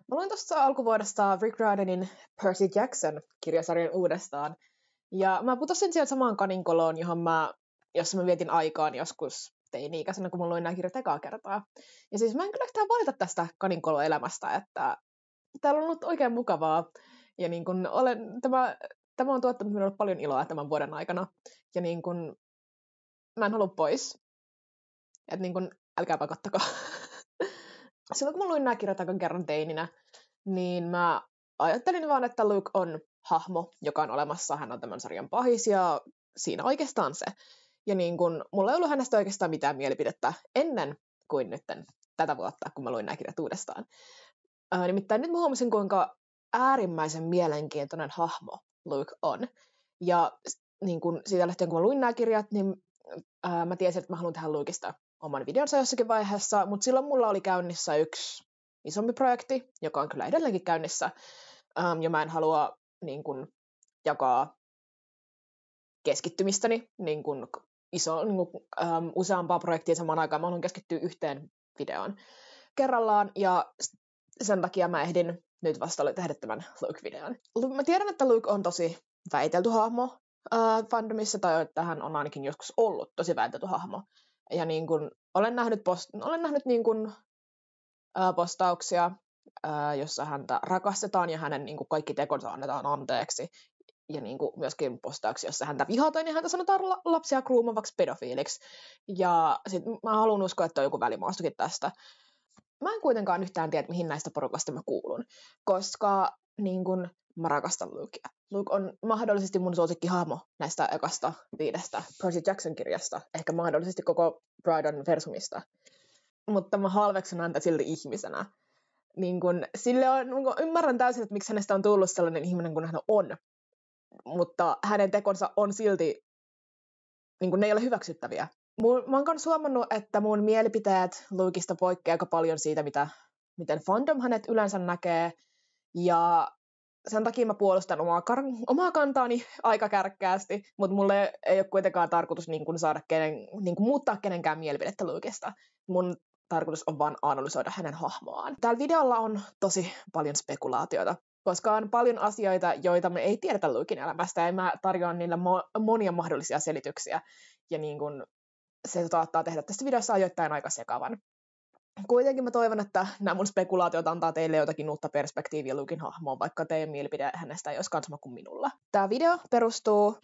Mä luin tuossa alkuvuodesta Rick Riordanin Percy Jackson-kirjasarjan uudestaan. Ja mä putosin sieltä samaan kaninkoloon, jossa mä vietin aikaan joskus teini-ikäisenä, kun mä luin nämä kirjat ekaa kertaa. Ja siis mä en kyllä yhtään valita tästä kaninkoloelämästä, että täällä on ollut oikein mukavaa. Ja niin kun tämä on tuottanut minulle paljon iloa tämän vuoden aikana. Ja niin kun mä en halua pois. Että niin kun, älkää pakottakaa. Silloin kun mä luin nämä kirjat aika kerran teininä, niin mä ajattelin vaan, että Luke on hahmo, joka on olemassa. Hän on tämän sarjan pahis ja siinä oikeastaan se. Ja niin kun, mulla ei ollut hänestä oikeastaan mitään mielipidettä ennen kuin nyt tätä vuotta, kun mä luin nämä kirjat uudestaan. Nimittäin nyt mä huomasin, kuinka äärimmäisen mielenkiintoinen hahmo Luke on. Ja niin kun, siitä lähtien, kun mä luin nämä kirjat, niin mä tiesin, että mä haluan tehdä Lukeista oman videonsa jossakin vaiheessa, mutta silloin mulla oli käynnissä yksi isompi projekti, joka on kyllä edelleenkin käynnissä, ja mä en halua niin kun, jakaa keskittymistäni niin kun, useampaa projektia samaan aikaan. Mä haluan keskittyä yhteen videoon kerrallaan, ja sen takia mä ehdin nyt vasta tehdä tämän Luke-videon. Mä tiedän, että Luke on tosi väitelty hahmo fandomissa, tai että hän on ainakin joskus ollut tosi väitelty hahmo. Ja niin kun, olen nähnyt niin kun, postauksia, jossa häntä rakastetaan ja hänen niin kun, kaikki tekonsa annetaan anteeksi. Ja niin kun, myöskin postauksia, jossa häntä vihataan ja häntä sanotaan lapsia kruumavaksi pedofiiliksi. Ja sit mä haluan uskoa, että on joku välimaastokin tästä. Mä en kuitenkaan yhtään tiedä, mihin näistä porukasta mä kuulun, koska niin kun, mä rakastan Lukea. Luke on mahdollisesti mun suosikkihahmo näistä ekasta 5 Percy Jackson-kirjasta, ehkä mahdollisesti koko Riordan versumista. Mutta mä halveksun häntä silti ihmisenä. Niin kun, ymmärrän täysin, että miksi hänestä on tullut sellainen ihminen kuin hän on, mutta hänen tekonsa on silti, niin kun, ne ei ole hyväksyttäviä. Mä oon myös huomannut, että mun mielipiteet Lukeista poikkeaa aika paljon siitä, miten fandom hänet yleensä näkee, ja sen takia mä puolustan omaa kantaani aika kärkkäästi, mutta mulle ei ole kuitenkaan tarkoitus niin kun, saada muuttaa kenenkään mielipidettä Lukeista. Mun tarkoitus on vaan analysoida hänen hahmoaan. Täällä videolla on tosi paljon spekulaatiota, koska on paljon asioita, joita me ei tiedetä Luken elämästä, ja mä tarjoan niille monia mahdollisia selityksiä, ja niin kun, se saattaa tehdä tästä videossa ajoittain aika sekavan. Kuitenkin mä toivon, että nämä mun spekulaatiot antaa teille jotakin uutta perspektiiviä Luken hahmoon, vaikka teidän mielipide hänestä ei olisikaan sama kuin minulla. Tämä video perustuu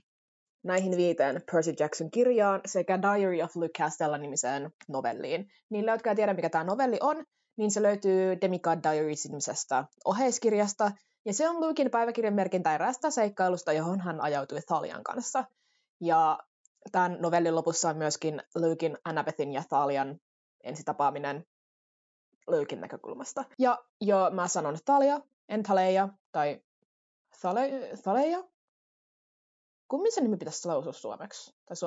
näihin 5 Percy Jackson-kirjaan sekä Diary of Luke Castellan-nimiseen novelliin. Niille, jotka ei tiedä, mikä tämä novelli on, niin se löytyy Demigod Diaries-nimisestä oheiskirjasta, ja se on Luken päiväkirjan merkintä eräästä seikkailusta, johon hän ajautui Thalian kanssa. Ja tämän novellin lopussa on myöskin Luken, Annabethin ja Thalian ensitapaaminen Luken näkökulmasta. Ja jo mä sanon Thalia, en Thaleia, tai Thaleia? Kummin se nimi pitäisi lausua suomeksi? Tai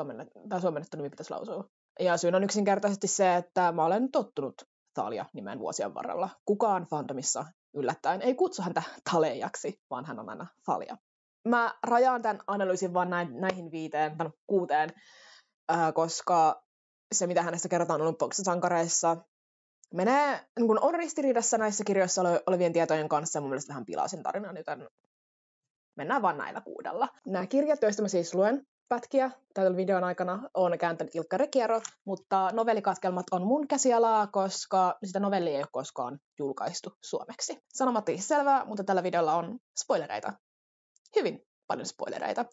suomennettu nimi pitäisi lausua. Ja syyn on yksinkertaisesti se, että mä olen tottunut Thalia-nimeen vuosien varrella. Kukaan fandomissa yllättäen ei kutsu häntä Thaleiaksi, vaan hän on aina Thalia. Mä rajaan tämän analyysin vaan näihin 6, koska se, mitä hänestä kerrotaan Olympuksen-sankareissa, on ristiriidassa näissä kirjoissa olevien tietojen kanssa, ja mun mielestä vähän pilaa sen tarinan, joten mennään vaan näillä 6. Nämä kirjat, joista mä siis luen pätkiä tällä videon aikana, on kääntänyt Ilkka Rekiero, mutta novellikatkelmat on mun käsialaa, koska sitä novellia ei ole koskaan julkaistu suomeksi. Sanomatta selvää, mutta tällä videolla on spoilereita. Hyvin paljon spoilereita.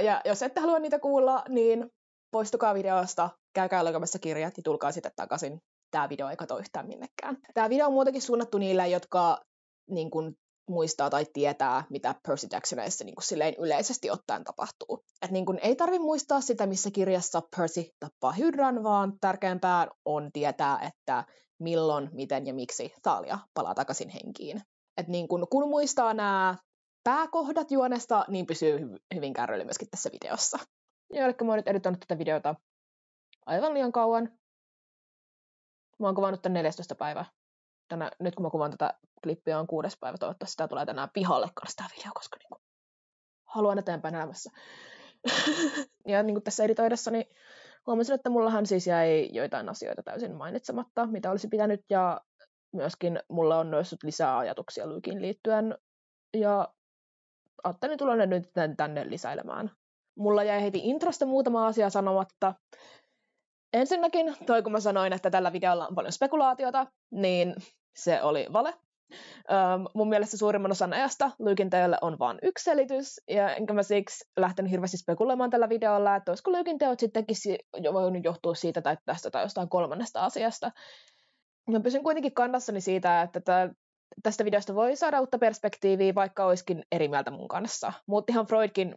Ja jos ette halua niitä kuulla, niin poistukaa videosta, käykää lukemassa kirjat ja tulkaa sitten takaisin. Tämä video ei kato yhtään minnekään. Tämä video on muutenkin suunnattu niille, jotka niin kun, muistaa tai tietää, mitä Percy Jacksonissa niin kun, silleen yleisesti ottaen tapahtuu. Et, niin kun, ei tarvitse muistaa sitä, missä kirjassa Percy tappaa Hydran, vaan tärkeämpää on tietää, että milloin, miten ja miksi Thalia palaa takaisin henkiin. Et, niin kun muistaa nämä pääkohdat juonesta, niin pysyy hyvin kärryillä myöskin tässä videossa. Ja eli mä oon nyt editoinut tätä videota aivan liian kauan. Mä oon kuvannut tämän 14. päivä. Nyt kun mä kuvaan tätä klippiä on 6. päivä, toivottavasti sitä tulee tänään pihalle kanssa tämä video, koska niin kuin, haluan eteenpäin elämässä. Ja niin kuin tässä editoidessani huomasin, että mullahan siis jäi joitain asioita täysin mainitsematta, mitä olisi pitänyt, ja myöskin mulle on noussut lisää ajatuksia Lukein liittyen, ja ajattelin tulla ne nyt tänne lisäilemään. Mulla jäi heti introsta muutama asia sanomatta. Ensinnäkin, kun mä sanoin, että tällä videolla on paljon spekulaatiota, niin se oli vale. Mun mielestä suurimman osan ajasta Lukein teolle on vain yksi selitys, ja enkä mä siksi lähtenyt hirveästi spekuloimaan tällä videolla, että olisiko Lukein teot sittenkin voinut johtua siitä tai tästä tai jostain kolmannesta asiasta. Mä pysyn kuitenkin kannassani siitä, että tästä videosta voi saada uutta perspektiiviä, vaikka olisikin eri mieltä mun kanssa. Muuttihan Freudkin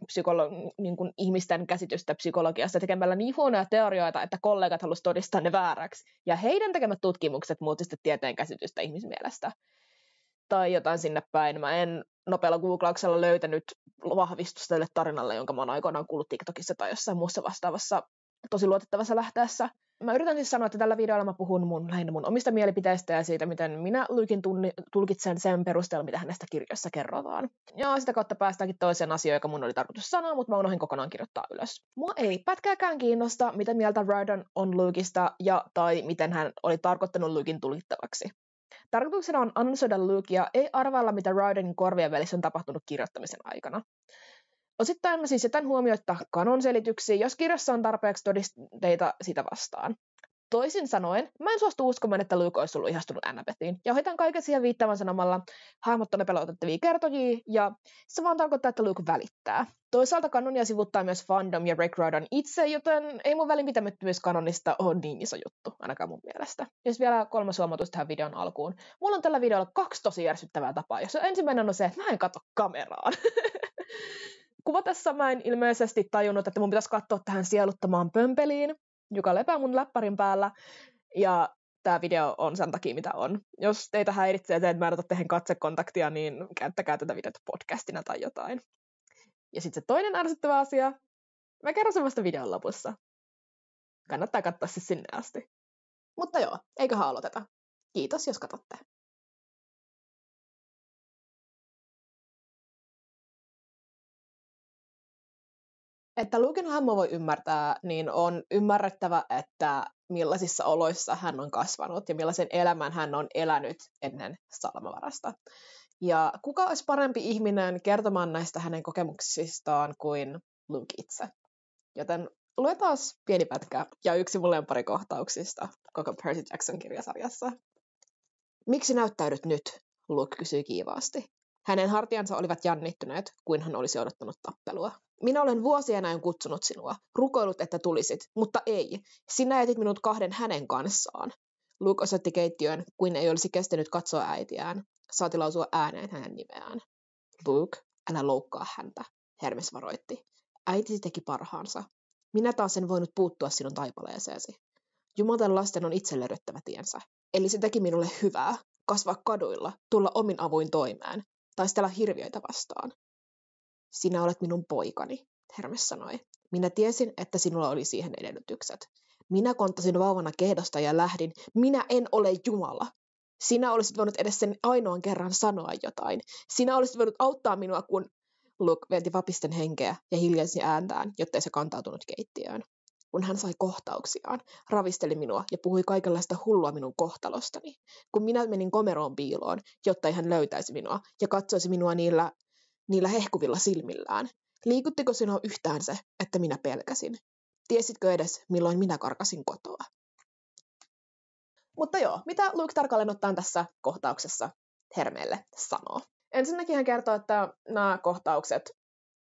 niin kuin ihmisten käsitystä psykologiasta tekemällä niin huonoja teorioita, että kollegat halusivat todistaa ne vääräksi, ja heidän tekemät tutkimukset muuttivat sitten tieteen käsitystä ihmismielestä. Tai jotain sinne päin. Mä en nopealla googlauksella löytänyt vahvistusta tälle tarinalle, jonka mä oon aikoinaan kuullut TikTokissa tai jossain muussa vastaavassa tosi luotettavassa lähteessä. Mä yritän siis sanoa, että tällä videolla mä puhun lähinnä mun omista mielipiteistä ja siitä, miten minä Lukein tulkitsen sen perusteella, mitä hänestä kirjoissa kerrotaan. Ja sitä kautta päästäänkin toiseen asiaan, joka mun oli tarkoitus sanoa, mutta mä unohdin kokonaan kirjoittaa ylös. Mua ei pätkääkään kiinnosta, mitä mieltä Riordan on Lukeista tai miten hän oli tarkoittanut Lukein tulittavaksi. Tarkoituksena on analysoida Lukea, ei arvailla, mitä Riordanin korvien välissä on tapahtunut kirjoittamisen aikana. Osittain mä siis jätän huomioita kanonselityksiin, jos kirjassa on tarpeeksi todisteita sitä vastaan. Toisin sanoen, mä en suostu uskomaan, että Luke olisi ollut ihastunut Annabethiin, ja ohitan kaiken siihen viittaavan sanomalla hahmot on pelotettavia kertojia, ja se vaan tarkoittaa, että Luke välittää. Toisaalta kanonia sivuttaa myös fandom ja Rick Riordan itse, joten ei mun välinpitämättömyys kanonista ole niin iso juttu, ainakaan mun mielestä. Jos vielä 3 huomautus tähän videon alkuun. Mulla on tällä videolla 2 tosi järsyttävää tapaa, jos ensimmäinen on se, että mä en katso kameraan. Kuvatessa mä en ilmeisesti tajunnut, että mun pitäisi katsoa tähän sieluttamaan pömpeliin, joka lepää mun läppärin päällä, ja tämä video on sen takia, mitä on. Jos teitä häiritsee, että mä en ota tehen katsekontaktia, niin käyttäkää tätä videota podcastina tai jotain. Ja sitten se toinen ärsyttävä asia, mä kerron sen vasta videon lopussa. Kannattaa katsoa se sinne asti. Mutta joo, eiköhän aloiteta. Kiitos, jos katsotte. Että Luken hahmo voi ymmärtää, niin on ymmärrettävä, että millaisissa oloissa hän on kasvanut ja millaisen elämän hän on elänyt ennen salamavarasta. Ja kuka olisi parempi ihminen kertomaan näistä hänen kokemuksistaan kuin Luke itse. Joten luetaan pieni pätkä ja yksi mun lemparikohtauksista koko Percy Jackson-kirjasarjassa. Miksi näyttäydyt nyt? Luke kysyi kiivaasti. Hänen hartiansa olivat jännittyneet, kuin hän olisi odottanut tappelua. Minä olen vuosia näin kutsunut sinua, rukoillut, että tulisit, mutta ei. Sinä jätit minut 2 hänen kanssaan. Luke osoitti keittiöön, kuin ei olisi kestänyt katsoa äitiään. Saati lausua ääneen hänen nimeään. Luke, älä loukkaa häntä, Hermes varoitti. Äitisi teki parhaansa. Minä taas en voinut puuttua sinun taipaleeseesi. Jumalten lasten on itse löydettävä tiensä. Eli se teki minulle hyvää, kasvaa kaduilla, tulla omin avuin toimeen, taistella hirviöitä vastaan. Sinä olet minun poikani, Hermes sanoi. Minä tiesin, että sinulla oli siihen edellytykset. Minä konttasin vauvana kehdosta ja lähdin. Minä en ole Jumala. Sinä olisit voinut edes sen ainoan kerran sanoa jotain. Sinä olisit voinut auttaa minua, kun Luke veti vapisten henkeä ja hiljensi ääntään, jottei se kantautunut keittiöön. Kun hän sai kohtauksiaan, ravisteli minua ja puhui kaikenlaista hullua minun kohtalostani. Kun minä menin komeroon piiloon, jotta hän löytäisi minua ja katsoisi minua niillä hehkuvilla silmillään. Liikuttiko sinua yhtään se, että minä pelkäsin? Tiesitkö edes, milloin minä karkasin kotoa? Mutta joo, mitä Luke tarkalleen ottaen tässä kohtauksessa Hermeelle sanoo? Ensinnäkin hän kertoo, että nämä kohtaukset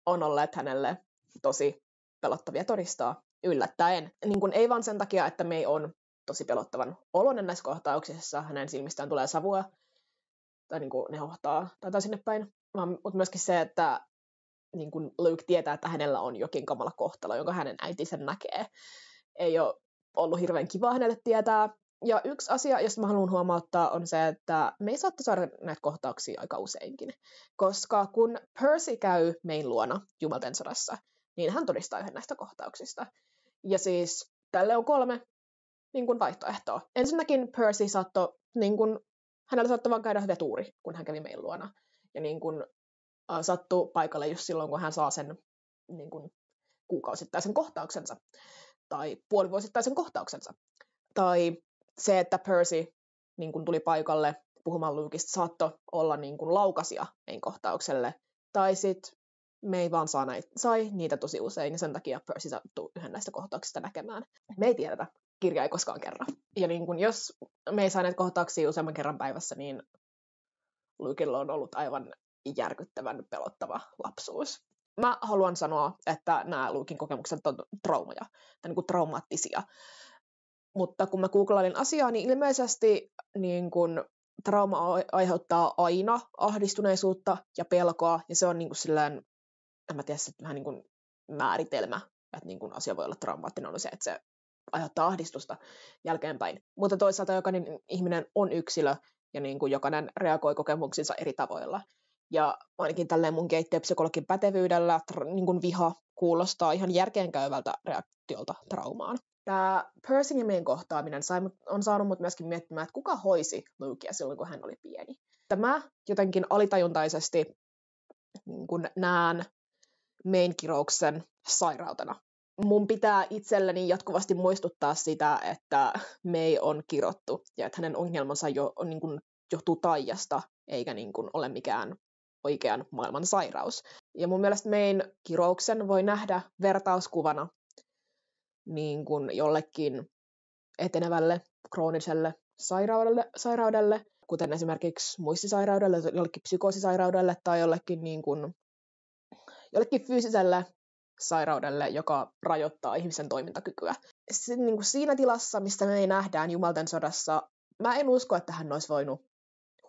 on olleet hänelle tosi pelottavia todistaa yllättäen. Niin kuin ei vaan sen takia, että May on tosi pelottavan oloinen näissä kohtauksissa, hänen silmistään tulee savua, tai niin kuin ne hohtaa tai sinne päin, mutta myöskin se, että niin kuin Luke tietää, että hänellä on jokin kamala kohtalo, jonka hänen äitinsä näkee. Ei ole ollut hirveän kiva hänelle tietää. Ja yksi asia, josta mä haluan huomauttaa, on se, että me ei saatte saada näitä kohtauksia aika useinkin. Koska kun Percy käy Mayn luona Jumalten sodassa, niin hän todistaa yhden näistä kohtauksista. Ja siis tälle on 3 niin kuin vaihtoehtoa. Ensinnäkin Percy hänellä saattoi vaan käydä hyvä tuuri, kun hän kävi Mayn luona. Ja niin kuin sattui paikalle just silloin, kun hän saa sen niin kuin kuukausittaisen kohtauksensa. Tai puolivuosittaisen kohtauksensa. Tai se, että Percy niin kuin tuli paikalle puhumaan Lukeista saattoi olla niin kuin laukasia meidän kohtaukselle. Tai sitten me ei vaan sai niitä tosi usein, ja sen takia Percy sattuu yhden näistä kohtauksista näkemään. Me ei tiedetä. Kirja ei koskaan kerro. Ja niin kun, jos me ei saa näitä kohtauksia useamman kerran päivässä, niin Lukella on ollut aivan järkyttävän pelottava lapsuus. Mä haluan sanoa, että nämä Luken kokemukset on traumaja, tai niin kuin traumaattisia. Mutta kun mä googlailin asiaa, niin ilmeisesti niin kun, trauma aiheuttaa aina ahdistuneisuutta ja pelkoa, ja se on niin kuin silleen, en mä tiedä, se vähän niin kuin määritelmä, että niin kuin asia voi olla traumaattinen, on se, että se aiheuttaa ahdistusta jälkeenpäin. Mutta toisaalta jokainen ihminen on yksilö, ja niin kuin jokainen reagoi kokemuksiinsa eri tavoilla. Ja ainakin tälleen mun keittiöpsykologin pätevyydellä niin kuin viha kuulostaa ihan järkeenkäyvältä reaktiolta traumaan. Tämä Percyn ja meidän kohtaaminen on saanut mut myöskin miettimään, että kuka hoisi Lukea silloin, kun hän oli pieni. Mä jotenkin alitajuntaisesti niin kun näen meidän kirouksen sairautena. Mun pitää itselleni jatkuvasti muistuttaa sitä, että May on kirottu ja että hänen ongelmansa niin kun johtuu taijasta, eikä niin kun ole mikään oikean maailman sairaus. Ja mun mielestä meidän kirouksen voi nähdä vertauskuvana niin kun jollekin etenevälle krooniselle sairaudelle, kuten esimerkiksi muistisairaudelle, jollekin psykoosisairaudelle tai jollekin fyysiselle sairaudelle, joka rajoittaa ihmisen toimintakykyä. Niin kuin siinä tilassa, mistä me nähdään Jumalten sodassa, mä en usko, että hän olisi voinut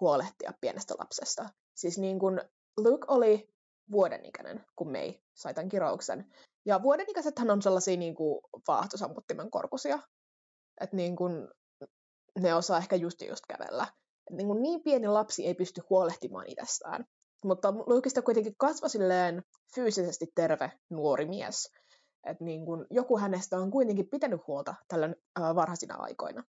huolehtia pienestä lapsesta. Siis niin kuin Luke oli vuodenikäinen, kun May sai tämän kirouksen. Ja vuodenikäisethän on sellaisia niin kuin vaahtosammuttimen korkuisia. Että niin kuin ne osaa ehkä just kävellä. Niin pieni lapsi ei pysty huolehtimaan itsestään. Mutta Lukesta kuitenkin kasvoi silleen fyysisesti terve nuori mies. Että niin kun joku hänestä on kuitenkin pitänyt huolta tällä varhaisina aikoina.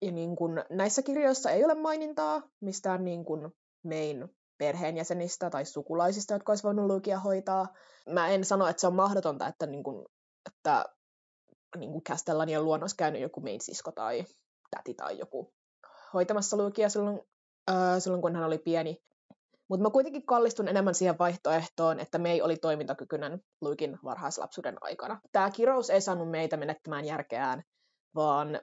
Ja niin kun näissä kirjoissa ei ole mainintaa mistään niin kun Mayn perheenjäsenistä tai sukulaisista, jotka olisi voinut Lukea hoitaa. Mä en sano, että se on mahdotonta, että Castellanien luona olisi käynyt joku Mayn sisko tai täti tai joku hoitamassa Lukea silloin, kun hän oli pieni. Mutta mä kuitenkin kallistun enemmän siihen vaihtoehtoon, että May oli toimintakykyinen Luken varhaislapsuuden aikana. Tämä kirous ei saanut meitä menettämään järkeään, vaan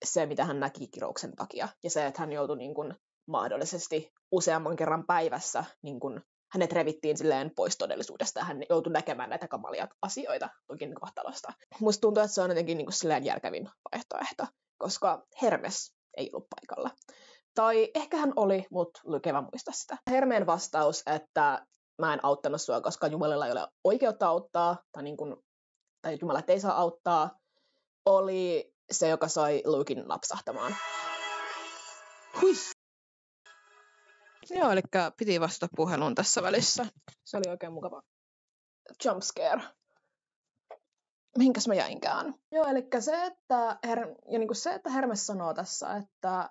se, mitä hän näki kirouksen takia. Ja se, että hän joutui niin kun, mahdollisesti useamman kerran päivässä, niin kun, hänet revittiin silleen pois todellisuudesta, ja hän joutui näkemään näitä kamalia asioita Luken kohtalosta. Musta tuntuu, että se on jotenkin niin kun, silleen järkevin vaihtoehto, koska Hermes ei ollut paikalla. Tai ehkä hän oli, mutta Luke vaan muista sitä. Hermeen vastaus, että mä en auttanut sua, koska Jumalilla ei ole oikeutta auttaa, tai Jumalat ei saa auttaa, oli se, joka sai Luken napsahtamaan. Hui! Joo, eli piti vastata puheluun tässä välissä. Se oli oikein mukava jumpscare. Mihinkäs mä jäinkään? Joo, eli se, että Hermes sanoo tässä, että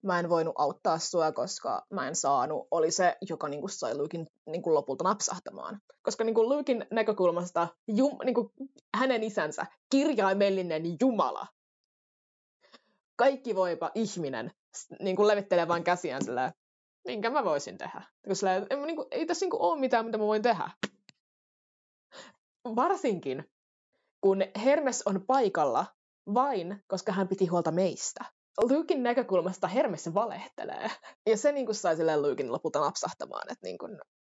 mä en voinut auttaa sua, koska mä en saanut, oli se, joka sai Luken lopulta napsahtamaan. Koska Luken näkökulmasta hänen isänsä, kirjaimellinen Jumala, kaikki voipa ihminen, levittelee vain käsiään silleen, minkä mä voisin tehdä. Ei tässä ole mitään, mitä mä voin tehdä. Varsinkin, kun Hermes on paikalla vain, koska hän piti huolta meistä. Luken näkökulmasta Hermes valehtelee. Ja se sai silleen Luken lopulta napsahtamaan,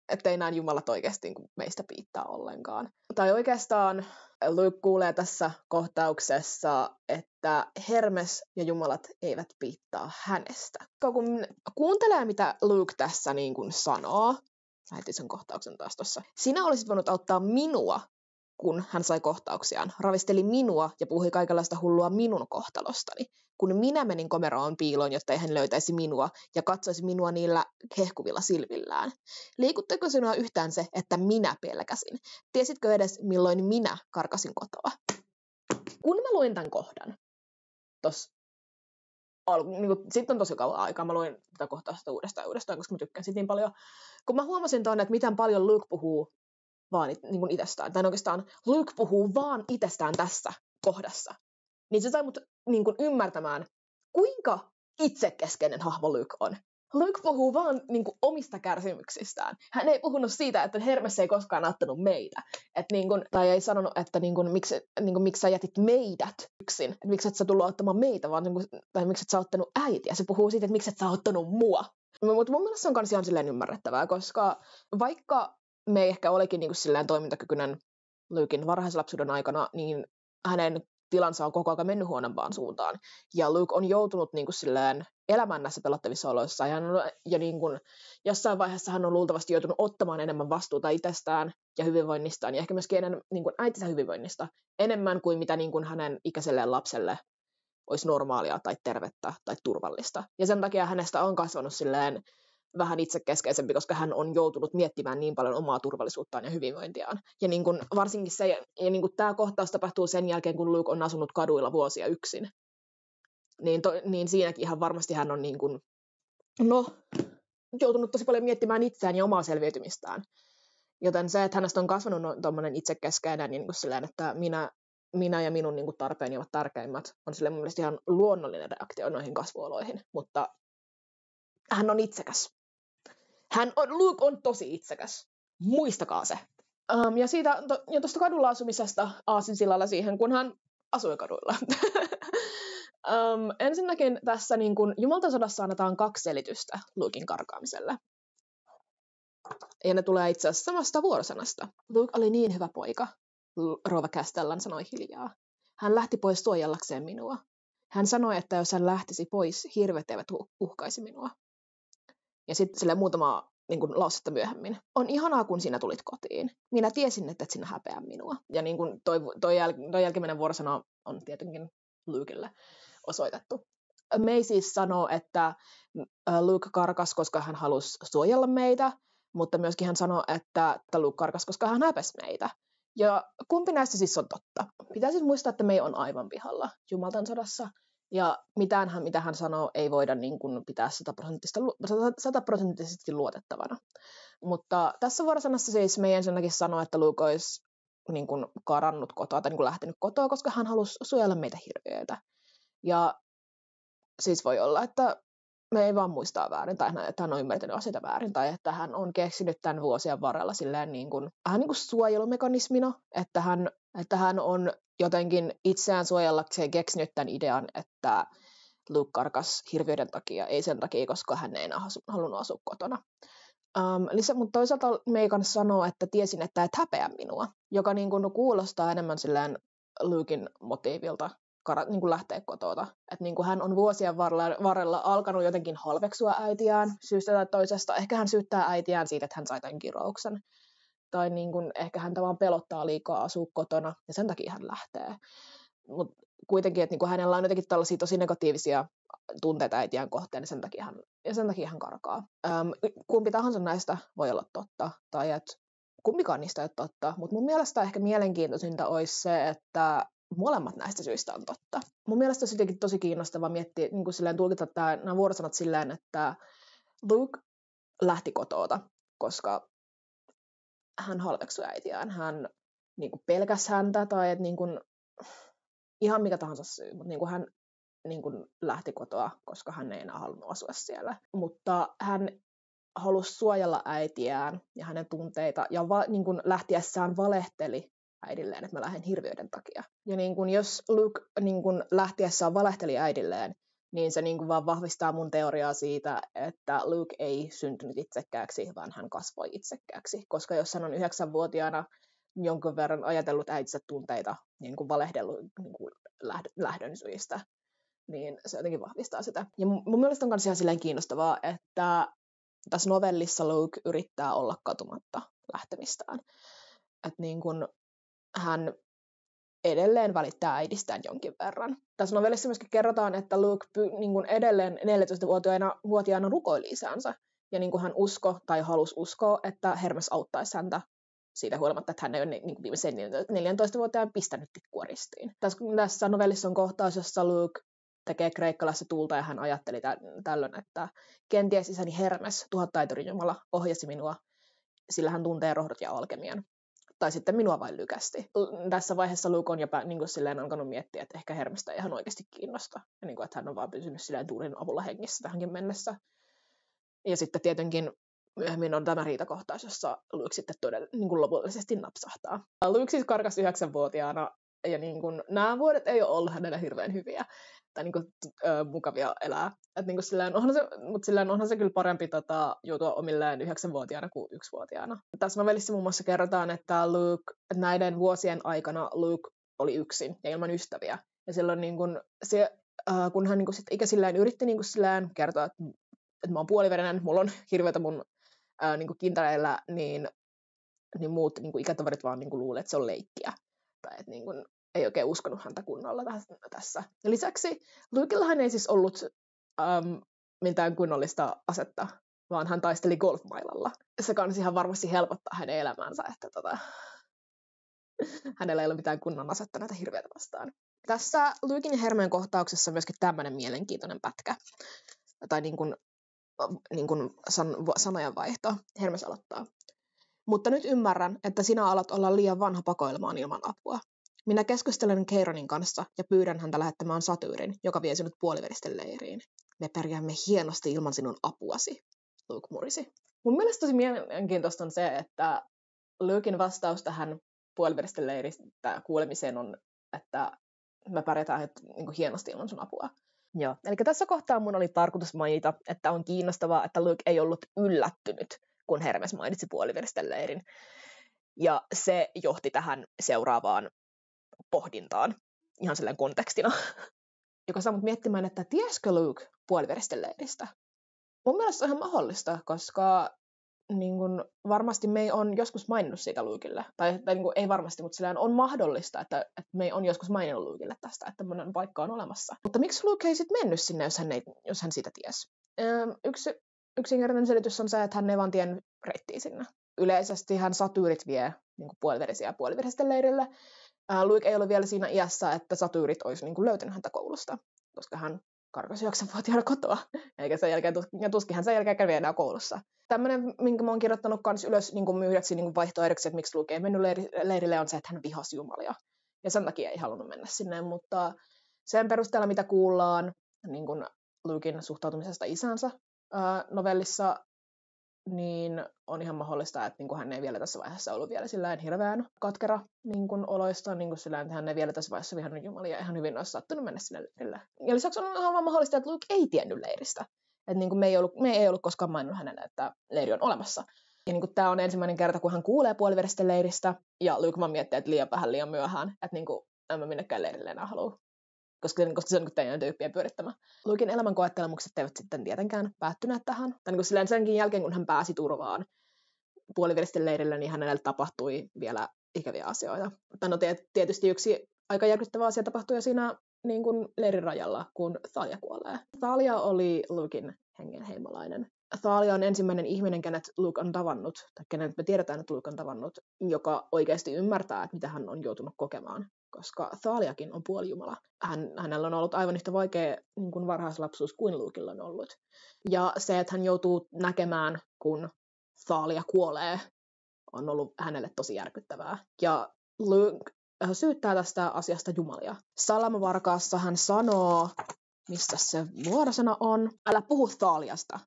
että ei nämä jumalat oikeasti meistä piittaa ollenkaan. Tai oikeastaan Luke kuulee tässä kohtauksessa, että Hermes ja jumalat eivät piittaa hänestä. Kun kuuntelee, mitä Luke tässä sanoo, lähetin sen kohtauksen taas tuossa. Sinä olisit voinut auttaa minua, kun hän sai kohtauksiaan, ravisteli minua ja puhui kaikenlaista hullua minun kohtalostani, kun minä menin komeroon piiloon, jotta ei hän löytäisi minua ja katsoisi minua niillä hehkuvilla silmillään. Liikutteko sinua yhtään se, että minä pelkäsin? Tiesitkö edes, milloin minä karkasin kotoa? Kun mä luin tämän kohdan, sitten on tosi kauan aikaa, mä luin tätä kohtausta uudestaan, koska mä tykkäsin niin paljon. Kun mä huomasin tuonne, että miten paljon Luke puhuu vaan itsestään, tai oikeastaan Luke puhuu vaan itsestään tässä kohdassa, niin se sai mut ymmärtämään, kuinka itsekeskeinen hahmo Luke on. Luke puhuu vaan niin kuin, omista kärsimyksistään. Hän ei puhunut siitä, että Hermes ei koskaan auttanut meitä. Tai ei sanonut, että miksi sä jätit meidät yksin. Että miksi et sä tullut auttamaan meitä, vaan tai miksi et sä auttanut äitiä. Se puhuu siitä, että miksi et sä auttanut mua. Mutta mun mielestä se on myös ihan silleen ymmärrettävää, koska vaikka me ei ehkä olekin niin kuin silleen toimintakykyinen Luken varhaislapsuuden aikana, niin hänen tilansa on koko ajan mennyt huonompaan suuntaan. Ja Luke on joutunut niin kuin silleen elämään näissä pelottavissa oloissa. Ja niin kuin, jossain vaiheessa hän on luultavasti joutunut ottamaan enemmän vastuuta itsestään ja hyvinvoinnistaan. Ja ehkä myöskin niin kuin äitinsä hyvinvoinnista. Enemmän kuin mitä niin kuin hänen ikäiselleen lapselle olisi normaalia tai tervettä tai turvallista. Ja sen takia hänestä on kasvanut silleen vähän itsekeskeisempi, koska hän on joutunut miettimään niin paljon omaa turvallisuuttaan ja hyvinvointiaan. Ja niin kuin, varsinkin niin kuin tämä kohtaus tapahtuu sen jälkeen, kun Luke on asunut kaduilla vuosia yksin. Niin siinäkin ihan varmasti hän on niin kuin, joutunut tosi paljon miettimään itseään ja omaa selviytymistään. Joten se, että hänestä on kasvanut tuommoinen itsekeskeinen, niin kuin silleen, että minä ja minun niin kuin tarpeeni ovat tärkeimmät, on silleen mun mielestä ihan luonnollinen reaktio noihin kasvuoloihin. Mutta hän on itsekäs. Luke on tosi itsekäs. Muistakaa se. Ja tuosta kadulla asumisesta aasinsillalla siihen, kun hän asui kaduilla. Ensinnäkin tässä niin kun Jumalten sodassa annetaan 2 selitystä Luken karkaamiselle. Ja ne tulee itse asiassa samasta vuorosanasta. Luke oli niin hyvä poika, rouva Castellan sanoi hiljaa. Hän lähti pois suojellakseen minua. Hän sanoi, että jos hän lähtisi pois, hirvet eivät uhkaisi minua. Ja sitten sille muutama niin kuin lausetta myöhemmin. On ihanaa, kun sinä tulit kotiin. Minä tiesin, että et sinä häpeä minua. Ja niin kuin toi jälkimmäinen vuorosana on tietenkin Lukelle osoitettu. May siis sanoo, että Luke karkas, koska hän halusi suojella meitä, mutta myöskin hän sanoo, että Luke karkas, koska hän häpesi meitä. Ja kumpi näistä siis on totta? Pitää siis muistaa, että May on aivan pihalla Jumalten sodassa. Ja mitä hän sanoo, ei voida niin kuin pitää 100% luotettavana. Mutta tässä vuorosanassa siis me ensinnäkin sanoo, että Luke olisi niin kuin karannut kotoa tai niin kuin lähtenyt kotoa, koska hän halusi suojella meitä hirviöitä. Ja siis voi olla, että me ei vaan muistaa väärin, tai että hän on ymmärtänyt asioita väärin, tai että hän on keksinyt tämän vuosien varrella silleen niin kuin suojelumekanismina, että hän on jotenkin itseään suojellakseen keksinyt tämän idean, että Luke karkas hirviöiden takia, ei sen takia, koska hän ei enää halunnut asua kotona. Mutta toisaalta Megan sanoo, että tiesin, että et häpeä minua, joka niin kuin kuulostaa enemmän silleen Luken motiivilta niin kuin lähteä kotota. Että niin kuin hän on vuosien varrella alkanut jotenkin halveksua äitiään syystä tai toisesta. Ehkä hän syyttää äitiään siitä, että hän sai tämän kirouksen. Tai niin kuin, ehkä häntä vaan pelottaa liikaa asua kotona, ja sen takia hän lähtee. Mutta kuitenkin, että niin kuin hänellä on jotenkin tällaisia tosi negatiivisia tunteita äitiään kohteen, ja sen takia hän karkaa. Kumpi tahansa näistä voi olla totta, tai että kumpikaan niistä ei ole totta. Mutta mun mielestä ehkä mielenkiintoisinta olisi se, että molemmat näistä syistä on totta. Mun mielestä olisi jotenkin tosi kiinnostavaa miettiä, niin kuin silleen tulkita nämä vuorosanat silleen, että Luke lähti kotoota, koska hän halveksui äitiään, hän niin kuin pelkäsi häntä tai että niin kuin, ihan mikä tahansa syy, mutta niin kuin hän niin kuin lähti kotoa, koska hän ei enää halunnut asua siellä. Mutta hän halusi suojella äitiään ja hänen tunteita ja niin kuin lähtiessään valehteli äidilleen, että mä lähden hirviöiden takia. Ja niin kuin, jos Luke niin kuin lähtiessään valehteli äidilleen, niin se niin kuin vaan vahvistaa mun teoriaa siitä, että Luke ei syntynyt itsekkääksi, vaan hän kasvoi itsekkääksi. Koska jos hän on 9-vuotiaana jonkun verran ajatellut äitinsä tunteita, niin kuin valehdellut niin kuin lähdön syistä, niin se jotenkin vahvistaa sitä. Ja mun mielestä on myös ihan silleen kiinnostavaa, että tässä novellissa Luke yrittää olla katumatta lähtemistään. Että niin kuin hän edelleen välittää äidistään jonkin verran. Tässä novellissa myöskin kerrotaan, että Luke niin kuin edelleen 14-vuotiaana rukoili isänsä. Ja niin kuin hän halusi uskoa, että Hermes auttaisi häntä siitä huolimatta, että hän ei ole niin kuin viimeisen 14-vuotiaan pistänyt tikkua ristiin. Tässä novellissa on kohtaus, jossa Luke tekee kreikkalaista tuulta ja hän ajatteli tällöin, että kenties isäni Hermes, 1000 taiturin jumala, ohjasi minua, sillä hän tuntee rohdot ja alkemian. tai sitten minua vain lykästi. Tässä vaiheessa Luke on jopa niin kuin silleen alkanut miettiä, että ehkä Hermestä ei ihan oikeasti kiinnosta. Ja niin kuin, että hän on vaan pysynyt silleen tuulin avulla hengissä tähänkin mennessä. Ja sitten tietenkin myöhemmin on tämä riitakohtaus, jossa Luke sitten todella niin kuin lopullisesti napsahtaa. Luke siis karkasi 9-vuotiaana, ja niin kuin, nämä vuodet ei ole ollut hänelle hirveän hyviä tai niin kuin, mukavia elää. Et niin kuin silleen onhan se kyllä parempi joutua omilleen 9-vuotiaana kuin 1-vuotiaana. Tässä novellissa muun muassa kerrotaan, että näiden vuosien aikana Luke oli yksin ja ilman ystäviä. Ja silloin niin kuin, kun hän niin kuin, sit ikäisillään yritti niin kuin, silleen kertoa, että mä oon puoliverinen, mulla on hirveätä mun niin kuin kintareilla, niin muut niin kuin ikätoverit vaan niin kuin luulee, että se on leikkiä. Tai että niin kuin, ei oikein uskonut häntä kunnolla tässä. Ja lisäksi Lukellahan ei siis ollut mitään kunnollista asetta, vaan hän taisteli golfmailalla. Se kansi ihan varmasti helpottaa hänen elämäänsä, että hänellä ei ole mitään kunnon asetta näitä hirveitä vastaan. Tässä Luken ja Hermeen kohtauksessa on myöskin tämmöinen mielenkiintoinen pätkä. Tai niin kuin sanojenvaihto. Hermes aloittaa. Mutta nyt ymmärrän, että sinä alat olla liian vanha pakoilemaan ilman apua. Minä keskustelen Keironin kanssa ja pyydän häntä lähettämään Satyrin, joka vie sinut puoliveristen leiriin. Me pärjäämme hienosti ilman sinun apuasi, Luke murisi. Mun mielestä tosi mielenkiintoista on se, että Luken vastaus tähän puoliveristen leiristä kuulemiseen on, että me pärjätään niin kuin hienosti ilman sun apua. Joo. Eli tässä kohtaa mun oli tarkoitus mainita, että on kiinnostavaa, että Luke ei ollut yllättynyt, kun Hermes mainitsi puoliveristen leirin. Ja se johti tähän seuraavaan pohdintaan, ihan sellainen kontekstina, joka saa mut miettimään, että tiesikö Luke puoliveristen leiristä? Mun mielestä se on ihan mahdollista, koska niin kun, varmasti me on joskus maininnut siitä Lukelle. Tai niin kun, ei varmasti, mutta sillä on mahdollista, että me on joskus maininnut Lukelle tästä, että tämmöinen paikka on olemassa. Mutta miksi Luke ei sitten mennyt sinne, jos hän siitä tiesi? Yksi yksinkertainen selitys on se, että hän ei vaan tiennyt reittiä sinne. Yleisesti hän Satyrit vie niin puoliverisiä puoliveristen leirille. Luke ei ollut vielä siinä iässä, että Satyrit olisi niin kuin löytänyt häntä koulusta, koska hän karkasi 9-vuotiaana kotoa, eikä sen jälkeen, ja tuskin hän sen jälkeen kävi enää koulussa. Tämmöinen, minkä mä oon kirjoittanut kans ylös niin myydäksi niin vaihtoehdoksi, että miksi Luke ei mennyt leirille, on se, että hän vihasi Jumalia. Ja sen takia ei halunnut mennä sinne, mutta sen perusteella, mitä kuullaan niin kuin Luken suhtautumisesta isänsä novellissa, niin on ihan mahdollista, että niin kuin hän ei vielä tässä vaiheessa ollut vielä sillään hirveän katkera niin kuin oloista, niin kuin sillään, että hän ei vielä tässä vaiheessa vihannut Jumalia, ihan hyvin olisi saattanut mennä sinne leirille. Ja lisäksi on ihan mahdollista, että Luke ei tiennyt leiristä. Että niin kuin me ei ollut koskaan maininnut hänelle, että leiri on olemassa. Ja niin kuin tämä on ensimmäinen kerta, kun hän kuulee puoliveristen leiristä, ja Luke vaan miettii, että liian vähän, liian myöhään, että niin kuin, en mä minnekään leirille enää halua. Koska se on teidän tyyppien pyörittämä. Luken elämänkoettelemukset eivät sitten tietenkään päättyneet tähän. Tai niin kuin senkin jälkeen, kun hän pääsi turvaan puoliveristen leirille, niin hänelle tapahtui vielä ikäviä asioita. Tai no tietysti yksi aika järkyttävä asia tapahtui jo siinä niin kuin leirin rajalla, kun Thalia kuolee. Thalia oli Luken hengenheimolainen. Thalia on ensimmäinen ihminen, kenet Luke on tavannut, tai kenet me tiedetään, että Luke on tavannut, joka oikeasti ymmärtää, että mitä hän on joutunut kokemaan. Koska Thaliakin on puolijumala. Hänellä on ollut aivan yhtä vaikea niin kuin varhaislapsuus kuin Lukella on ollut. Ja se, että hän joutuu näkemään, kun Thalia kuolee, on ollut hänelle tosi järkyttävää. Ja Luke syyttää tästä asiasta Jumalia. Salamavarkaassa hän sanoo, mistä se vuorosana on, älä puhu Thaliasta,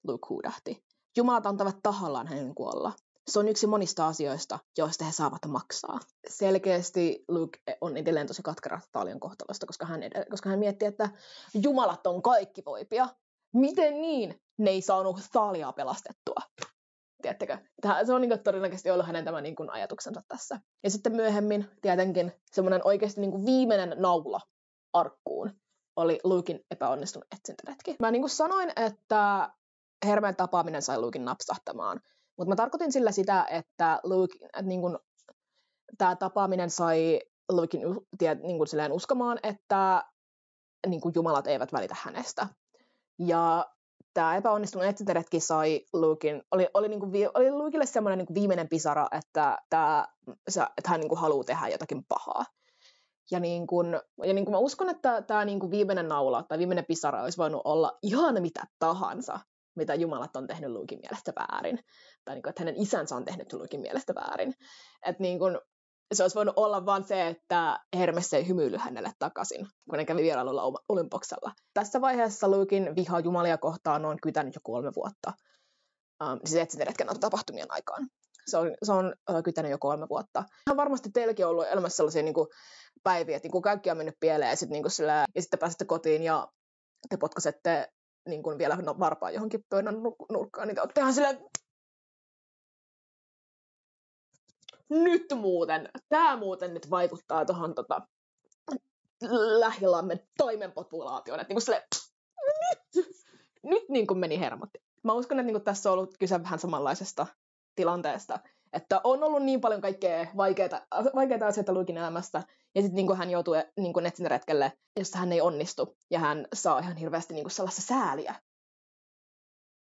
Luke huudahti. Jumalat antavat tahallaan hänen kuolla. Se on yksi monista asioista, joista he saavat maksaa. Selkeästi Luke on edelleen tosi katkera Thalian kohtalosta, koska hän miettii, että jumalat on kaikkivoipia. Miten niin? Ne ei saanut Thaliaa pelastettua. Tiedättekö? Se on niin todennäköisesti ollut hänen tämä niin ajatuksensa tässä. Ja sitten myöhemmin tietenkin semmoinen oikeasti niin viimeinen naula arkkuun oli Luken epäonnistunut etsintäretki. Mä niin sanoin, että Hermeen tapaaminen sai Luken napsahtamaan. Mutta mä tarkoitin sillä sitä, että tämä tapaaminen sai Luken niin uskomaan, että niin jumalat eivät välitä hänestä. Ja tämä epäonnistunut etsintäretki sai oli Lukelle semmoinen niin viimeinen pisara, että hän niin haluaa tehdä jotakin pahaa. Ja mä uskon, että tämä niin viimeinen naula tai viimeinen pisara olisi voinut olla ihan mitä tahansa. mitä jumalat on tehnyt Luken mielestä väärin. Tai niin kuin, että hänen isänsä on tehnyt Luken mielestä väärin. Että niin kuin, se olisi voinut olla vaan se, että Hermes ei hymyily hänelle takaisin, kun ne kävi vierailulla Olympoksella. Tässä vaiheessa Luken viha jumalia kohtaan on kytänyt jo 3 vuotta. Siis etsintäretken tapahtumien aikaan. Se on kytänyt jo 3 vuotta. Ihan varmasti teilläkin on ollut elämässä sellaisia niin kuin päiviä, että niin kuin kaikki on mennyt pieleen ja sitten pääsette kotiin ja te potkaisette niin kuin vielä varpaan johonkin pöydän nurkkaan, niin te olette ihan silleen, tämä muuten nyt vaikuttaa tuohon lähilammen toimenpopulaatioon, että niin kuin silleen, nyt niin kuin meni hermot. Mä uskon, että niin kuin tässä on ollut kyse vähän samanlaisesta tilanteesta, että on ollut niin paljon kaikkea vaikeita asioita Luken elämästä, ja sitten niin hän joutuu niin etsintäretkelle, jossa hän ei onnistu, ja hän saa ihan hirveästi niin kuin sellaista sääliä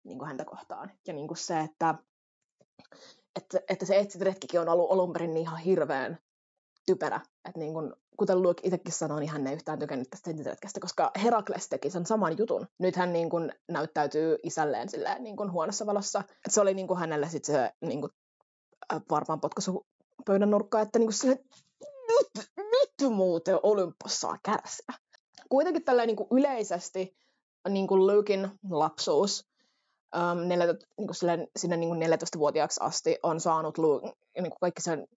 niin kuin häntä kohtaan. Ja niin kuin se, että se etsintäretkikin on ollut alun perin ihan hirveän typerä. Että niin kuin, kuten Luke itsekin sanoi, niin hän ei yhtään tykännyt tästä etsintäretkestä, koska Herakles teki sen saman jutun. Nyt hän niin kuin näyttäytyy isälleen silleen, niin kuin huonossa valossa. Että se oli niin kuin hänelle sitten se niin kuin, varmaan potkaisu pöydän nurkkaan, että niin kuin silleen, nyt muuten Olympos saa kärsiä. Kuitenkin tälleen niin kuin yleisesti niin kuin Luken lapsuus niin kuin sinne niin kuin 14-vuotiaaksi asti on saanut niin kuin kaikki sen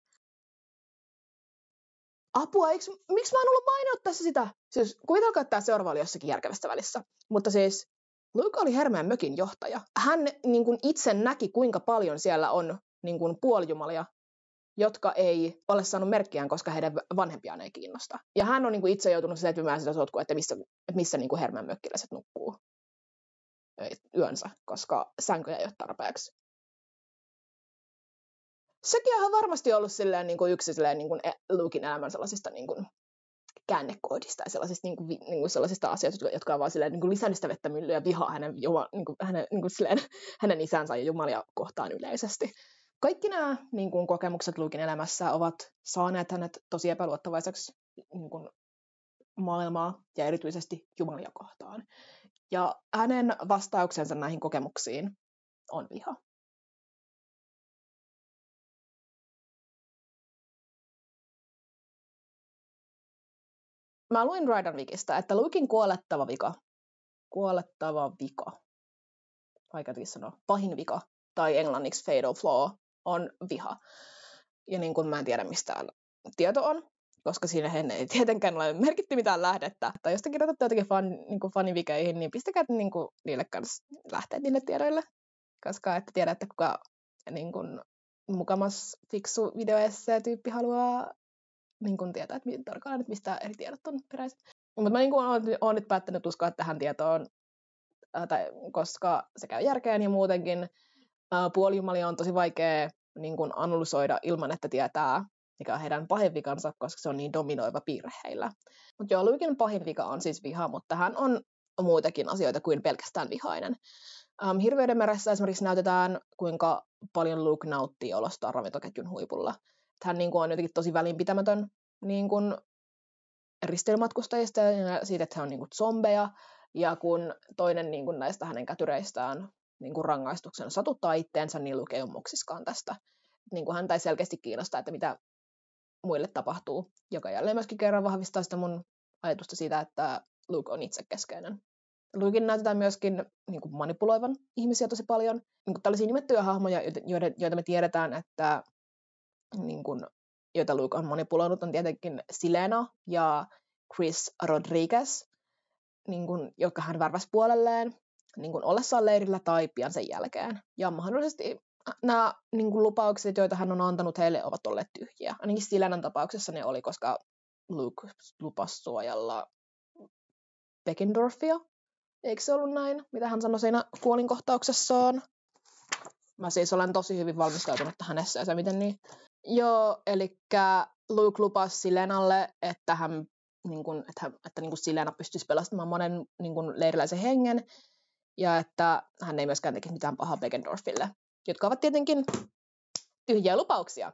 apua. Miksi mä en ollut maininnut tässä sitä? Siis kuvitelkaa, että tämä seuraava oli jossakin järkevässä välissä. Mutta siis Luke oli Hermeen mökin johtaja. Hän niin kuin itse näki, kuinka paljon siellä on niin kuin puolijumalia, jotka ei ole saanut merkkiään, koska heidän vanhempiaan ei kiinnosta. Ja hän on niin kuin itse joutunut setvimään sitä sotkua, että missä niin kuin Hermeen mökkiläiset nukkuu yönsä, koska sänkyjä ei ole tarpeeksi. Sekin on varmasti ollut silleen, niin kuin yksi silleen, niin kuin Luken elämän sellaisista niin kuin käännekoodista ja sellaisista, niin kuin sellaisista asioista, jotka on vaan silleen, niin kuin lisännyt sitä vettä myllyä ja vihaa hänen isänsä ja jumalia kohtaan yleisesti. Kaikki nämä niin kuin, kokemukset Luken elämässä ovat saaneet hänet tosi epäluottavaiseksi niin kuin, maailmaa ja erityisesti jumalia kohtaan. Ja hänen vastauksensa näihin kokemuksiin on viha. Mä luin Rydan Wikistä, että Luken kuolettava vika, vaikea sanoa, pahin vika, tai englanniksi fatal flaw, on viha. Ja niin kuin mä en tiedä, mistä tieto on, koska siinä ei tietenkään ole merkitty mitään lähdettä. Tai jos te kirjoitatte jotakin fanivikeihin, niin pistäkää niin kuin niille kanssa lähteet niille tiedoille, koska ette tiedä, että kuka niin kuin, mukamas fiksu videoessee-tyyppi haluaa niin kuin tietää, että tarkalleen, että mistä eri tiedot on peräisin. Mutta mä niin kuin olen nyt päättänyt uskoa tähän tietoon, koska se käy järkeen ja muutenkin puolijumalia on tosi vaikea niin kuin analysoida ilman, että tietää, mikä on heidän pahin vikansa, koska se on niin dominoiva piirre heillä. Mutta joo, Luken pahin vika on siis viha, mutta hän on muitakin asioita kuin pelkästään vihainen. Hirveyden meressä esimerkiksi näytetään, kuinka paljon Luke nauttii olostaan ravintoketjun huipulla. Hän niin kuin on jotenkin tosi välinpitämätön niin kuin risteilymatkustajista ja siitä, että he on niin kuin zombeja. Ja kun toinen niin kuin näistä hänen kätyreistään niin kuin rangaistuksen satuttaa itteensä, niin Luke ei ole moksiskaan tästä. Niin kuin häntä ei selkeästi kiinnosta, että mitä muille tapahtuu, joka jälleen myöskin kerran vahvistaa sitä mun ajatusta siitä, että Luke on itsekeskeinen. Luken näytetään myöskin niin kuin manipuloivan ihmisiä tosi paljon. Niin kuin tällaisia nimettyjä hahmoja, joita me tiedetään, että niin kuin, joita Luke on manipuloinut, on tietenkin Silena ja Chris Rodriguez, niin kuin, jotka hän värväsi puolelleen niin kuin ollessaan leirillä tai pian sen jälkeen. Ja mahdollisesti nämä niin kuin lupaukset, joita hän on antanut heille, ovat olleet tyhjiä. Ainakin Silenan tapauksessa ne oli, koska Luke lupasi suojella Beckendorfia. Eikö se ollut näin, mitä hän sanoi siinä kuolinkohtauksessaan? Mä siis olen tosi hyvin valmistautunut tähän esseeseen, miten niin. Joo, eli Luke lupasi Silenalle, että hän niin kuin, että niin kuin Silena pystyisi pelastamaan monen niin kuin leiriläisen hengen, ja että hän ei myöskään tekisi mitään pahaa Beckendorfille, jotka ovat tietenkin tyhjiä lupauksia,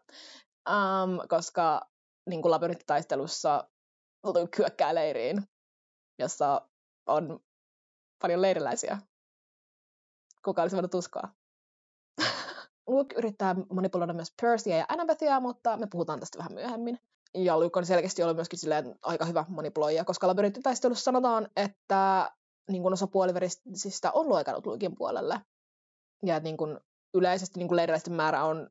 koska niin kuin labyrinttitaistelussa Luke hyökkää leiriin, jossa on paljon leiriläisiä. Kuka olisi voinut uskoa? Luke yrittää manipuloida myös Percyä ja Annabethia, mutta me puhutaan tästä vähän myöhemmin. Ja Luke on selkeästi ollut myöskin silleen aika hyvä manipuloija, koska labyrinttitaistelussa sanotaan, että niin kuin osa puoliverisistä on loikannut Luken puolelle. Ja niin kuin yleisesti niin kuin leiriläisten määrä on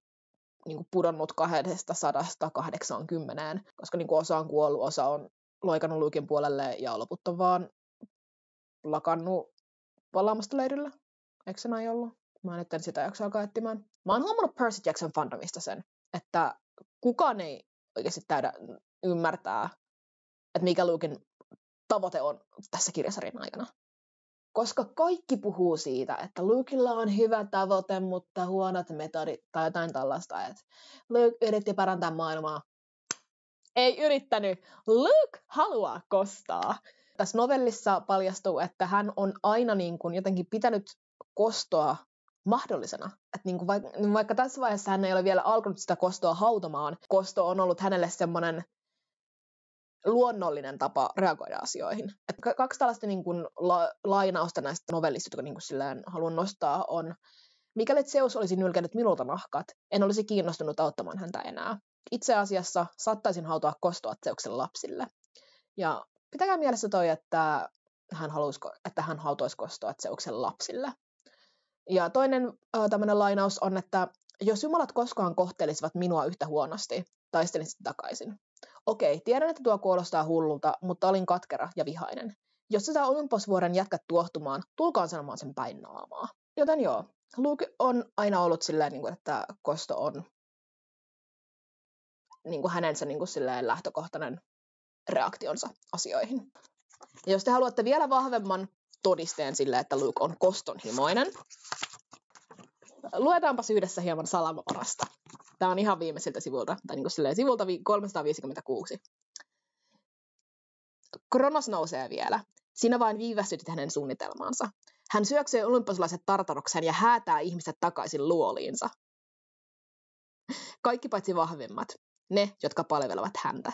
niin kuin pudonnut 280, koska niin kuin osa on kuollut, osa on loikannut Luken puolelle ja loput on vaan lakannut palaamasta leirillä. Eikö se näin ollut? Mä nyt en sitä jaksa alkaa etsimään. Mä oon huomannut Percy Jackson fandomista sen, että kukaan ei oikeasti ymmärtää, että mikä Luken tavoite on tässä kirjasarjan aikana. Koska kaikki puhuu siitä, että Lukella on hyvä tavoite, mutta huonot metodit tai jotain tällaista, että Luke yritti parantaa maailmaa. Ei yrittänyt. Luke haluaa kostaa. Tässä novellissa paljastuu, että hän on aina niin kuin jotenkin pitänyt kostoa mahdollisena. Että niin kuin vaikka tässä vaiheessa hän ei ole vielä alkanut sitä kostoa hautamaan, kosto on ollut hänelle semmoinen luonnollinen tapa reagoida asioihin. Että kaksi tällaista niin kuin lainausta näistä novellista, jotka niin kuin silleen haluan nostaa, on: mikäli Zeus olisi nylkännyt minulta nahkat, en olisi kiinnostunut auttamaan häntä enää. Itse asiassa saattaisin hautoa kostoa Zeuksen lapsille. Ja pitäkää mielessä toi, että hän hautoisi kostoa Zeuksen lapsille. Ja toinen tämmöinen lainaus on, että jos jumalat koskaan kohtelisivat minua yhtä huonosti, taistelisin takaisin. Okei, tiedän, että tuo kuulostaa hullulta, mutta olin katkera ja vihainen. Jos sitä Olymposvuoren jatkat tuohtumaan, tulkaan sanomaan sen päin naamaa. Joten joo, Luke on aina ollut silleen, että kosto on hänen se lähtökohtainen reaktionsa asioihin. Ja jos te haluatte vielä vahvemman todisteen sille, että Luke on kostonhimoinen, luetaanpas yhdessä hieman Salamavarasta. Tämä on ihan viimeisiltä sivulta, tai sivulta 356. Kronos nousee vielä. Sinä vain viivästytit hänen suunnitelmaansa. Hän syöksee olymposlaiset Tartarokseen ja häätää ihmiset takaisin luoliinsa. Kaikki paitsi vahvimmat, ne, jotka palvelevat häntä.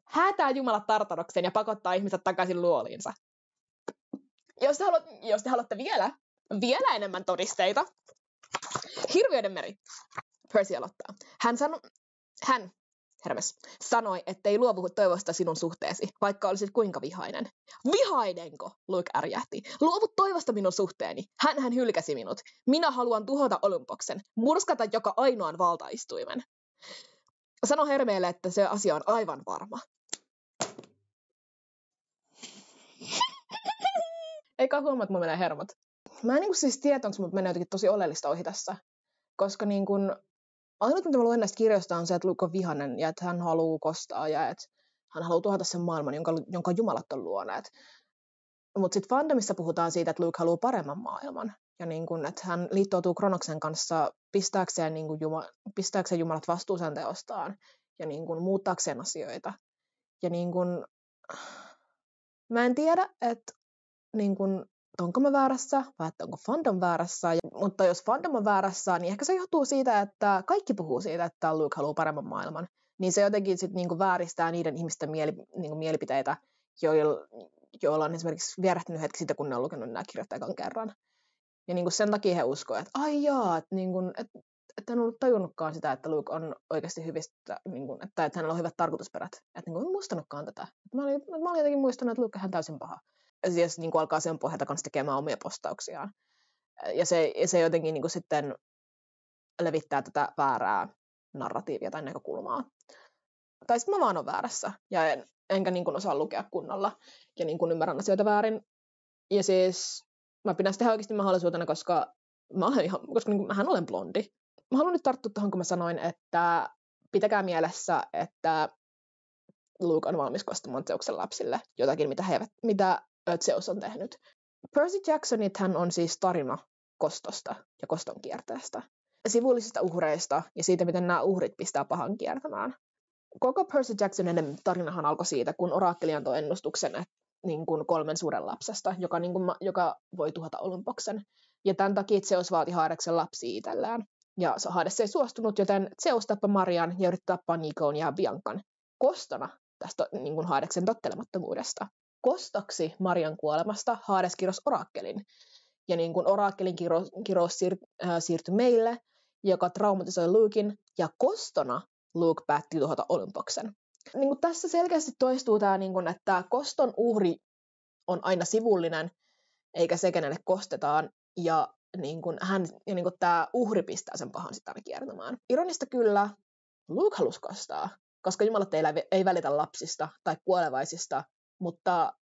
Häätää Jumalat Tartarokseen ja pakottaa ihmiset takaisin luoliinsa. Jos te haluatte vielä enemmän todisteita, Hirviöiden meri. Percy aloittaa. Hermes, sanoi, ettei luovu toivosta sinun suhteesi, vaikka olisit kuinka vihainen. Vihainenko? Luke ärjähti. Luovu toivosta minun suhteeni. Hän hylkäsi minut. Minä haluan tuhota Olympoksen, murskata joka ainoan valtaistuimen. Sano Hermeelle, että se asia on aivan varma. Eikä huomaa, että mulla menee hermot. Mä en siis tiedä, onko mut menee jotenkin tosi oleellista ohi tässä. Koska ainut, mitä mä luen näistä kirjoista, on se, että Luke on vihainen ja että hän haluaa kostaa ja että hän haluaa tuhota sen maailman, jonka jumalat on luoneet. Mutta sitten fandomissa puhutaan siitä, että Luke haluaa paremman maailman. Ja että hän liittoutuu Kronoksen kanssa pistääkseen jumalat vastuuseen teostaan ja muuttaakseen asioita. Ja mä en tiedä, että onko mä väärässä vai että onko fandom väärässä. Mutta jos fandom on väärässä, niin ehkä se johtuu siitä, että kaikki puhuu siitä, että Luke haluaa paremman maailman. Niin se jotenkin sit vääristää niiden ihmisten mielipiteitä, joilla on esimerkiksi vierähtynyt hetki siitä, kun ne on lukenut nämä kirjat ekan kerran. Ja sen takia he uskoo, että ai jaa, että en ollut tajunnutkaan sitä, että Luke on oikeasti hyvistä, että hänellä on hyvät tarkoitusperät. Että en muistanutkaan tätä. Mä olin jotenkin muistanut, että Luke on täysin paha. Ja se alkaa sen pohjalta kanssa tekemään omia postauksiaan. Ja se jotenkin sitten levittää tätä väärää narratiivia tai näkökulmaa. Tai sitten mä vaan olen väärässä. Ja enkä osaa lukea kunnolla. Ja ymmärrän asioita väärin. Ja siis mä pidän sitä oikeasti mahdollisuutena, koska mähän olen blondi. Mä haluan nyt tarttua tuohon, kun mä sanoin, että pitäkää mielessä, että Luke on valmis kostamaan Zeuksen lapsille jotakin, mitä Zeus on tehnyt. Percy Jacksonithan on siis tarina kostosta ja koston kierteestä. Sivullisista uhreista ja siitä, miten nämä uhrit pistää pahan kiertämään. Koko Percy Jacksonin tarinahan alkoi siitä, kun oraakkeli antoi ennustuksen 3 suuren lapsesta, joka voi tuhota Olympoksen. Ja tämän takia Zeus vaati Hadeksen lapsia itsellään. Ja Hades ei suostunut, joten Zeus tappoi Marian ja yritti tappaa Nikon ja Biancan kostona tästä Hadeksen tottelemattomuudesta. kostoksi Marian kuolemasta Hades kirosi oraakkelin. Ja niin kuin oraakkelin kirous siirtyi meille, joka traumatisoi Luken, ja kostona Luke päätti tuhota Olympoksen. Niin kuin tässä selkeästi toistuu tämä, niin kuin, että koston uhri on aina sivullinen, eikä se, kenelle kostetaan, ja niin kuin tämä uhri pistää sen pahan sitä kiertämään. Ironista kyllä, Luke halusi kostaa, koska jumalat ei välitä lapsista tai kuolevaisista, mutta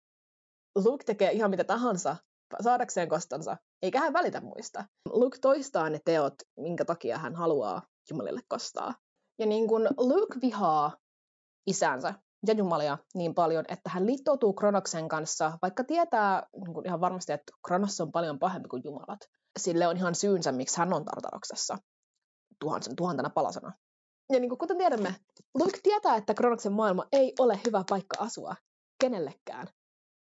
Luke tekee ihan mitä tahansa saadakseen kostonsa, eikä hän välitä muista. Luke toistaa ne teot, minkä takia hän haluaa jumalille kostaa. Ja niin kuin Luke vihaa isänsä ja jumalia niin paljon, että hän liittoutuu Kronoksen kanssa, vaikka tietää niin kuin ihan varmasti, että Kronos on paljon pahempi kuin jumalat. Sille on ihan syynsä, miksi hän on Tartaroksessa tuhantena palasena. Ja niin kuin kuten tiedämme, Luke tietää, että Kronoksen maailma ei ole hyvä paikka asua kenellekään.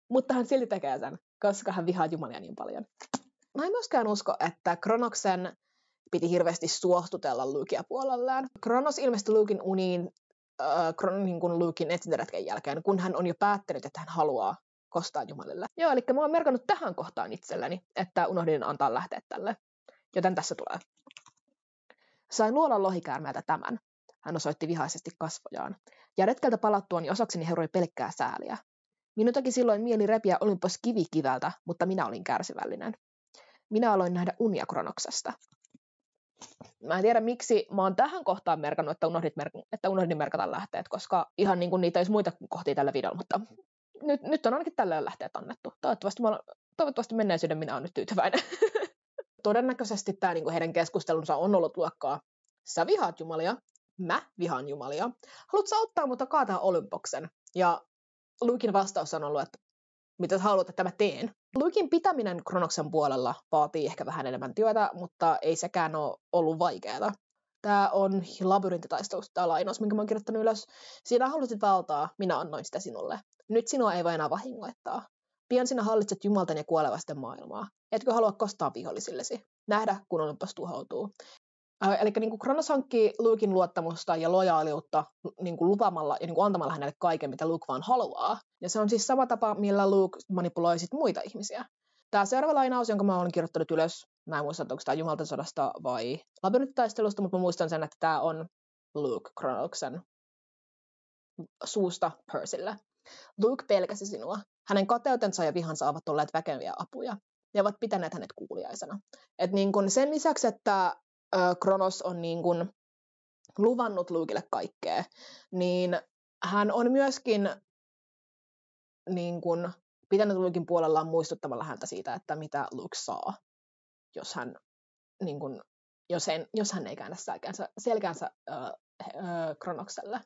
Mutta hän silti tekee sen, koska hän vihaa jumalia niin paljon. Mä en myöskään usko, että Kronoksen piti hirveästi suostutella Lukea puolellaan. Kronos ilmestyi Luken uniin niin kuin Luken etsintäretken jälkeen, kun hän on jo päättänyt, että hän haluaa kostaa jumalille. Joo, eli mä oon merkannut tähän kohtaan itselleni, että unohdin antaa lähteä tälle. Joten tässä tulee. Sain luolan lohikäärmeeltä tämän. Hän osoitti vihaisesti kasvojaan. Ja retkeltä palattuani osakseni heroi pelkkää sääliä. Minun teki silloin mieli repiä Olympos kivikivältä, mutta minä olin kärsivällinen. Minä aloin nähdä unia Kronoksesta. Mä en tiedä, miksi mä oon tähän kohtaan merkannut, että unohdin merkata lähteet, koska ihan niin kuin niitä olisi muita kohtia tällä videolla, mutta nyt on ainakin tällä lähteet annettu. Toivottavasti menneisyyden minä olen nyt tyytyväinen. Todennäköisesti tämä niin kuin heidän keskustelunsa on ollut luokkaa. Sä vihaat jumalia, mä vihaan jumalia. Haluatko auttaa mutta kaataa Olympoksen? Ja Luken vastaus on ollut, että mitä haluat, että mä teen. Luken pitäminen Kronoksen puolella vaatii ehkä vähän enemmän työtä, mutta ei sekään ole ollut vaikeaa. Tämä on labyrinttitaistelusta tämä lainaus, minkä mä oon kirjoittanut ylös. Sinä halusit valtaa, minä annoin sitä sinulle. Nyt sinua ei voi enää vahingoittaa. Pian sinä hallitset jumalten ja kuolevaisten maailmaa. Etkö halua kostaa vihollisillesi? Nähdä, kun Olympos tuhoutuu. Eli niin kuin Kronos hankkii Luken luottamusta ja lojaaliutta niin kuin lupaamalla ja niin kuin antamalla hänelle kaiken, mitä Luke vaan haluaa. Ja se on siis sama tapa, millä Luke manipuloi sit muita ihmisiä. Tämä seuraava lainaus, jonka mä olen kirjoittanut ylös, mä en muista, onko tämä Jumalten sodasta vai labyrinttitaistelusta, mutta mä muistan sen, että tämä on Luke Kronoksen suusta Percylle. Luke pelkäsi sinua. Hänen kateutensa ja vihansa ovat olleet väkeviä apuja. Ne ovat pitäneet hänet kuuliaisena. Et niin kun sen lisäksi, että Kronos on niin kun luvannut Lukelle kaikkea, niin hän on myöskin niin kun pitänyt Luken puolellaan muistuttamalla häntä siitä, että mitä Luke saa, jos hän, niin kun, jos hän ei käännä selkäänsä Kronokselle.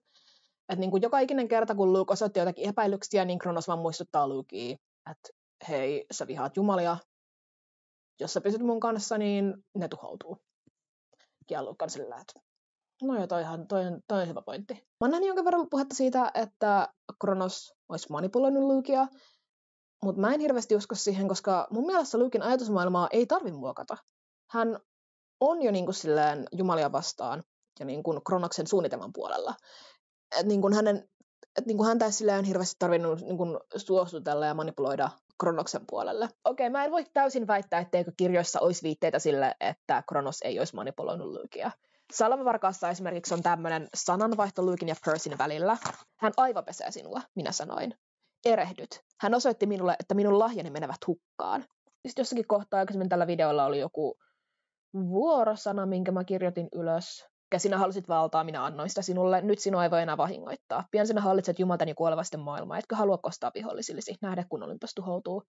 Et niin kun joka ikinen kerta, kun Luke osoitti jotakin epäilyksiä, niin Kronos vaan muistuttaa Lukea, että hei, sä vihaat jumalia, jos sä pysyt mun kanssa, niin ne tuhoutuu. Ja Luke on sillä, että no joo, toi on hyvä pointti. Mä oon nähnyt jonkin verran puhetta siitä, että Kronos olisi manipuloinut Lukea, mutta mä en hirveästi usko siihen, koska mun mielestä Luken ajatusmaailmaa ei tarvi muokata. Hän on jo niin kuin silleen jumalia vastaan ja niin kuin Kronoksen suunnitelman puolella. Että niin kuin häntä ei silleen hirveästi tarvinnut niin kuin suostutella ja manipuloida Kronoksen puolelle. Okei, mä en voi täysin väittää, etteikö kirjoissa olisi viitteitä sille, että Kronos ei olisi manipuloinut Lukea. Salamavarkaassa esimerkiksi on tämmöinen sananvaihto Luken ja Percyn välillä. Hän aivopesee sinua, minä sanoin. Erehdyt. Hän osoitti minulle, että minun lahjani menevät hukkaan. Sitten jossakin kohtaa aikaisemmin tällä videolla oli joku vuorosana, minkä mä kirjoitin ylös. Ja sinä halusit valtaa, minä annoin sitä sinulle. Nyt sinua ei voi enää vahingoittaa. Pian sinä hallitset jumalten ja kuolevaisten maailmaa. Etkö halua kostaa vihollisillesi? Nähdä, kun Olympos tuhoutuu.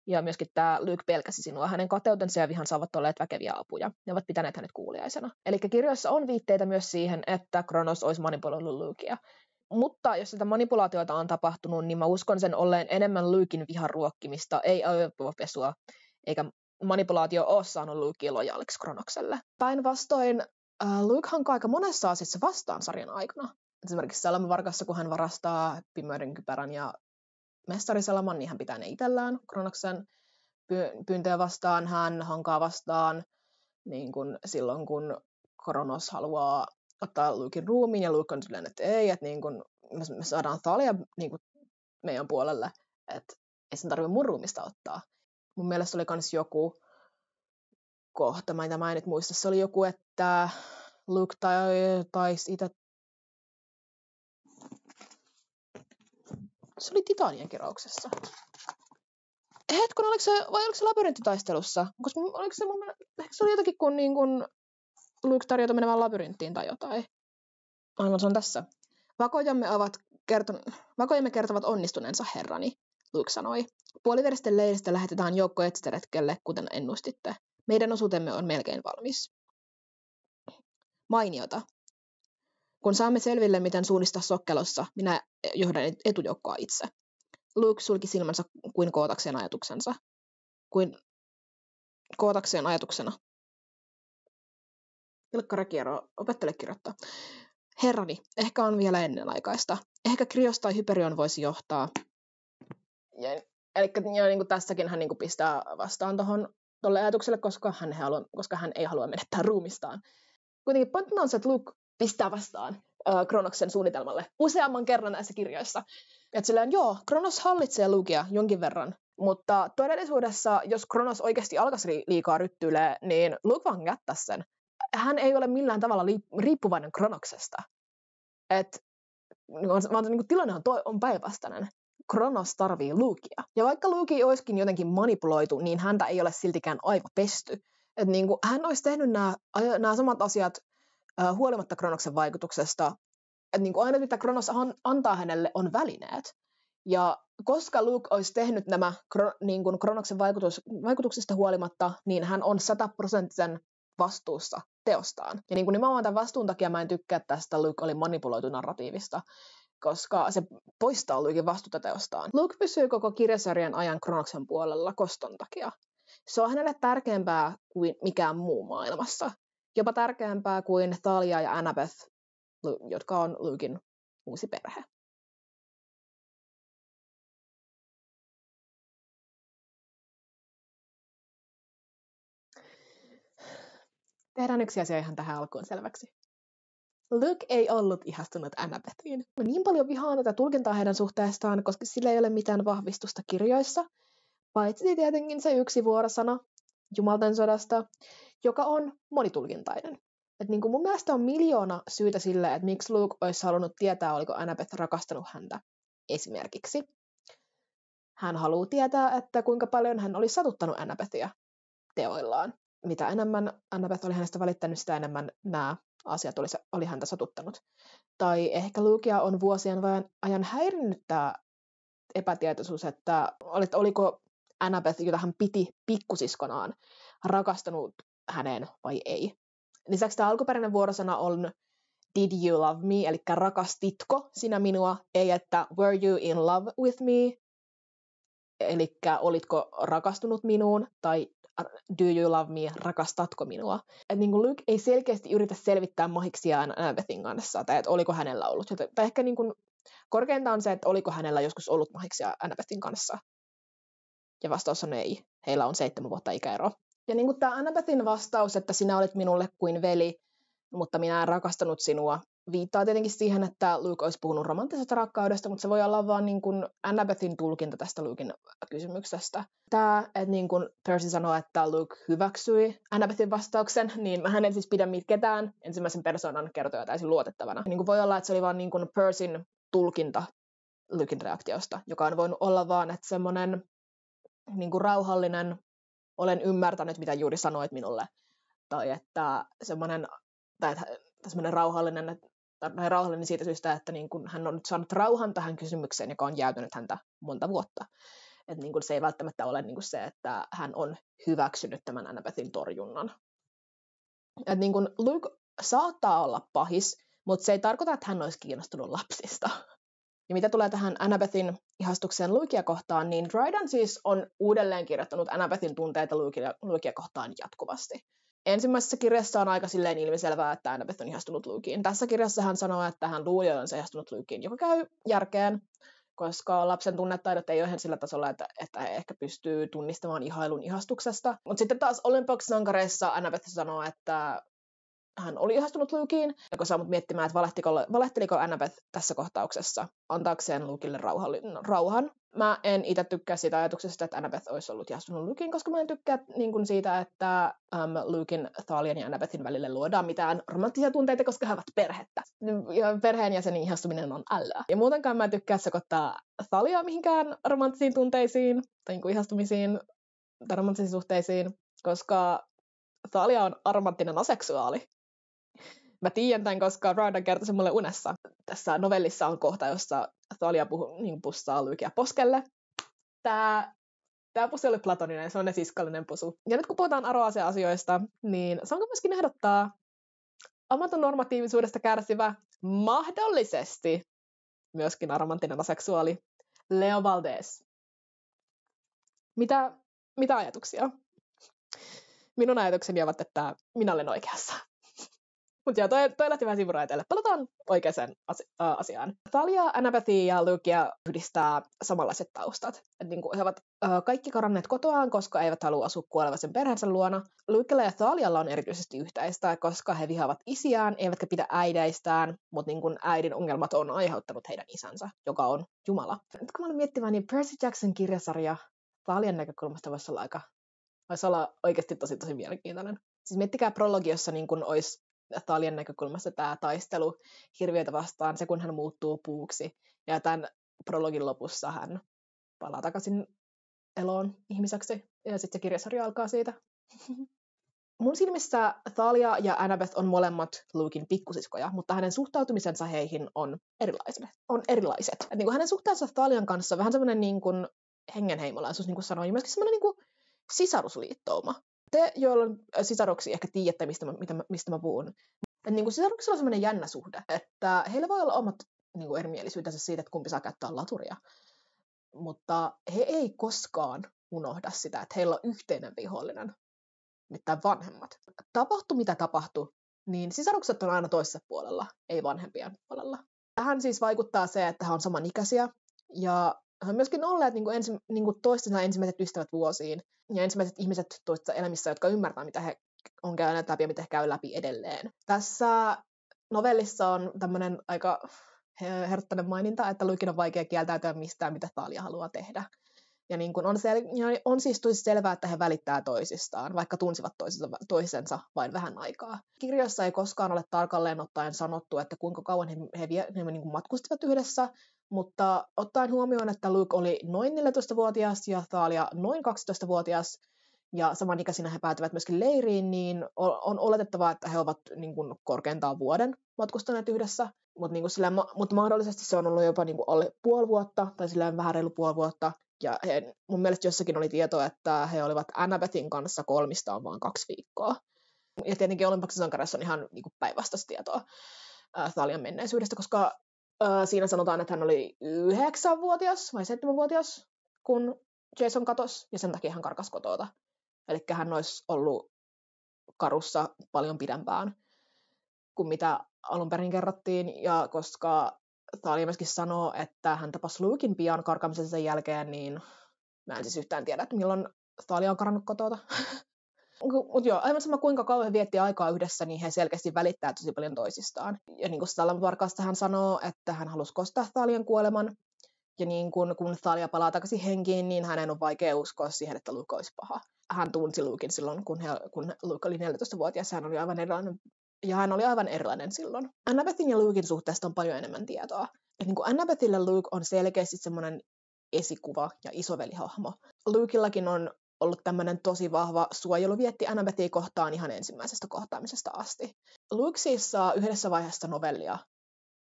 Ja myöskin tämä Luke pelkäsi sinua. Hänen kateutensa ja vihansa ovat olleet väkeviä apuja. Ne ovat pitäneet hänet kuuliaisena. Eli kirjoissa on viitteitä myös siihen, että Kronos olisi manipuloinut Lukea. Mutta jos sitä manipulaatiota on tapahtunut, niin mä uskon sen olleen enemmän Luken vihan ruokkimista, ei aivopesua, eikä manipulaatio ole saanut Lukea lojaaliksi Kronokselle. Päinvastoin Luke hankaa aika monessa asiassa vastaan sarjan aikana. Esimerkiksi Salamavarkassa, kun hän varastaa pimeyden kypärän ja mestarisalaman, niin hän pitää ne itsellään Kronoksen pyyntöjä vastaan. Hän hankaa vastaan niin kun silloin, kun Kronos haluaa ottaa Luken ruumiin, ja Luke on silleen, että ei, että niin kun me saadaan Thalia niin kun meidän puolelle. että ei sen tarvitse mun ruumista ottaa. Mun mielestä oli kans joku kohta, mä en nyt muista, se oli joku, että Luke taisi itse... Se oli Titanien kirauksessa. Hetkon, oliko se labyrinttitaistelussa? Koska oliko se ehkä se oli jotakin kuin, niin kuin Luke tarjota menemään labyrinttiin tai jotain. Aivan, se on tässä. Vakojamme kertovat onnistuneensa, herrani, Luke sanoi. Puoliveristen leiristä lähetetään joukko etsiretkelle, kuten ennustitte. Meidän osuutemme on melkein valmis. Mainiota. Kun saamme selville, miten suunnistaa sokkelossa, minä johdan etujoukkoa itse. Luke sulki silmänsä kuin kootakseen ajatuksensa. Kuin kootakseen ajatuksena. Ilkka Rekiero, opettele kirjoittaa. Herrani, ehkä on vielä ennenaikaista. Ehkä Krios tai Hyperion voisi johtaa. Eli niin kuin tässäkin hän niin kuin pistää vastaan tuolle ajatukselle, koska hän ei halua menettää ruumistaan. Kuitenkin pointtina on se, että Luke pistää vastaan Kronoksen suunnitelmalle useamman kerran näissä kirjoissa. Että silleen, joo, Kronos hallitsee Lukea jonkin verran, mutta todellisuudessa, jos Kronos oikeasti alkaisi liikaa ryttyilee, niin Luke vaan jättäisi sen. Hän ei ole millään tavalla riippuvainen Kronoksesta. Vaan tilanne on päinvastainen. Kronos tarvii Lukea. Ja vaikka Luke olisikin jotenkin manipuloitu, niin häntä ei ole siltikään aivan pesty. Että niin kuin hän olisi tehnyt nämä samat asiat huolimatta Kronoksen vaikutuksesta. Että niin kuin aina mitä Kronos antaa hänelle on välineet. Ja koska Luke olisi tehnyt nämä niin kuin Kronoksen vaikutuksesta huolimatta, niin hän on 100% vastuussa teostaan. Ja niin kuin nimenomaan tämän vastuun takia mä en tykkää tästä Luke oli manipuloitu narratiivista, koska se poistaa Luken vastuuta teostaan. Luke pysyy koko kirjasarjan ajan Kronoksen puolella koston takia. Se on hänelle tärkeämpää kuin mikään muu maailmassa. Jopa tärkeämpää kuin Thalia ja Annabeth, jotka on Luken uusi perhe. Tehdään yksi asia ihan tähän alkuun selväksi. Luke ei ollut ihastunut Annabethiin. Mä niin paljon vihaan tätä tulkintaa heidän suhteestaan, koska sillä ei ole mitään vahvistusta kirjoissa, paitsi tietenkin se yksi vuorosana Jumalten sodasta, joka on monitulkintainen. Et niin kuin mun mielestä on miljoona syytä sille, että miksi Luke olisi halunnut tietää, oliko Annabeth rakastanut häntä. Esimerkiksi hän haluaa tietää, että kuinka paljon hän oli satuttanut Annabethia teoillaan. Mitä enemmän Annabeth oli hänestä välittänyt, sitä enemmän nämä asiat oli häntä satuttanut. Tai ehkä Lukea on vuosien ajan häirinnyt tämä epätietoisuus, että oliko Annabeth, jota hän piti pikkusiskonaan, rakastanut häneen vai ei. Lisäksi tämä alkuperäinen vuorosana on did you love me, eli rakastitko sinä minua, ei että were you in love with me, eli olitko rakastunut minuun, tai do you love me, rakastatko minua. Että niin kuin Luke ei selkeästi yritä selvittää mahiksiaan Annabethin kanssa, tai että oliko hänellä ollut. Tai ehkä niin kuin korkeinta on se, että oliko hänellä joskus ollut mahiksia Annabethin kanssa. Ja vastaus on ei. Heillä on 7 vuotta ikäero. Ja niin kuin tämä Annabethin vastaus, että sinä olet minulle kuin veli, mutta minä en rakastanut sinua, viittaa tietenkin siihen, että Luke olisi puhunut romanttisesta rakkaudesta, mutta se voi olla vaan niin kuin Annabethin tulkinta tästä Luken kysymyksestä. Tämä, että niin kuin Percy sanoo, että Luke hyväksyi Annabethin vastauksen, niin hän ei siis pidä ketään ensimmäisen persoonan kertoja täysin luotettavana. Niin kuin voi olla, että se oli vaan niin kuin Percyn tulkinta Luken reaktiosta, joka on voinut olla vaan, että semmoinen niin kuin rauhallinen, olen ymmärtänyt, mitä juuri sanoit minulle, tai että semmoinen rauhallinen siitä syystä, että niin kun hän on nyt saanut rauhan tähän kysymykseen, joka on jäätynyt häntä monta vuotta. Että niin kun se ei välttämättä ole niin kun se, että hän on hyväksynyt tämän Annabethin torjunnan. Että niin kun Luke saattaa olla pahis, mutta se ei tarkoita, että hän olisi kiinnostunut lapsista. Ja mitä tulee tähän Annabethin ihastukseen Lukea kohtaan, niin Dryden siis on uudelleen kirjoittanut Annabethin tunteita Lukea kohtaan jatkuvasti. Ensimmäisessä kirjassa on aika silleen ilmiselvää, että Annabeth on ihastunut Lukeen. Tässä kirjassa hän sanoo, että hän luuli olevansa ihastunut Lukeen, joka käy järkeen, koska lapsen tunnetaidot ei ole ihan sillä tasolla, että he ehkä pystyy tunnistamaan ihailun ihastuksesta. Mutta sitten taas Olympus-sankareissa Annabeth sanoo, että hän oli ihastunut Lukeen, joka saa mut miettimään, että valehteliko Annabeth tässä kohtauksessa antaakseen Lukelle rauhan. Mä en itse tykkää siitä ajatuksesta, että Annabeth olisi ollut ihastunut Lukein, koska mä en tykkää niin kuin siitä, että Lukein, Thalian ja Annabethin välille luodaan mitään romanttisia tunteita, koska he ovat perhettä. Ja perheenjäsenen ihastuminen on älyä. Ja muutenkaan mä en tykkää sekoittaa Thaliaa mihinkään romanttisiin tunteisiin tai niin kuin ihastumisiin tai romanttisiin suhteisiin, koska Thalia on aromanttinen aseksuaali. Mä tiedän tämän, koska Riordan kertoi sen mulle unessa. Tässä novellissa on kohta, jossa Thalia niin pussaa Lukea poskelle. Tämä pusu oli platoninen, se on siskallinen pusu. Ja nyt kun puhutaan aroase-asioista, niin saanko myöskin ehdottaa amaton normatiivisuudesta kärsivä, mahdollisesti myöskin aromanttinen aseksuaali, Leo Valdez. Mitä ajatuksia? Minun ajatukseni ovat, että minä olen oikeassa. Mutta joo, toi lähti vähän sivuraiteelle. Palataan oikeaan asiaan. Thalia, Annabethia ja Lukea yhdistää samanlaiset taustat. Niinku he ovat kaikki karanneet kotoaan, koska eivät halua asua kuolevaisen perheensä luona. Lukella ja Thalialla on erityisesti yhteistä, koska he vihaavat isiään, eivätkä pidä äideistään, mutta niin äidin ongelmat on aiheuttanut heidän isänsä, joka on Jumala. Nyt kun mä olen miettimään, niin Percy Jackson kirjasarja Thalian näkökulmasta voisi olla oikeasti tosi mielenkiintoinen. Siis miettikää prologi, jossa niin kun olisi Thalian näkökulmasta tämä taistelu hirviöitä vastaan, se kun hän muuttuu puuksi. Ja tämän prologin lopussa hän palaa takaisin eloon ihmiseksi. Ja sitten se kirjasarja alkaa siitä. Mun silmissä Thalia ja Annabeth on molemmat Lukein pikkusiskoja, mutta hänen suhtautumisensa heihin on erilaiset. Et niin kuin hänen suhteensa Thalian kanssa on vähän semmoinen niin kuin hengenheimolaisuus, niin kuin sanoin, ja myöskin semmoinen niin kuin sisarusliittouma. Te, joilla on sisaruksia, ehkä tiedätte, mistä mä puhun. Niin kuin sisaruksilla on semmoinen jännä suhde, että heillä voi olla omat niin kuin erimielisyytensä siitä, että kumpi saa käyttää laturia. Mutta he ei koskaan unohda sitä, että heillä on yhteinen vihollinen, mitään vanhemmat. Tapahtui mitä tapahtui, niin sisarukset on aina toisessa puolella, ei vanhempien puolella. Tähän siis vaikuttaa se, että he on samanikäisiä, ja he on myöskin olleet niin kuin toistensa ensimmäiset ystävät vuosiin, ja ensimmäiset ihmiset toistensa elämissä, jotka ymmärtää, mitä he on käyneet läpi ja mitä he käy läpi edelleen. Tässä novellissa on tämmöinen aika herättänyt maininta, että Lukein on vaikea kieltäytyä mistään, mitä Thalia haluaa tehdä. Ja niin kuin on siis selvää, että he välittää toisistaan, vaikka tunsivat toisensa vain vähän aikaa. Kirjassa ei koskaan ole tarkalleen ottaen sanottu, että kuinka kauan he niin kuin matkustivat yhdessä, mutta ottaen huomioon, että Luke oli noin 14-vuotias ja Thalia noin 12-vuotias, ja samanikäisinä he päätyvät myöskin leiriin, niin on oletettavaa, että he ovat niin kuin korkeintaan vuoden matkustaneet yhdessä, mutta mahdollisesti se on ollut jopa niin kuin alle puoli vuotta, tai silleen vähän reilu puoli vuotta. Ja mun mielestä jossakin oli tietoa, että he olivat Annabethin kanssa kolmistaan vaan 2 viikkoa. Ja tietenkin Olympuksen sankareissa on ihan niin kuin päinvastaista tietoa Thalian menneisyydestä, koska siinä sanotaan, että hän oli 9-vuotias vai 7-vuotias, kun Jason katosi, ja sen takia hän karkasi kotoa. Eli hän olisi ollut karussa paljon pidempään kuin mitä alun perin kerrottiin, ja koska Thalia myöskin sanoo, että hän tapasi Lukein pian karkaamisensa jälkeen, niin mä en siis yhtään tiedä, että milloin Thalia on karannut kotota. Mutta joo, aivan sama kuinka kauan he vietti aikaa yhdessä, niin he selkeästi välittää tosi paljon toisistaan. Ja niin kuin Salamarkasta hän sanoo, että hän halusi kostaa Thalian kuoleman, ja niin kun Thalia palaa takaisin henkiin, niin hänen on vaikea uskoa siihen, että Luke olisi paha. Hän tunsi Lukein silloin, kun Luke oli 14-vuotias, hän oli aivan erilainen. Ja hän oli aivan erilainen silloin. Annabethin ja Lukein suhteesta on paljon enemmän tietoa. Et niin kuin Annabethille Luke on selkeästi semmoinen esikuva ja isovelihahmo. Luke'illakin on ollut tämmöinen tosi vahva suojeluvietti Annabethia kohtaan ihan ensimmäisestä kohtaamisesta asti. Luke siis saa yhdessä vaiheessa novellia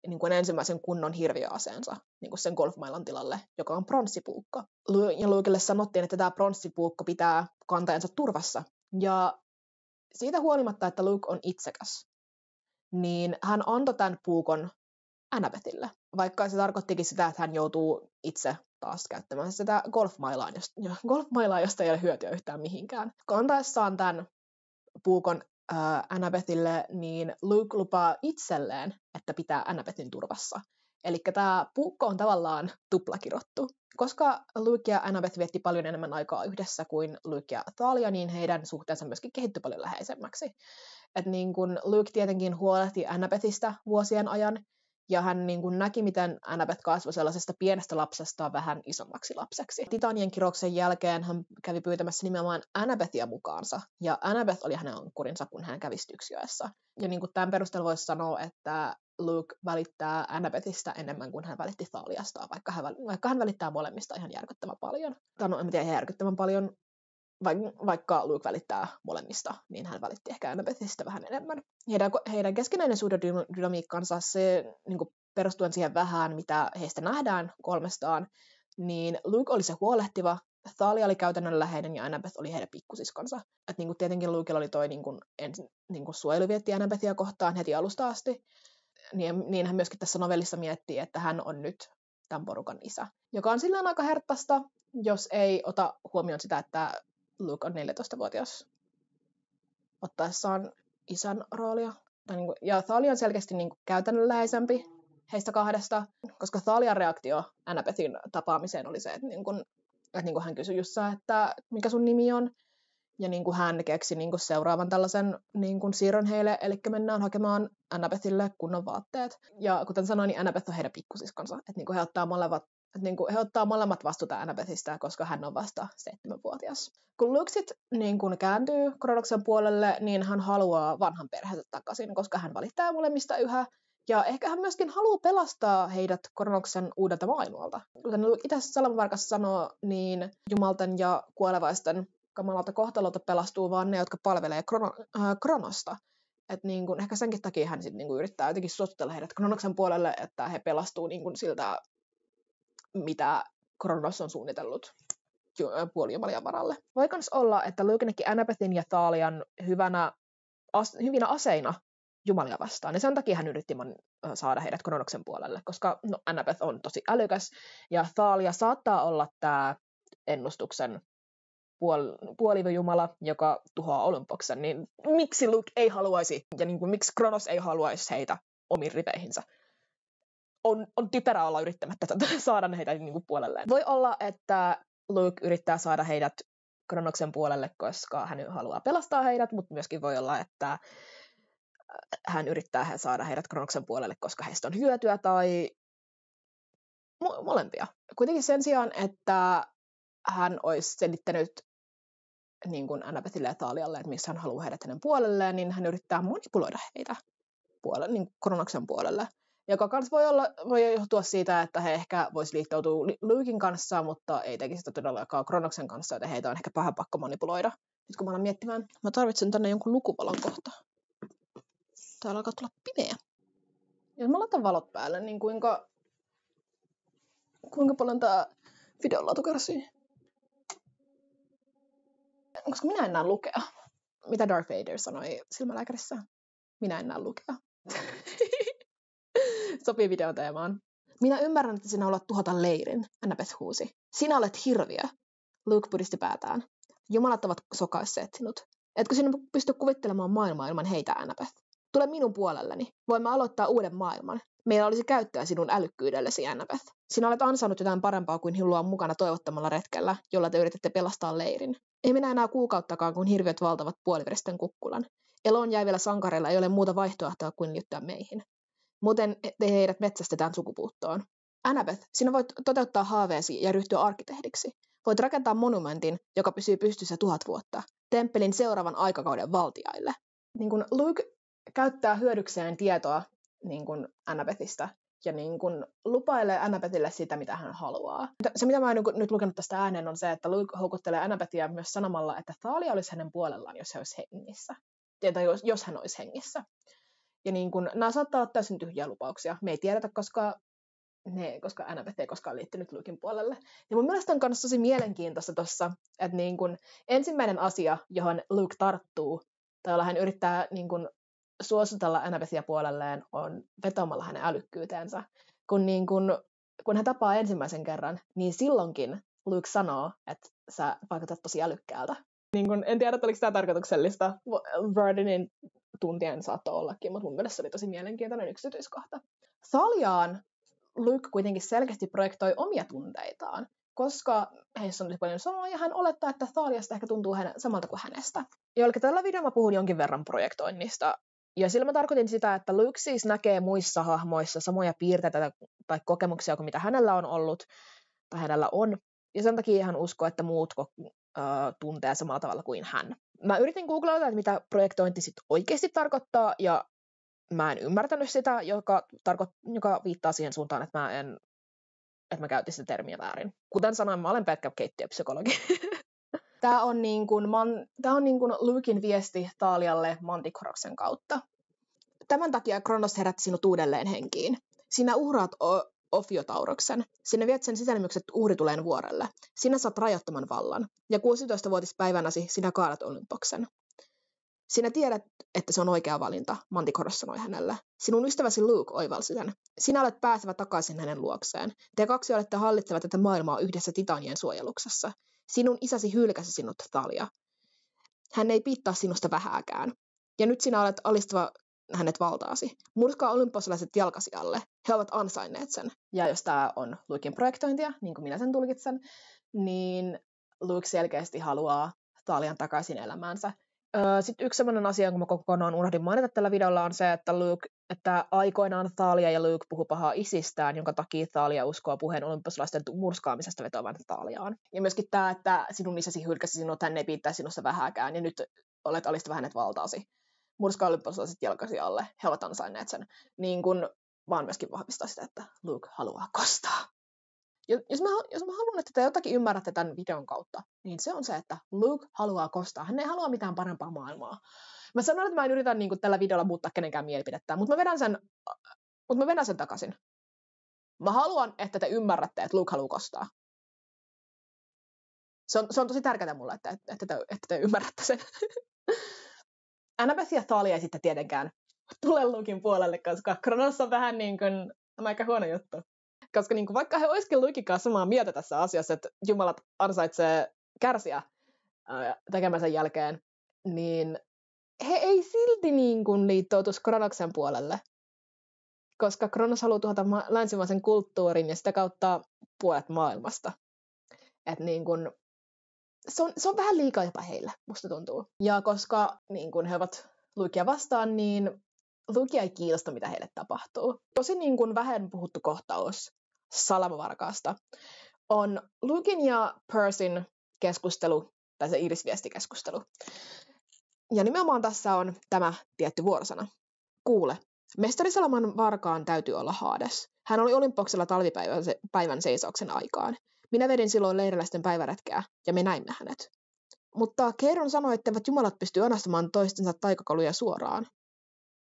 niin kuin ensimmäisen kunnon hirviöaseensa niin kuin sen golfmailan tilalle, joka on pronssipuukko. Ja Lukeille sanottiin, että tämä pronssipuukko pitää kantajansa turvassa. Ja siitä huolimatta, että Luke on itsekäs, niin hän antoi tämän puukon Annabethille, vaikka se tarkoittikin sitä, että hän joutuu itse taas käyttämään sitä golfmailaa, josta ei ole hyötyä yhtään mihinkään. Kantaessaan tämän puukon Annabethille, niin Luke lupaa itselleen, että pitää Annabethin turvassa. Eli tämä puukko on tavallaan tuplakirottu. Koska Luke ja Annabeth vietti paljon enemmän aikaa yhdessä kuin Luke ja Thalia, niin heidän suhteensa myöskin kehittyi paljon läheisemmäksi. Et niin kun Luke tietenkin huolehti Annabethistä vuosien ajan, Ja hän niin kuin näki, miten Annabeth kasvoi sellaisesta pienestä lapsesta vähän isommaksi lapseksi. Titanien kiroksen jälkeen hän kävi pyytämässä nimenomaan Annabethia mukaansa. Ja Annabeth oli hänen ankkurinsa, kun hän kävi Styxiössä. Ja niin kuin tämän perusteella voisi sanoa, että Luke välittää Annabethistä enemmän kuin hän välitti Thaliasta, vaikka hän välittää molemmista ihan järkyttävän paljon. Tai no, en tiedä, järkyttävän paljon. Vaikka Luke välittää molemmista, niin hän välitti ehkä Annabethistä vähän enemmän. Heidän keskinäinen suhdedynamiikkansa, se niin kuin perustuen siihen vähän, mitä heistä nähdään kolmestaan, niin Luke oli se huolehtiva, Thalia oli käytännönläheinen ja Annabeth oli heidän pikkusiskonsa. Et niin kuin tietenkin Lukella oli toi niin kuin suojelu vietti Annabethia kohtaan heti alusta asti. Niin hän myöskin tässä novellissa miettii, että hän on nyt tämän porukan isä, joka on silleen aika herttaista, jos ei ota huomioon sitä, että Luke on 14-vuotias ottaessaan isän roolia. Ja Thalia on selkeästi niin kuin käytännönläheisempi heistä kahdesta, koska Thalian reaktio Annabethin tapaamiseen oli se, että, hän kysyi just että mikä sun nimi on. Ja niin kuin hän keksi niin kuin seuraavan tällaisen niin kuin siirron heille, eli mennään hakemaan Annabethille kunnon vaatteet. Ja kuten sanoin, niin Annabeth on heidän pikkusiskonsa, että niin kuin he ottaa molemmat vastuuta Annabethistä, koska hän on vasta 7-vuotias. Kun Luke sitten niin kun kääntyy Kronoksen puolelle, niin hän haluaa vanhan perheensä takaisin, koska hän valittaa molemmista yhä. Ja ehkä hän myöskin haluaa pelastaa heidät Kronoksen uudelta maailmalta. Kuten Luke itse Salamanvarkassa sanoo, niin jumalten ja kuolevaisten kamalalta kohtalolta pelastuu vaan ne, jotka palvelee Kronosta. Että niin kun, ehkä senkin takia hän sitten niin yrittää jotenkin suostutella heidät Kronoksen puolelle, että he pelastuu niin kun siltä, mitä Kronos on suunnitellut puolijumalien varalle. Voi myös olla, että Luke näki Annabethin ja Thalian hyvinä aseina jumalia vastaan. Ja sen takia hän yritti saada heidät Kronoksen puolelle, koska Annabeth on tosi älykäs, ja Thalia saattaa olla tämä ennustuksen puolivijumala, joka tuhoaa Olympoksen, niin miksi Luke ei haluaisi, ja niin kuin, miksi Kronos ei haluaisi heitä omiin riveihinsä? On typerää olla yrittämättä saada heitä niin kuin puolelleen. Voi olla, että Luke yrittää saada heidät Kronoksen puolelle, koska hän haluaa pelastaa heidät, mutta myöskin voi olla, että hän yrittää saada heidät Kronoksen puolelle, koska heistä on hyötyä tai molempia. Kuitenkin sen sijaan, että hän olisi selittänyt niin kuin Annabethille ja Thalialle, että missä hän haluaa heidät hänen puolelleen, niin hän yrittää manipuloida heitä niin Kronoksen puolelle. Joka kans voi johtua siitä, että he ehkä voisi liittoutua Luken kanssa, mutta ei tekisi sitä todellakaan Kronoksen kanssa, joten heitä on ehkä vähän pakko manipuloida. Nyt kun mä alan miettimään, mä tarvitsen tänne jonkun lukuvalon kohta. Täällä alkaa tulla pimeä. Jos mä laitan valot päälle, niin kuinka paljon tää videolaatu kärsii? Koska minä en näe lukea. Mitä Darth Vader sanoi silmälääkärissä? Minä en näe lukea. Sopii videon teemaan. Minä ymmärrän, että sinä haluat tuhota leirin, Annabeth huusi. Sinä olet hirviö. Luke pudisti päätään. Jumalat ovat sokaisseet sinut. Etkö sinä pysty kuvittelemaan maailmaa ilman heitä, Annabeth? Tule minun puolelleni. Voimme aloittaa uuden maailman. Meillä olisi käyttöä sinun älykkyydellesi, Annabeth. Sinä olet ansainnut jotain parempaa kuin hiljua mukana toivottamalla retkellä, jolla te yritätte pelastaa leirin. Ei mennä enää kuukauttakaan, kun hirviöt valtavat puoliveristen kukkulan. Eloon jäivillä sankareilla ei ole muuta vaihtoehtoa kuin liittyä meihin. Muuten heidät metsästetään sukupuuttoon. Annabeth, sinä voit toteuttaa haaveesi ja ryhtyä arkkitehdiksi. Voit rakentaa monumentin, joka pysyy pystyssä 1000 vuotta. Temppelin seuraavan aikakauden valtiaille. Niin kun Luke käyttää hyödykseen tietoa niin kun Annabethistä ja niin kun lupailee Annabethille sitä, mitä hän haluaa. Se, mitä mä oon nyt lukenut tästä ääneen, on se, että Luke houkuttelee Annabethia myös sanomalla, että Thalia olisi hänen puolellaan, jos hän olisi hengissä. Tai jos hän olisi hengissä. Ja niin kun, nämä saattaa olla täysin tyhjiä lupauksia. Me ei tiedetä, koska Annabeth ei koskaan liittynyt Luken puolelle. Ja mun mielestä on myös tosi mielenkiintoista tuossa, että niin kun ensimmäinen asia, johon Luke tarttuu, tai jolla hän yrittää niin kun suositella Annabethia puolelleen, on vetomalla hänen älykkyyteensä. Kun hän tapaa ensimmäisen kerran, niin silloinkin Luke sanoo, että sä vaikutat tosi älykkäältä. Niin kun, en tiedä, oliko tämä tarkoituksellista. Vardenin tuntien saattoi ollakin, mutta mun mielestä se oli tosi mielenkiintoinen yksityiskohta. Thaliaan Luke kuitenkin selkeästi projektoi omia tunteitaan, koska heissä on paljon samaa, ja hän olettaa, että Thaliasta ehkä tuntuu samalta kuin hänestä. Jollekin tällä videolla mä puhun jonkin verran projektoinnista Ja sillä mä tarkoitin sitä, että Luke siis näkee muissa hahmoissa samoja piirteitä tai kokemuksia kuin mitä hänellä on ollut tai hänellä on. Ja sen takia hän uskoo, että muut tuntee samalla tavalla kuin hän. Mä yritin googlata, että mitä projektointi sitten oikeasti tarkoittaa, ja mä en ymmärtänyt sitä, joka viittaa siihen suuntaan, että mä käytin sitä termiä väärin. Kuten sanoin, mä olen pelkkä keittiöpsykologi. Tämä on niin kuin Luken viesti Thalialle Manticoroksen kautta. Tämän takia Kronos herätti sinut uudelleen henkiin. Sinä uhraat Ophiotauroksen. Sinä viet sen sisälmykset uhrituleen vuorelle. Sinä saat rajattoman vallan. Ja 16-vuotispäivänäsi sinä kaadat Olympoksen. Sinä tiedät, että se on oikea valinta, Manticoros sanoi hänelle. Sinun ystäväsi Luke oivalsi sen. Sinä olet pääsevä takaisin hänen luokseen. Te kaksi olette hallitsevat tätä maailmaa yhdessä titanien suojeluksessa. Sinun isäsi hylkäsi sinut, Thalia. Hän ei piittaa sinusta vähääkään. Ja nyt sinä olet alistava hänet valtaasi. Murskaa olymposilaiset jalkasi alle. He ovat ansainneet sen. Ja jos tämä on Luken projektointia, niin kuin minä sen tulkitsen, niin Luke selkeästi haluaa Thalian takaisin elämäänsä. Sitten yksi sellainen asia, jonka mä kokonaan unohdin mainita tällä videolla, on se, että aikoinaan Thalia ja Luke puhu pahaa isistään, jonka takia Thalia uskoo puheen olymposilaisten murskaamisesta vetoavan Thaliaan. Ja myöskin tämä, että sinun isäsi hylkäsi sinut, hän ei piittää sinusta vähääkään, ja nyt olet alistava hänet valtaasi. Murskaa olymposilaiset jalkasi alle, he ovat ansainneet sen. Niin kun vaan myöskin vahvistaa sitä, että Luke haluaa kostaa. Jos mä haluan, että te jotakin ymmärrätte tämän videon kautta, niin se on se, että Luke haluaa kostaa. Hän ei halua mitään parempaa maailmaa. Mä sanon, että mä en yritä niin kuin, tällä videolla muuttaa kenenkään mielipidettä, mutta mä vedän sen takaisin. Mä haluan, että te ymmärrätte, että Luke haluaa kostaa. Se on tosi tärkeää mulle, että te ymmärrätte sen. Annabeth ja Thalia ei sitten tietenkään tule Luken puolelle, koska Kronos on vähän niin kuin aika huono juttu. Koska niin kuin, vaikka he olisikin Luken kanssa samaa mieltä tässä asiassa, että jumalat ansaitsee kärsiä tekemänsä jälkeen, niin he ei silti niin kuin liittoutuisi Kronoksen puolelle. Koska Kronos haluaa tuhota länsimaisen kulttuurin ja sitä kautta puolet maailmasta. Että niin kuin, se on vähän liikaa jopa heille, musta tuntuu. Ja koska niin kuin he ovat Lukea vastaan, niin Lukea ei kiinnosta, mitä heille tapahtuu. Tosi niin kuin vähän puhuttu kohtaus salamavarkaasta on Luken ja Percyn keskustelu, tai se Iris-viestikeskustelu. Ja nimenomaan tässä on tämä tietty vuorosana. Kuule, mestari Salaman varkaan täytyy olla Hades. Hän oli Olympoksella talvipäivän seisauksen aikaan. Minä vedin silloin leiriläisten päiväretkeä, ja me näimme hänet. Mutta Keiron sanoi, että jumalat pystyy anastamaan toistensa taikakaluja suoraan.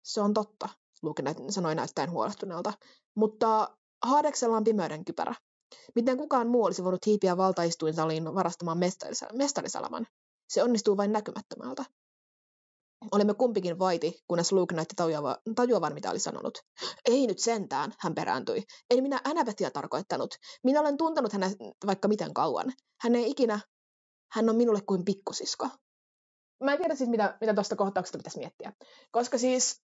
Se on totta, Luke sanoi näyttäen huolestuneelta. Mutta Hadeksella on pimeyden kypärä. Miten kukaan muu olisi voinut hiipiä valtaistuinsaliin varastamaan mestarisalaman? Se onnistuu vain näkymättömältä. Olimme kumpikin vaiti, kunnes Luke näytti tajuavan, mitä oli sanonut. Ei nyt sentään, hän perääntyi. En minä Annabethia tarkoittanut. Minä olen tuntenut hänet vaikka miten kauan. Hän on minulle kuin pikkusisko. Mä en tiedä siis, mitä tuosta kohtauksesta pitäisi miettiä. Koska siis,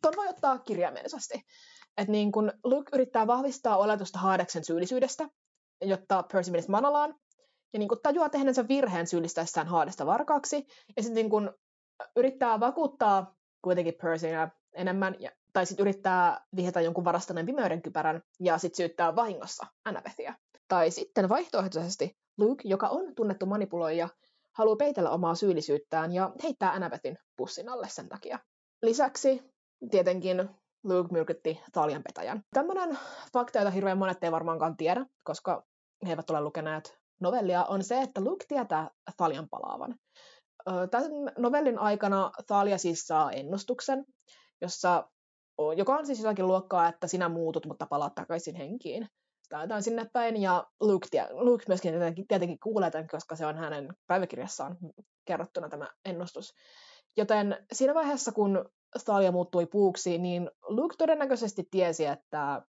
ton voi ottaa kirjaimellisesti. Että niin kun Luke yrittää vahvistaa oletusta Hadeksen syyllisyydestä, jotta Percy menisi manalaan. Ja niin kun tajuaa tehneensä virheen syyllistäessään Hadesta varkaaksi. Ja sitten niin kun yrittää vakuuttaa kuitenkin Percyä enemmän, tai sitten yrittää vihjata jonkun varastaneen pimeyden kypärän, ja sitten syyttää vahingossa Annabethia. Tai sitten vaihtoehtoisesti Luke, joka on tunnettu manipuloija, haluaa peitellä omaa syyllisyyttään ja heittää Annabethin pussin alle sen takia. Lisäksi tietenkin Luke myrkytti Thalian petäjän. Tämmöinen fakta, jota hirveän monet ei varmaankaan tiedä, koska he eivät ole lukeneet novellia, on se, että Luke tietää Thalian palaavan. Tämän novellin aikana Thalia siis saa ennustuksen, joka on siis jotakin luokkaa, että sinä muutut, mutta palaat takaisin henkiin. Tai sinne päin, ja Luke myöskin tietenkin kuulee tämän, koska se on hänen päiväkirjassaan kerrottuna tämä ennustus. Joten siinä vaiheessa, kun Thalia muuttui puuksi, niin Luke todennäköisesti tiesi, että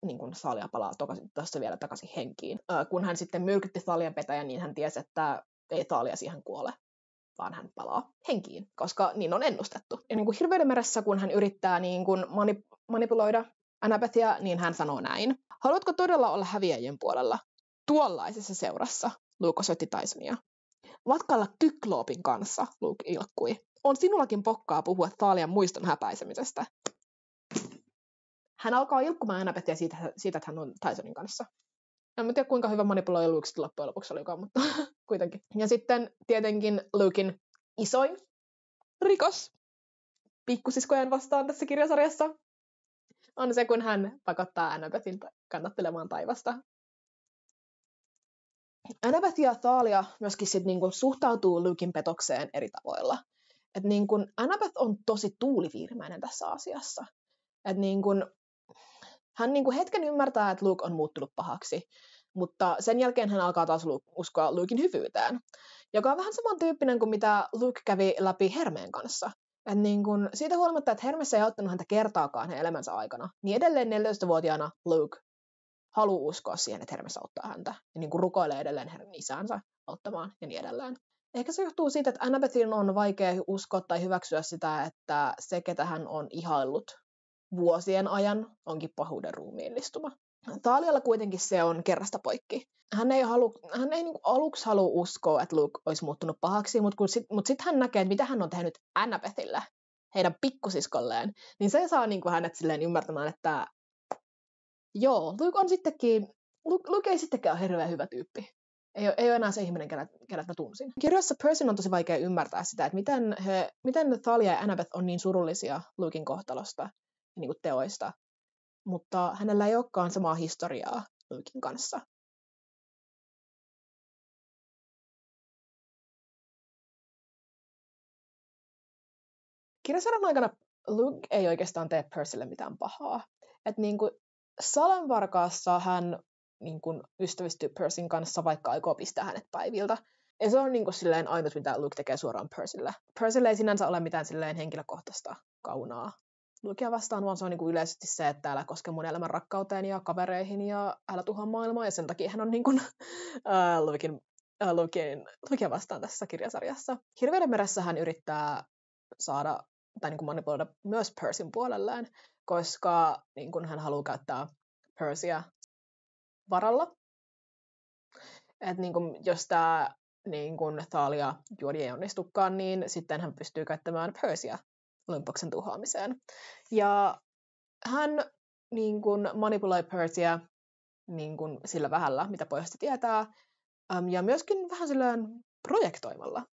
niin kun Thalia palaa tuossa vielä takaisin henkiin. Kun hän sitten myrkytti Thalian petäjän, niin hän tiesi, että ei Thalia siihen kuole, vaan hän palaa henkiin, koska niin on ennustettu. Ja niin kuin Hirveydenmeressä, kun hän yrittää niin kuin manipuloida Annabethia, niin hän sanoo näin. Haluatko todella olla häviäjien puolella? Tuollaisessa seurassa, Luke osoitti Tysonia. Matkalla Kykloopin kanssa, Luke ilkkui. on sinullakin pokkaa puhua Thalian muiston häpäisemisestä. Hän alkaa ilkkumaan Annabethia siitä, että hän on Tysonin kanssa. En tiedä, kuinka hyvä manipuloija Luke sitten loppujen lopuksi olikaan, mutta kuitenkin. Ja sitten tietenkin Luken isoin rikos pikkusiskojen vastaan tässä kirjasarjassa on se, kun hän pakottaa Annabethin kannattelemaan taivasta. Annabeth ja Thalia myöskin sit niinku suhtautuu Luken petokseen eri tavoilla. Et niinku Annabeth on tosi tuuliviirimäinen tässä asiassa. Et niinku, hän niinku hetken ymmärtää, että Luke on muuttunut pahaksi, mutta sen jälkeen hän alkaa taas uskoa Luken hyvyyteen, joka on vähän samantyyppinen kuin mitä Luke kävi läpi Hermeen kanssa. Et niinku, siitä huolimatta, että Hermes ei auttanut häntä kertaakaan hänen elämänsä aikana, niin edelleen 14-vuotiaana Luke haluaa uskoa siihen, että Hermes auttaa häntä. Ja niin kuin rukoilee edelleen hänen isänsä auttamaan ja niin edelleen. Ehkä se johtuu siitä, että Annabethin on vaikea uskoa tai hyväksyä sitä, että se, ketä hän on ihaillut vuosien ajan, onkin pahuuden ruumiillistuma. Thalialla kuitenkin se on kerrasta poikki. Hän ei niin kuin aluksi halua uskoa, että Luke olisi muuttunut pahaksi, mutta sitten hän näkee, että mitä hän on tehnyt Annabethille, heidän pikkusiskolleen, niin se saa niin kuin hänet silleen ymmärtämään, että joo, Luke ei sittenkään ole hirveän hyvä tyyppi. Ei ole enää se ihminen, kenet mä tunsin. Kirjassa Percyn on tosi vaikea ymmärtää sitä, että miten Thalia ja Annabeth on niin surullisia Luken kohtalosta ja niin kuin teoista, mutta hänellä ei olekaan samaa historiaa Luken kanssa. Kirjasarjan aikana Luke ei oikeastaan tee Percylle mitään pahaa. Että niin kuin Salanvarkaassa hän niin kuin ystävystyy Percyn kanssa, vaikka aikoo pistää hänet päiviltä. Ja se on niin kuin silleen ainut, mitä Luke tekee suoraan Percylle. Percylle ei sinänsä ole mitään silleen henkilökohtaista kaunaa Lukea vastaan, vaan se on niin kuin yleisesti se, että älä koske mun elämän rakkauteen ja kavereihin ja älä tuhoa maailmaa. Ja sen takia hän on niin kuin, Lukea vastaan tässä kirjasarjassa. Hirveiden meressä hän yrittää saada tai niin kuin manipuloida myös Percyn puolelleen, koska niin kuin hän haluaa käyttää Percyä varalla. Et niin kuin, jos tämä niin kuin Thalia juoni ei onnistukaan, niin sitten hän pystyy käyttämään Percyä Olympoksen tuhoamiseen. Ja hän niin kuin manipuloi Percyä niin kuin sillä vähällä, mitä pojasta tietää, ja myöskin vähän silleen projektoimalla.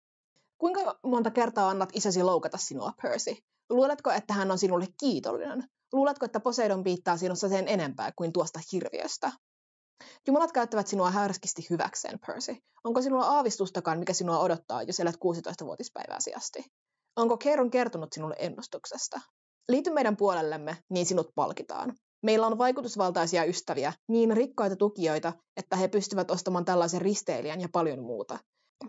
Kuinka monta kertaa annat isäsi loukata sinua, Percy? Luuletko, että hän on sinulle kiitollinen? Luuletko, että Poseidon piittaa sinussa sen enempää kuin tuosta hirviöstä? Jumalat käyttävät sinua härskisti hyväkseen, Percy. Onko sinulla aavistustakaan, mikä sinua odottaa, jos elät 16-vuotispäivääsi asti? Onko Keiron kertonut sinulle ennustuksesta? Liity meidän puolellemme, niin sinut palkitaan. Meillä on vaikutusvaltaisia ystäviä, niin rikkaita tukijoita, että he pystyvät ostamaan tällaisen risteilijän ja paljon muuta.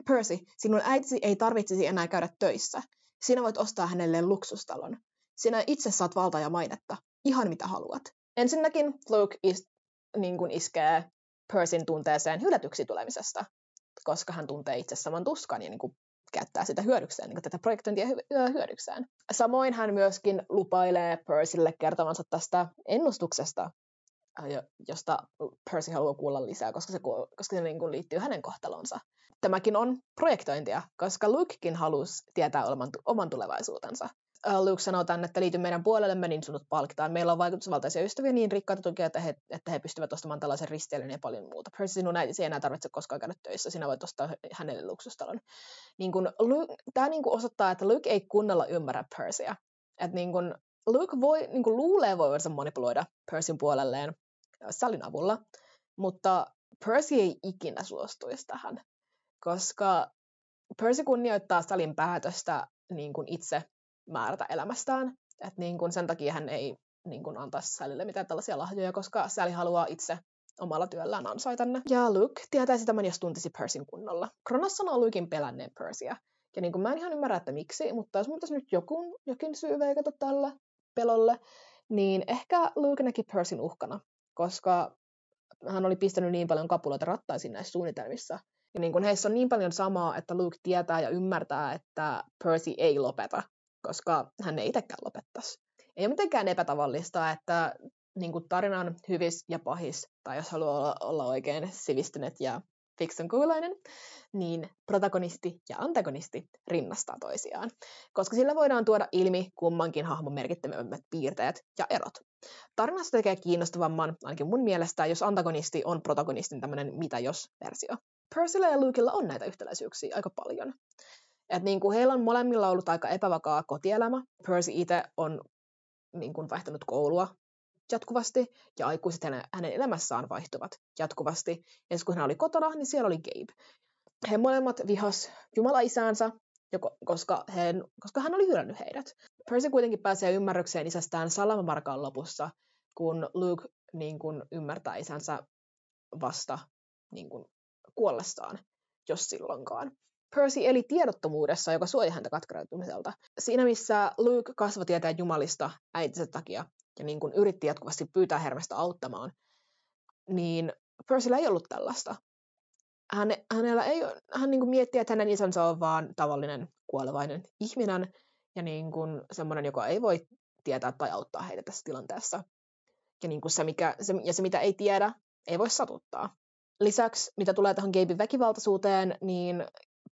Percy, sinun äitisi ei tarvitsisi enää käydä töissä. Sinä voit ostaa hänelle luksustalon. Sinä itse saat valtaa ja mainetta. Ihan mitä haluat. Ensinnäkin Luke iskee Percyn tunteeseen hylätyksi tulemisesta, koska hän tuntee itse saman tuskan ja niin kuin käyttää sitä hyödykseen, niin kuin tätä projektointia hyödykseen. Samoin hän myöskin lupailee Percylle kertovansa tästä ennustuksesta, josta Percy haluaa kuulla lisää, koska se niin kuin liittyy hänen kohtalonsa. Tämäkin on projektointia, koska Lukekin halusi tietää oman tulevaisuutensa. Luke sanoo tänne, että liity meidän puolellemme, niin sinut palkitaan. Meillä on vaikutusvaltaisia ystäviä, niin rikkaita tukia, että he pystyvät ostamaan tällaisen risteilyn ja paljon muuta. Percy, sinun äitisi ei enää tarvitse koskaan käydä töissä, sinä voit ostaa hänelle luksustalon. Tämä niin kuin osoittaa, että Luke ei kunnolla ymmärrä Percyä. Että niin kuin Luke luulee voivansa manipuloida Percyn puolelleen Sallyn avulla, mutta Percy ei ikinä suostuisi tähän, koska Percy kunnioittaa Sallyn päätöstä niin kuin itse määrätä elämästään. Että niin kuin sen takia hän ei niin kuin antaisi Sallylle mitään tällaisia lahjoja, koska Sally haluaa itse omalla työllään ansaita ne. Ja Luke tietäisi tämän, jos tuntisi Percyn kunnolla. Kronos sanoo Luken pelänneen Percyä. Ja niin kuin mä en ihan ymmärrä, että miksi, mutta jos pitäisi nyt jokin syy veikata tälle pelolle, niin ehkä Luke näki Percyn uhkana, koska hän oli pistänyt niin paljon kapuloita rattaisiin näissä suunnitelmissa. Ja niin kuin heissä on niin paljon samaa, että Luke tietää ja ymmärtää, että Percy ei lopeta, koska hän ei itsekään lopettaisi. Ei ole mitenkään epätavallista, että niin kuin tarinan hyvis ja pahis, tai jos haluaa olla oikein sivistyneet ja fiksun kuuloinen, niin protagonisti ja antagonisti rinnastaa toisiaan, koska sillä voidaan tuoda ilmi kummankin hahmon merkittävimmät piirteet ja erot. Tarinasta tekee kiinnostavamman, ainakin mun mielestä, jos antagonisti on protagonistin tämmöinen mitä-jos-versio. Percyllä ja Lukella on näitä yhtäläisyyksiä aika paljon. Et niin kuin heillä on molemmilla ollut aika epävakaa kotielämä. Percy itse on niin kuin vaihtanut koulua jatkuvasti, ja aikuiset hänen elämässään vaihtuvat jatkuvasti. Ja kun hän oli kotona, niin siellä oli Gabe. He molemmat vihas Jumala-isäänsä, koska hän oli hylännyt heidät. Percy kuitenkin pääsee ymmärrykseen isästään Salamavarkaan lopussa, kun Luke niin kuin ymmärtää isänsä vasta niin kuin kuollestaan, jos silloinkaan. Percy eli tiedottomuudessa, joka suojaa häntä katkeroitumiselta. Siinä missä Luke kasvoi tietäen Jumalista äitinsä takia ja niin kuin yritti jatkuvasti pyytää Hermestä auttamaan, niin Percyllä ei ollut tällaista. Hän niin kuin miettii, että hänen isänsä on vaan tavallinen kuolevainen ihminen ja niin kuin semmoinen, joka ei voi tietää tai auttaa heitä tässä tilanteessa. Ja niin kuin se, mitä ei tiedä, ei voi satuttaa. Lisäksi, mitä tulee tähän Gaben väkivaltaisuuteen, niin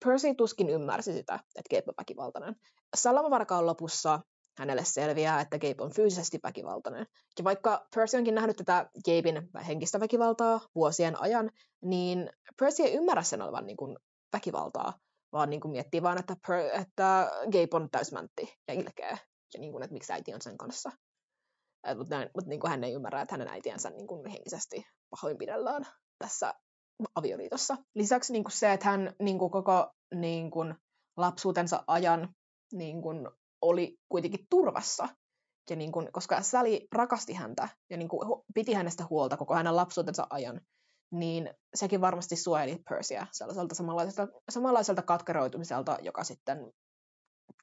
Percy tuskin ymmärsi sitä, että Gabe on väkivaltainen. Salamavarkaan lopussa hänelle selviää, että Gabe on fyysisesti väkivaltainen. Ja vaikka Percy onkin nähnyt tätä Gaben henkistä väkivaltaa vuosien ajan, niin Percy ei ymmärrä sen olevan niin kuin väkivaltaa, vaan niin kuin miettii vaan, että Gabe on täysmäntti ja ilkeä, ja niin kuin, että miksi äiti on sen kanssa. Mutta niin kuin hän ei ymmärrä, että hänen äitiänsä niin kuin henkisesti pahoinpidellään tässä avioliitossa. Lisäksi niin kuin se, että hän niin kuin koko niin kuin lapsuutensa ajan niin kuin oli kuitenkin turvassa, ja niin kuin, koska Sally rakasti häntä ja niin kuin piti hänestä huolta koko hänen lapsuutensa ajan, niin sekin varmasti suojeli Percyä sellaiselta samanlaiselta katkeroitumiselta, joka sitten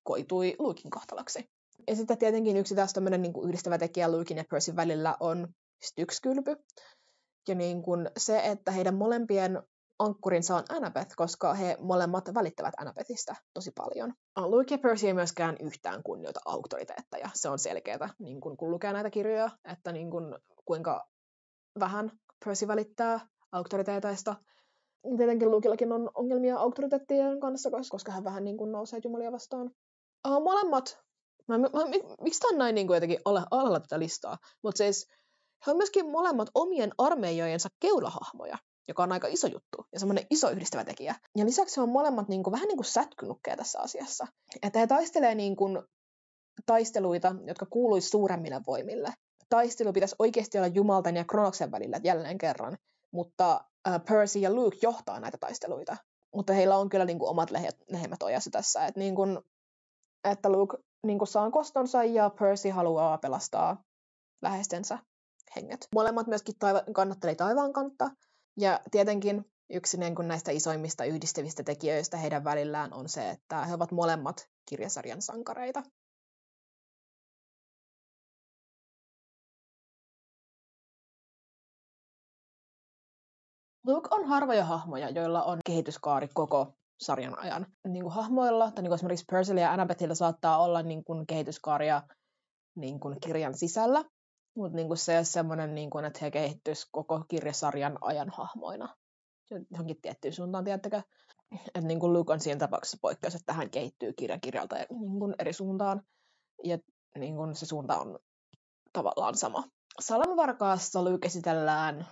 koitui Luken kohtaloksi. Ja sitten tietenkin yksi taas tämmöinen niin kuin yhdistävä tekijä Luken ja Percyn välillä on Styx-kylpy. Ja niin kuin se, että heidän molempien ankkurinsa on Annabeth, koska he molemmat välittävät Annabethistä tosi paljon. Luke ja Percy ei myöskään yhtään kunnioita auktoriteetteja. Se on selkeää, niin kun lukee näitä kirjoja, että niin kun, kuinka vähän Percy välittää auktoriteeteista. Tietenkin Lukellakin on ongelmia auktoriteettien kanssa, koska hän vähän niin kuin nousee jumalia vastaan. Molemmat, miksi tämä on näin niin kuin jotenkin alalla tätä listaa, mutta siis he on myöskin molemmat omien armeijojensa keulahahmoja, joka on aika iso juttu ja semmoinen iso yhdistävä tekijä. Ja lisäksi he on molemmat niin kuin, vähän niin kuin sätkynukkeja tässä asiassa. Että he taistelee niin kuin taisteluita, jotka kuuluisi suuremmille voimille. Taistelu pitäisi oikeasti olla Jumalten ja Kronoksen välillä jälleen kerran, mutta Percy ja Luke johtaa näitä taisteluita. Mutta heillä on kyllä niin kuin omat lehmät ojassa tässä, että, niin kuin, että Luke niin kuin saa kostonsa ja Percy haluaa pelastaa läheistensä henget. Molemmat myöskin kannatteli taivaan kantta, ja tietenkin yksi niin kuin näistä isoimmista yhdistävistä tekijöistä heidän välillään on se, että he ovat molemmat kirjasarjan sankareita. Luke on harvoja hahmoja, joilla on kehityskaari koko sarjan ajan. Niin kuin hahmoilla, tai niin kuin esimerkiksi Percyllä ja Annabethillä saattaa olla niin kuin kehityskaaria niin kuin kirjan sisällä, mutta niin kuin se on semmoinen, niin kuin, että he kehittyisivät koko kirjasarjan ajan hahmoina johonkin tiettyyn suuntaan, tiedättekö? Että niin kuin Luke on siinä tapauksessa poikkeus, että hän kehittyy kirjalta niin kuin eri suuntaan, ja niin kuin se suunta on tavallaan sama. Salamavarkaassa Luke esitellään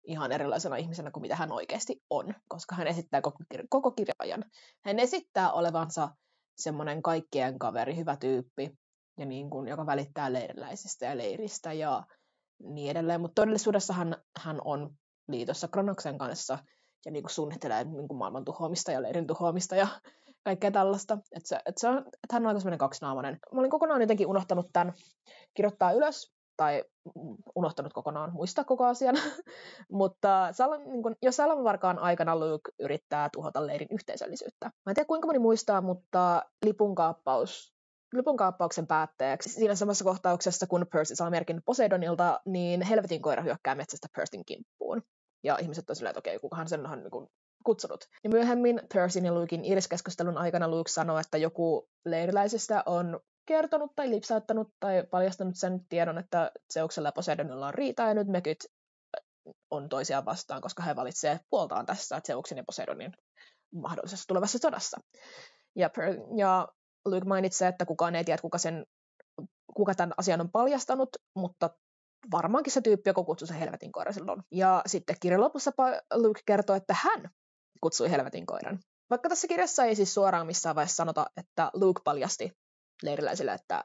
ihan erilaisena ihmisenä kuin mitä hän oikeasti on, koska hän esittää koko kirjan. Hän esittää olevansa semmoinen kaikkien kaveri, hyvä tyyppi, ja niin kuin, joka välittää leiriläisistä ja leiristä ja niin edelleen. Mutta todellisuudessa hän on liitossa Kronoksen kanssa ja niin kuin suunnittelee niin kuin maailman tuhoamista ja leirin tuhoamista ja kaikkea tällaista. Että hän on aika semmoinen kaksinaamainen. Mä olin kokonaan jotenkin unohtanut tämän kirjoittaa ylös, tai unohtanut kokonaan muistaa koko asian. Mutta niin jo Salamavarkaan aikana Luke yrittää tuhota leirin yhteisöllisyyttä. Mä en tiedä kuinka moni muistaa, mutta lipunkaappauksen päätteeksi siinä samassa kohtauksessa, kun Percy saa merkin Poseidonilta, niin helvetin koira hyökkää metsästä Percyn kimppuun. Ja ihmiset on silleen, että okei, kukahan sen on niin kutsunut. Ja myöhemmin Percyn ja Luken iriskeskustelun aikana Luke sanoo, että joku leiriläisistä on kertonut tai lipsauttanut tai paljastanut sen tiedon, että Zeuksella ja Poseidonilla on riitaa, ja nyt on toisiaan vastaan, koska he valitsee puoltaan tässä Zeuksin ja Poseidonin mahdollisessa tulevassa sodassa. Ja Luke mainitsee, että kukaan ei tiedä, kuka tämän asian on paljastanut, mutta varmaankin se tyyppi, joka kutsui sen helvetin koiran silloin. Ja sitten kirjan lopussa Luke kertoo, että hän kutsui helvetin koiran. Vaikka tässä kirjassa ei siis suoraan missään vaiheessa sanota, että Luke paljasti leiriläisille, että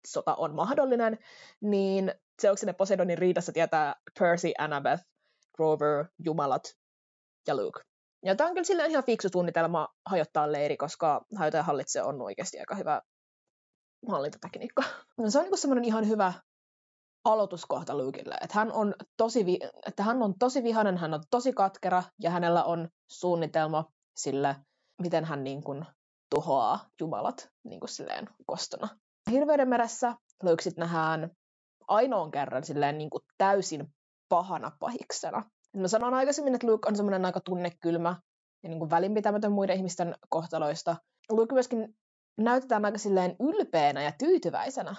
sota on mahdollinen, niin Zeuksin ja Poseidonin riidassa tietää Percy, Annabeth, Grover, Jumalat ja Luke. Ja tämä on kyllä silleen ihan fiksu suunnitelma hajottaa leiri, koska hajota ja hallitse on oikeasti aika hyvä hallintotekniikka. No, se on niin semmoinen ihan hyvä aloituskohta Lukelle, että hän on tosi vihainen, hän on tosi katkera ja hänellä on suunnitelma sille, miten hän niin kuin tuhoaa jumalat niin kuin silleen kostona. Hirveyden meressä Luke sit nähdään ainoan kerran silleen niin kuin täysin pahana pahiksena. Mä sanoin aikaisemmin, että Luke on semmoinen aika tunnekylmä ja niin kuin välinpitämätön muiden ihmisten kohtaloista. Luke myöskin näytetään aika silleen ylpeänä ja tyytyväisenä.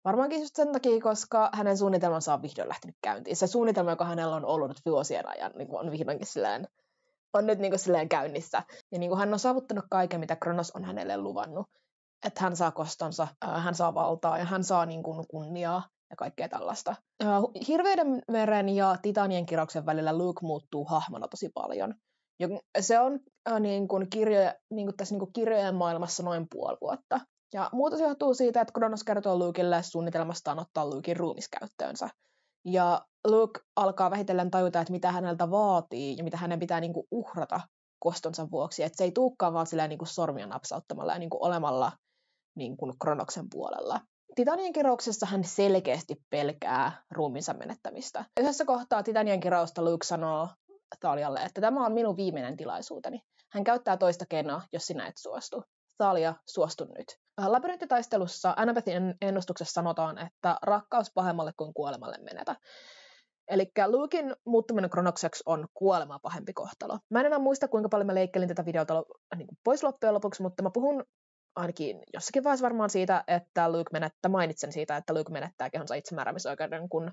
Varmaankin just sen takia, koska hänen suunnitelmansa on vihdoin lähtenyt käyntiin. Se suunnitelma, joka hänellä on ollut vuosien ajan, niin on vihdoinkin on nyt niin kuin käynnissä. Ja niin kuin hän on saavuttanut kaiken, mitä Kronos on hänelle luvannut. Että hän saa kostonsa, hän saa valtaa ja hän saa niin kuin kunniaa ja kaikkea tällaista. Hirveyden meren ja Titanien kirouksen välillä Luke muuttuu hahmona tosi paljon. Ja se on niin kuin tässä niin kuin kirjojen maailmassa noin puoli vuotta. Ja muutos johtuu siitä, että Kronos kertoo Lukelle suunnitelmastaan ottaa Luken ruumiskäyttöönsä. Ja Luke alkaa vähitellen tajuta, että mitä häneltä vaatii ja mitä hänen pitää niin kuin uhrata kostonsa vuoksi. Että se ei tulekaan vaan silleen niin kuin sormia napsauttamalla ja niin kuin olemalla niin kuin Kronoksen puolella. Titanien kirouksessa hän selkeästi pelkää ruumiinsa menettämistä. Yhdessä kohtaa Titanien kirousta Luke sanoo Thalialle, että tämä on minun viimeinen tilaisuuteni. Hän käyttää toista keinoa, jos sinä et suostu. Thalia, suostu nyt. Labyrinttitaistelussa Annabethin ennustuksessa sanotaan, että rakkaus pahemmalle kuin kuolemalle menetä. Eli Luken muuttuminen Kronokseksi on kuolemaa pahempi kohtalo. Mä en enää muista, kuinka paljon mä leikkelin tätä videota pois loppujen lopuksi, mutta mä puhun ainakin jossakin vaiheessa varmaan siitä, että mainitsen siitä, että Luke menettää kehonsa itsemääräämisoikeuden, kun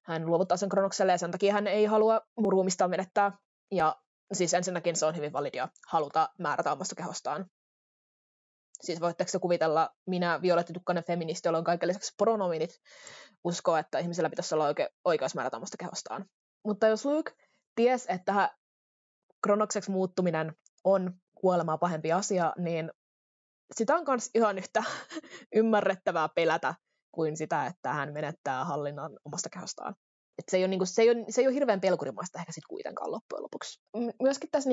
hän luovuttaa sen Kronokselle, ja sen takia hän ei halua ruumistaan menettää. Ja siis ensinnäkin se on hyvin validia haluta määrätä omasta kehostaan. Siis voitteko kuvitella, minä Violetti Tukkanen feministi, jolla on kaiken lisäksi pronominit, uskoo, että ihmisellä pitäisi olla oikeus määrätä omasta kehostaan. Mutta jos Luke ties, että Kronokseksi muuttuminen on kuolemaa pahempi asia, niin sitä on myös ihan yhtä ymmärrettävää pelätä kuin sitä, että hän menettää hallinnan omasta kehostaan. Et se ei ole hirveän pelkurimaista ehkä sitten kuitenkaan loppujen lopuksi. Myöskin tässä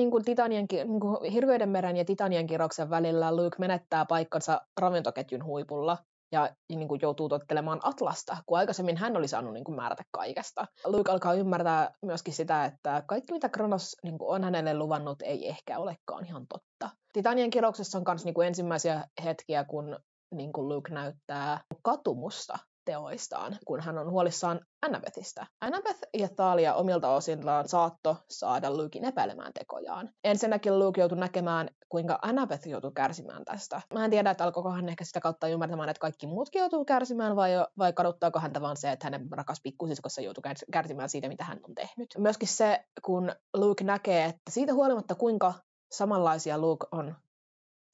Hirveyden meren ja Titanien kirouksen välillä Luke menettää paikkansa ravintoketjun huipulla ja niin kuin joutuu tottelemaan Atlasta, kun aikaisemmin hän oli saanut niin kuin määrätä kaikesta. Luke alkaa ymmärtää myöskin sitä, että kaikki mitä Kronos niin kuin on hänelle luvannut ei ehkä olekaan ihan totta. Titanien kirouksessa on myös niin kuin ensimmäisiä hetkiä, kun niin kuin Luke näyttää katumusta teoistaan, kun hän on huolissaan Annabethistä. Annabeth ja Thalia omilta osiltaan saatto saada Luken epäilemään tekojaan. Ensinnäkin Luke joutui näkemään, kuinka Annabeth joutui kärsimään tästä. Mä en tiedä, että alkoiko hän ehkä sitä kautta ymmärtämään, että kaikki muutkin joutuu kärsimään, vai kaduttaako häntä vaan se, että hänen rakas pikkusiskossa joutuu kärsimään siitä, mitä hän on tehnyt. Myöskin se, kun Luke näkee, että siitä huolimatta, kuinka samanlaisia Luke on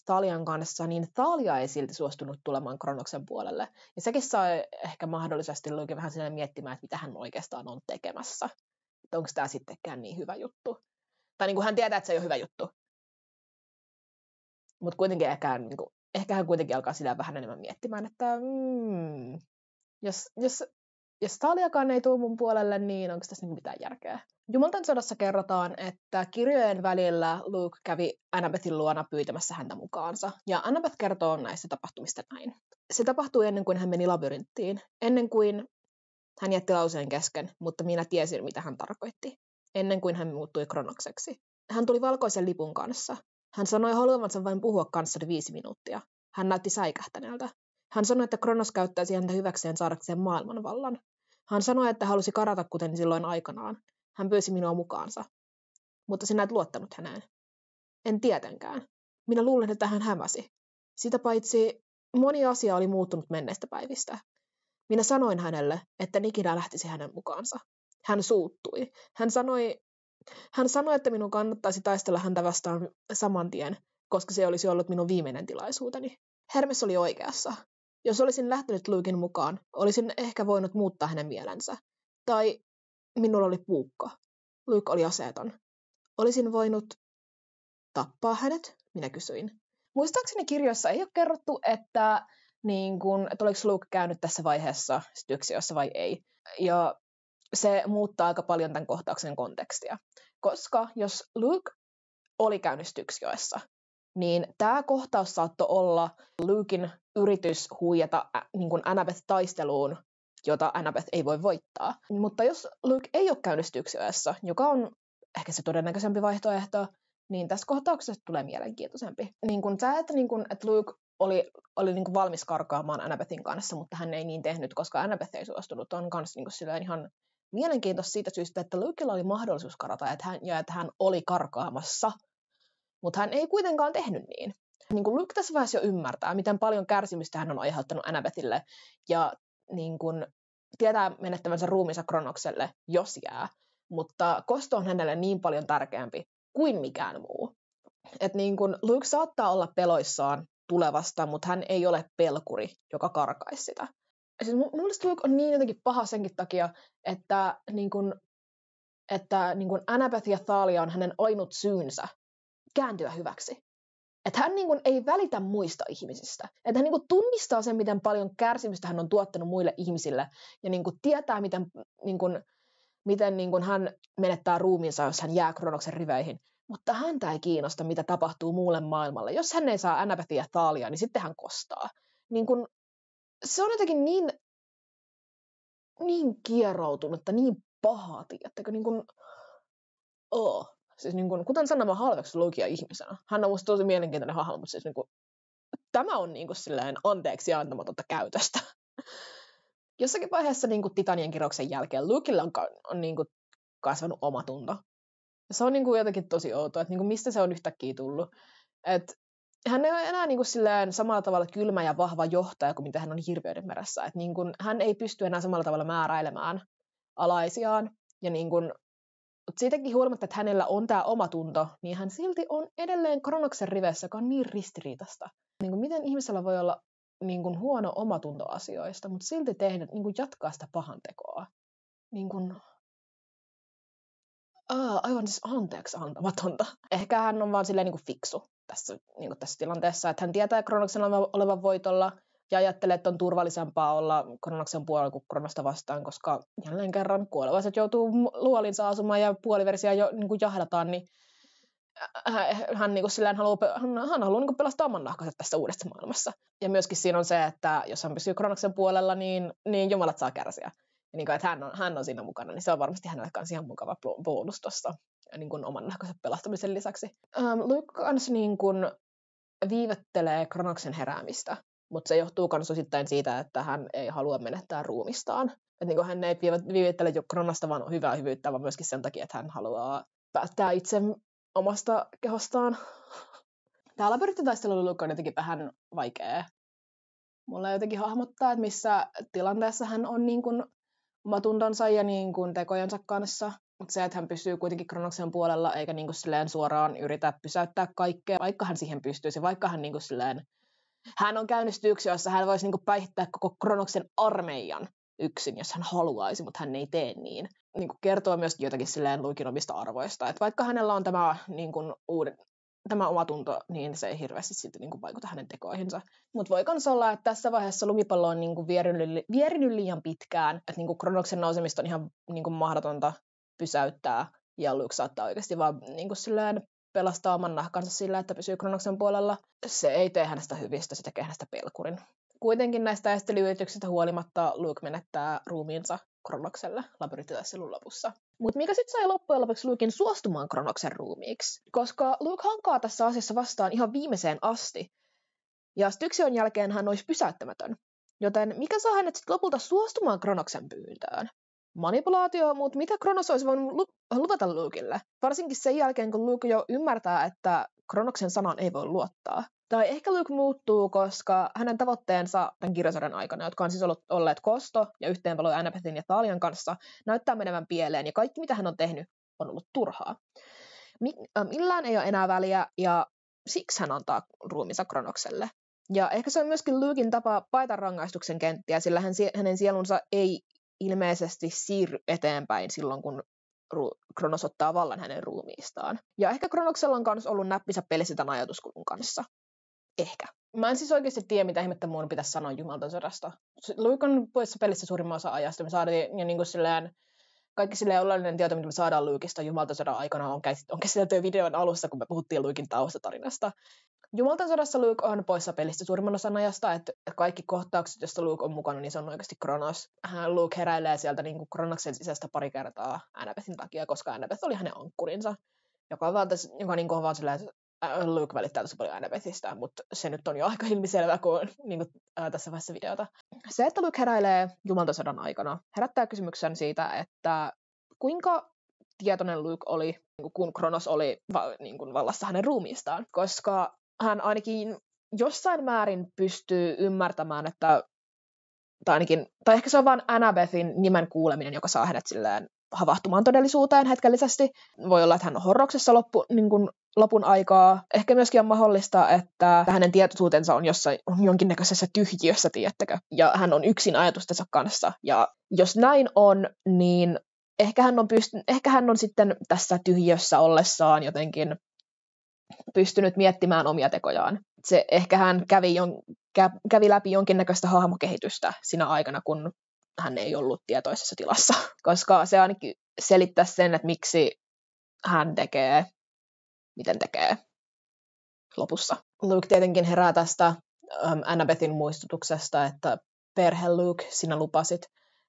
Thalian kanssa, niin Thalia ei silti suostunut tulemaan Kronoksen puolelle. Ja sekin sai ehkä mahdollisesti Luke vähän sinne miettimään, että mitä hän oikeastaan on tekemässä. Että onko tämä sittenkään niin hyvä juttu. Tai niin kuin hän tietää, että se ei ole hyvä juttu. Mutta kuitenkin ehkä hän kuitenkin alkaa sitä vähän enemmän miettimään, että jos Thaliakaan ei tule mun puolelle, niin onko tässä mitään järkeä? Jumalten sodassa kerrotaan, että kirjojen välillä Luke kävi Annabethin luona pyytämässä häntä mukaansa. Ja Annabeth kertoo näistä tapahtumista näin. Se tapahtui ennen kuin hän meni labyrinttiin. Ennen kuin hän jätti lauseen kesken, mutta minä tiesin, mitä hän tarkoitti. Ennen kuin hän muuttui Kronokseksi. Hän tuli valkoisen lipun kanssa. Hän sanoi haluavansa vain puhua kanssani 5 minuuttia. Hän näytti säikähtäneeltä. Hän sanoi, että Kronos käyttäisi häntä hyväkseen saadakseen maailmanvallan. Hän sanoi, että halusi karata kuten silloin aikanaan. Hän pyysi minua mukaansa. Mutta sinä et luottanut häneen. En tietenkään. Minä luulen, että hän hämäsi. Sitä paitsi moni asia oli muuttunut menneistä päivistä. Minä sanoin hänelle, että ikinä lähtisi hänen mukaansa. hän suuttui. Hän sanoi, että minun kannattaisi taistella häntä vastaan saman tien, koska se olisi ollut minun viimeinen tilaisuuteni. Hermes oli oikeassa. Jos olisin lähtenyt Luken mukaan, olisin ehkä voinut muuttaa hänen mielensä. Tai minulla oli puukko. Luke oli aseeton. Olisin voinut tappaa hänet? Minä kysyin. Muistaakseni kirjoissa ei ole kerrottu, että oliko Luke käynyt tässä vaiheessa Styxiossa vai ei. Ja se muuttaa aika paljon tämän kohtauksen kontekstia. Koska jos Luke oli käynyt Styxioissa, niin tämä kohtaus saattoi olla Luken yritys huijata Annabeth-taisteluun, jota Annabeth ei voi voittaa. Mutta jos Luke ei ole käynyt Styxioissa, joka on ehkä se todennäköisempi vaihtoehto, niin tässä kohtauksessa tulee mielenkiintoisempi. Että Luke oli valmis karkaamaan Annabethin kanssa, mutta hän ei niin tehnyt, koska Annabeth ei suostunut. On myös ihan mielenkiintoista siitä syystä, että Lukella oli mahdollisuus karata että hän oli karkaamassa, mutta hän ei kuitenkaan tehnyt niin. Luke tässä vaiheessa jo ymmärtää, miten paljon kärsimystä hän on aiheuttanut Annabethille ja tietää menettävänsä ruumiinsa Kronokselle, jos jää. Mutta kosto on hänelle niin paljon tärkeämpi kuin mikään muu. Luke saattaa olla peloissaan tulevasta, mutta hän ei ole pelkuri, joka karkaisi sitä. Siis mun mielestä Luke on niin jotenkin paha senkin takia, että Annabeth ja Thalia on hänen ainut syynsä kääntyä hyväksi. Että hän ei välitä muista ihmisistä. Että hän tunnistaa sen, miten paljon kärsimystä hän on tuottanut muille ihmisille ja tietää, miten hän menettää ruumiinsa, jos hän jää Kronoksen riveihin. Mutta häntä ei kiinnosta, mitä tapahtuu muulle maailmalle. Jos hän ei saa Annabethia ja Thalia, niin sitten hän kostaa. Se on jotenkin niin kieroutunutta, niin pahaa, tiedättekö? Siis kuten sanoin, mä halveksun Lukea ihmisenä. Hän on musta tosi mielenkiintoinen hahmo, mutta siis tämä on silleen anteeksi antamatonta käytöstä. Jossakin vaiheessa Titanien kirouksen jälkeen Lukella on kasvanut omatunto. Se on jotenkin tosi outoa, että mistä se on yhtäkkiä tullut. Et hän ei ole enää silleen samalla tavalla kylmä ja vahva johtaja kuin mitä hän on Hirviöiden meressä. Et hän ei pysty enää samalla tavalla määräilemään alaisiaan. Ja siitäkin huolimatta, että hänellä on tämä omatunto, niin hän silti on edelleen Kronoksen riveissä, joka on niin ristiriitasta. Miten ihmisellä voi olla huono omatunto asioista, mutta silti tehdä, jatkaa sitä pahantekoa. Aivan siis anteeksi antamatonta. Ehkä hän on vaan silleen fiksu tässä tilanteessa, että hän tietää Kronoksen olevan voitolla ja ajattelee, että on turvallisempaa olla Kronoksen puolella kuin Kronosta vastaan, koska jälleen kerran kuolevaiset joutuu luolinsa asumaan ja puoliversia jo jahdataan, niin hän haluaa pelastaa oman nahkansa tässä uudessa maailmassa. Ja myöskin siinä on se, että jos hän pysyy Kronoksen puolella, niin jumalat saa kärsiä. Ja että hän on siinä mukana, niin se on varmasti hänelle kanssa ihan mukava bonus tuossa oman nahkansa pelastamisen lisäksi. Luke kanssa viivettelee Kronoksen heräämistä, mutta se johtuu myös osittain siitä, että hän ei halua menettää ruumistaan. Että hän ei viivettele jo Kronosta vaan hyvää hyvyyttä, vaan myöskin sen takia, että hän haluaa päättää itse omasta kehostaan. Tämä labyrinttitaistelu Luke on jotenkin vähän vaikea. Mulla jotenkin hahmottaa, että missä tilanteessa hän on omatuntonsa ja tekojensa kanssa. Mutta se, että hän pysyy kuitenkin Kronoksen puolella, eikä suoraan yritä pysäyttää kaikkea, vaikka hän siihen pystyisi, vaikka hän hän on käynyt Styxiossa, hän voisi päihittää koko Kronoksen armeijan yksin, jos hän haluaisi, mutta hän ei tee niin. Kertoo myös jotakin Luken omista arvoista. Että vaikka hänellä on tämä omatunto, niin se ei hirveästi sitten vaikuta hänen tekoihinsa. Mutta voi kans olla, että tässä vaiheessa lumipallo on vierinyt liian pitkään, että Kronoksen nousemista on ihan mahdotonta pysäyttää, ja Luke saattaa oikeasti vaan pelastaa oman nahkansa sillä, että pysyy Kronoksen puolella. Se ei tee hänestä hyvistä, se tekee hänestä pelkurin. Kuitenkin näistä estelyyrityksistä huolimatta Luke menettää ruumiinsa Kronokselle labyrinttitaistelun lopussa. Mutta mikä sitten sai loppujen lopuksi Luken suostumaan Kronoksen ruumiiksi? Koska Luke hankaa tässä asiassa vastaan ihan viimeiseen asti. Ja Styxion jälkeen hän olisi pysäyttämätön. Joten mikä saa hänet sitten lopulta suostumaan Kronoksen pyyntöön? Manipulaatio, mutta mitä Kronos olisi voinut luvata Lukelle? Varsinkin sen jälkeen, kun Luke jo ymmärtää, että Kronoksen sanaan ei voi luottaa. Tai ehkä Luke muuttuu, koska hänen tavoitteensa tämän kirjasarjan aikana, jotka on siis olleet kosto ja yhteenpalo Annabethin ja Thalian kanssa, näyttää menevän pieleen, ja kaikki mitä hän on tehnyt on ollut turhaa. Millään ei ole enää väliä, ja siksi hän antaa ruumiinsa Kronokselle. Ja ehkä se on myöskin Luken tapa paeta rangaistuksen kenttiä, sillä hänen sielunsa ei ilmeisesti siirry eteenpäin silloin, kun Kronos ottaa vallan hänen ruumiistaan. Ja ehkä Kronoksella on myös ollut näppinsä pelissä tämän ajatuskulun kanssa. Ehkä. Mä en siis oikeasti tiedä, mitä ihmettä mun pitäisi sanoa Jumalten sodasta. Luke on poissa pelissä suurimman osa ajasta. Me saadaan, ja niin kuin silleen, kaikki silleen oleellinen tieto, mitä me saadaan Lukeista Jumalten sodan aikana, on käsitelty videon alussa, kun me puhuttiin Luken taustatarinasta. Jumalten sodassa Luke on poissa pelistä suurimman osan ajasta, että kaikki kohtaukset, joista Luke on mukana, niin se on oikeasti Kronos. Luke heräilee sieltä niin kuin Kronoksen sisästä pari kertaa Annabethin takia, koska Annabeth oli hänen ankkurinsa, joka niin kuin on vaan silleen, että Luke välittää tosi paljon Annabethistä, mutta se nyt on jo aika ilmiselvä kuin, tässä vaiheessa videota. Se, että Luke heräilee Jumalten sodan aikana, herättää kysymyksen siitä, että kuinka tietoinen Luke oli, kun Kronos oli vallassa hänen ruumiistaan, koska hän ainakin jossain määrin pystyy ymmärtämään, että tai ehkä se on vain Annabethin nimen kuuleminen, joka saa hänet silleen havahtumaan todellisuuteen hetkellisesti. Voi olla, että hän on horroksessa lopun aikaa. Ehkä myöskin on mahdollista, että hänen tietoisuutensa on jonkinnäköisessä tyhjiössä, tiedättekö? Ja hän on yksin ajatustensa kanssa. Ja jos näin on, niin ehkä hän on sitten tässä tyhjiössä ollessaan jotenkin pystynyt miettimään omia tekojaan. Ehkä hän kävi läpi jonkinnäköistä hahmokehitystä siinä aikana, kun hän ei ollut tietoisessa tilassa, koska se ainakin selittää sen, että miksi hän tekee, miten tekee lopussa. Luke tietenkin herää tästä Annabethin muistutuksesta, että perhe Luke, sinä lupasit,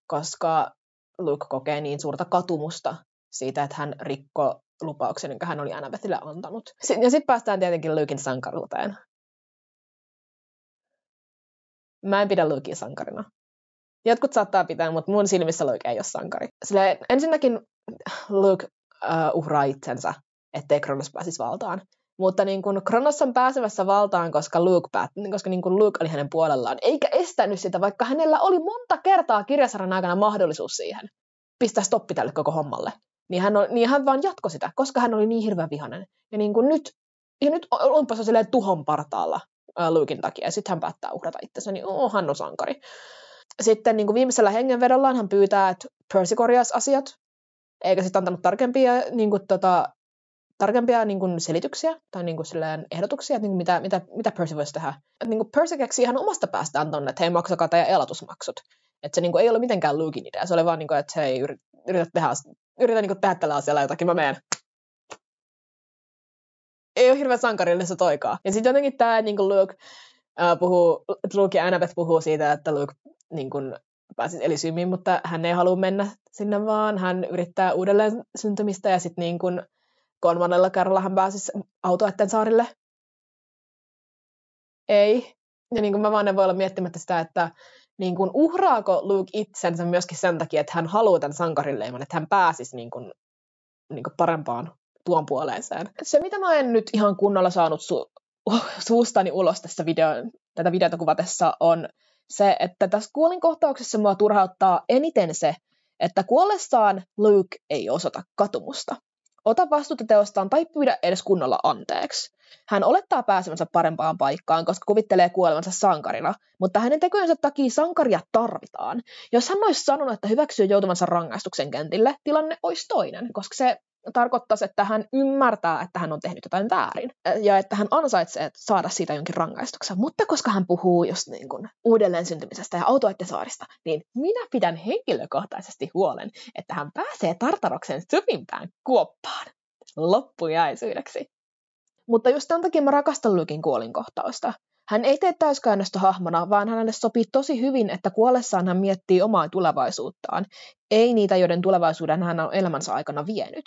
koska Luke kokee niin suurta katumusta siitä, että hän rikkoi lupauksen, jonka hän oli Annabethille antanut. Ja sitten päästään tietenkin Luken sankaruuteen. Mä en pidä Lukea sankarina. Jotkut saattaa pitää, mutta mun silmissä Luke ei ole sankari. Silleen, ensinnäkin Luke uhraa itsensä, ettei Kronos pääsisi valtaan. Mutta niin kun Kronos on pääsevässä valtaan, koska Luke oli hänen puolellaan, eikä estänyt sitä, vaikka hänellä oli monta kertaa kirjasarjan aikana mahdollisuus siihen. Pistää stoppi tälle koko hommalle. Niin hän vaan jatkoi sitä, koska hän oli niin hirveän vihainen. Ja niin kuin nyt onpa se silleen tuhon partaalla Luken takia, ja sitten hän päättää uhrata itsensä, niin hän on sankari. Sitten niin kuin viimeisellä hengenvedollaan hän pyytää, että Percy korjaisi asiat, eikä sitten antanut tarkempia niin kuin selityksiä tai niin kuin ehdotuksia, että niin kuin mitä Percy voisi tehdä. Että niin kuin Percy keksii ihan omasta päästään tonne, että hei, maksakaa teidän elatusmaksut. Että se niin kuin ei ole mitenkään Luken idea, se oli vaan, niin kuin, että hei, yritä niin kuin tehdä tällä asialla jotakin, mä menen. Ei ole hirveän sankarillista toikaa. Ja sitten jotenkin tämä niin kuin Luke ja Annabeth puhuu siitä, että Luke niin kuin pääsisi Elysiumiin, mutta hän ei halua mennä sinne vaan. Hän yrittää uudelleen syntymistä ja sitten niin kuin 3. kerralla hän pääsisi Autoetten saarille. Ei. Ja niin kuin mä vaan en voi olla miettimättä sitä, että niin kuin uhraako Luke itsensä myöskin sen takia, että hän haluaa tämän sankarinleiman, että hän pääsisi niin kuin parempaan tuon puoleeseen. Se, mitä mä en nyt ihan kunnolla saanut suustani ulos tätä videota kuvatessa, on se, että tässä kuolinkohtauksessa mua turhauttaa eniten se, että kuollessaan Luke ei osoita katumusta. Ota vastuuta teostaan tai pyydä edes kunnolla anteeksi. Hän olettaa pääsemänsä parempaan paikkaan, koska kuvittelee kuolevansa sankarina, mutta hänen tekojensa takia sankaria tarvitaan. Jos hän olisi sanonut, että hyväksyy joutuvansa rangaistuksen kentille, tilanne olisi toinen, koska se tarkoittaisi, että hän ymmärtää, että hän on tehnyt jotain väärin ja että hän ansaitsee saada siitä jonkin rangaistuksen. Mutta koska hän puhuu just niin kuin uudelleen syntymisestä ja Autoettesaarista, niin minä pidän henkilökohtaisesti huolen, että hän pääsee Tartaroksen syvimpään kuoppaan loppujäisyydeksi. Mutta just tämän takia mä rakastan Luken kuolinkohtausta. Hän ei tee täyskäännöstä hahmona, vaan hänelle sopii tosi hyvin, että kuollessaan hän miettii omaa tulevaisuuttaan, ei niitä, joiden tulevaisuuden hän on elämänsä aikana vienyt.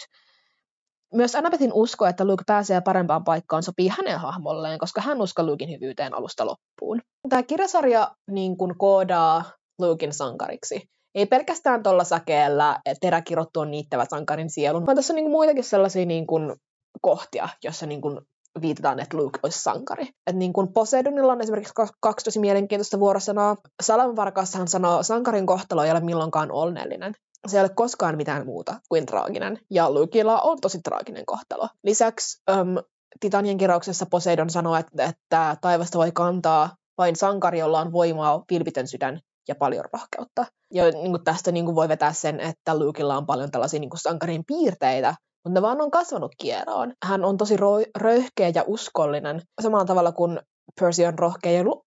Myös Annabethin usko, että Luke pääsee parempaan paikkaan, sopii hänen hahmolleen, koska hän uskoo Luken hyvyyteen alusta loppuun. Tämä kirjasarja niin kuin koodaa Luken sankariksi. Ei pelkästään tuolla säkeellä teräkirottu on niittävä sankarin sielun, vaan tässä on niin kuin muitakin sellaisia niin kuin kohtia, jossa niin kuin viitataan, että Luke olisi sankari. Että niin kuin Poseidonilla on esimerkiksi kaksi tosi mielenkiintoista vuorosanaa. Salamanvarkaassahan sanoo, sankarin kohtalo ei ole milloinkaan onnellinen. Se ei ole koskaan mitään muuta kuin traaginen. Ja Lukella on tosi traaginen kohtalo. Lisäksi Titanien kirauksessa Poseidon sanoo, että taivasta voi kantaa vain sankari, jolla on voimaa, vilpitön sydän ja paljon rohkeutta. Ja niin kuin tästä niin kuin voi vetää sen, että Lukella on paljon tällaisia niin kuin sankarin piirteitä, mutta ne vaan on kasvanut kieroon. Hän on tosi röyhkeä ja uskollinen, samalla tavalla kuin Percy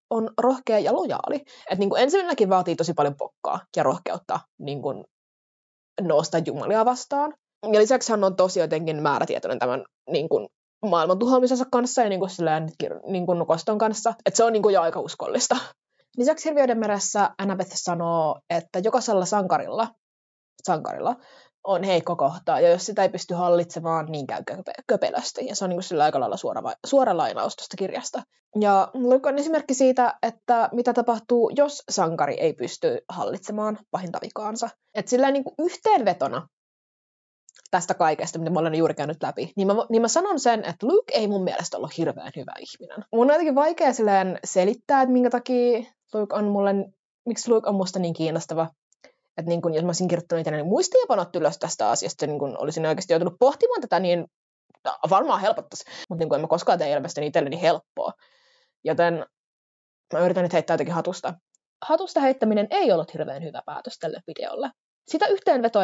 on rohkea ja lojaali. Että niin kuin ensimmäinenkin vaatii tosi paljon pokkaa ja rohkeutta niin kuin nousta jumalia vastaan. Ja lisäksi hän on tosi jotenkin määrätietoinen tämän niin kuin maailman tuhoamisensa kanssa ja niin kuin koston kanssa. Että se on niin kuin jo aika uskollista. Lisäksi Hirviöiden meressä Annabeth sanoo, että jokaisella sankarilla on heikko kohta, ja jos sitä ei pysty hallitsemaan, niin käy köpelösti. Ja se on niin kuin sillä aika lailla suora lainaus tuosta kirjasta. Ja Luke on esimerkki siitä, että mitä tapahtuu, jos sankari ei pysty hallitsemaan pahinta vikaansa. Että sillä niin kuin yhteenvetona tästä kaikesta, mitä mä olen juuri käynyt läpi, niin mä sanon sen, että Luke ei mun mielestä ollut hirveän hyvä ihminen. Mun on jotenkin vaikea selittää, että minkä takia miksi Luke on musta niin kiinnostava. Että niin kun, jos mä olisin kirjoittanut itselleni muistiinpanot ylös tästä asiasta, niin kun olisin oikeasti joutunut pohtimaan tätä, niin varmaan helpottaisi. Mutta niin en mä koskaan tee ilmeisesti itselleni helppoa. Joten mä yritän nyt heittää jotenkin hatusta. Hatusta heittäminen ei ollut hirveän hyvä päätös tälle videolle. Sitä yhteenvetoa,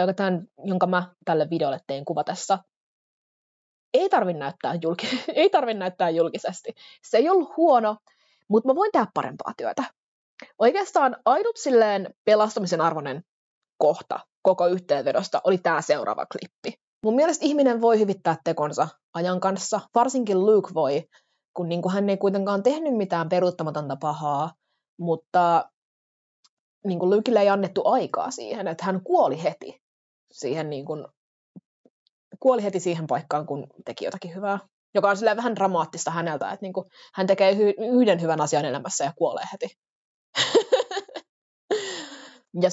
jonka mä tälle videolle tein kuvatessa, ei tarvitse näyttää julkisesti. Se ei ollut huono, mutta mä voin tehdä parempaa työtä. Oikeastaan ainut pelastamisen arvoinen kohta koko yhteenvedosta oli tämä seuraava klippi. Mun mielestä ihminen voi hyvittää tekonsa ajan kanssa, varsinkin Luke voi, kun niin kuin hän ei kuitenkaan tehnyt mitään peruuttamatonta pahaa, mutta niin kuin Lukelle ei annettu aikaa siihen, että hän kuoli heti siihen paikkaan, kun teki jotakin hyvää. Joka on silleen vähän dramaattista häneltä, että niin kuin hän tekee yhden hyvän asian elämässä ja kuolee heti. Ja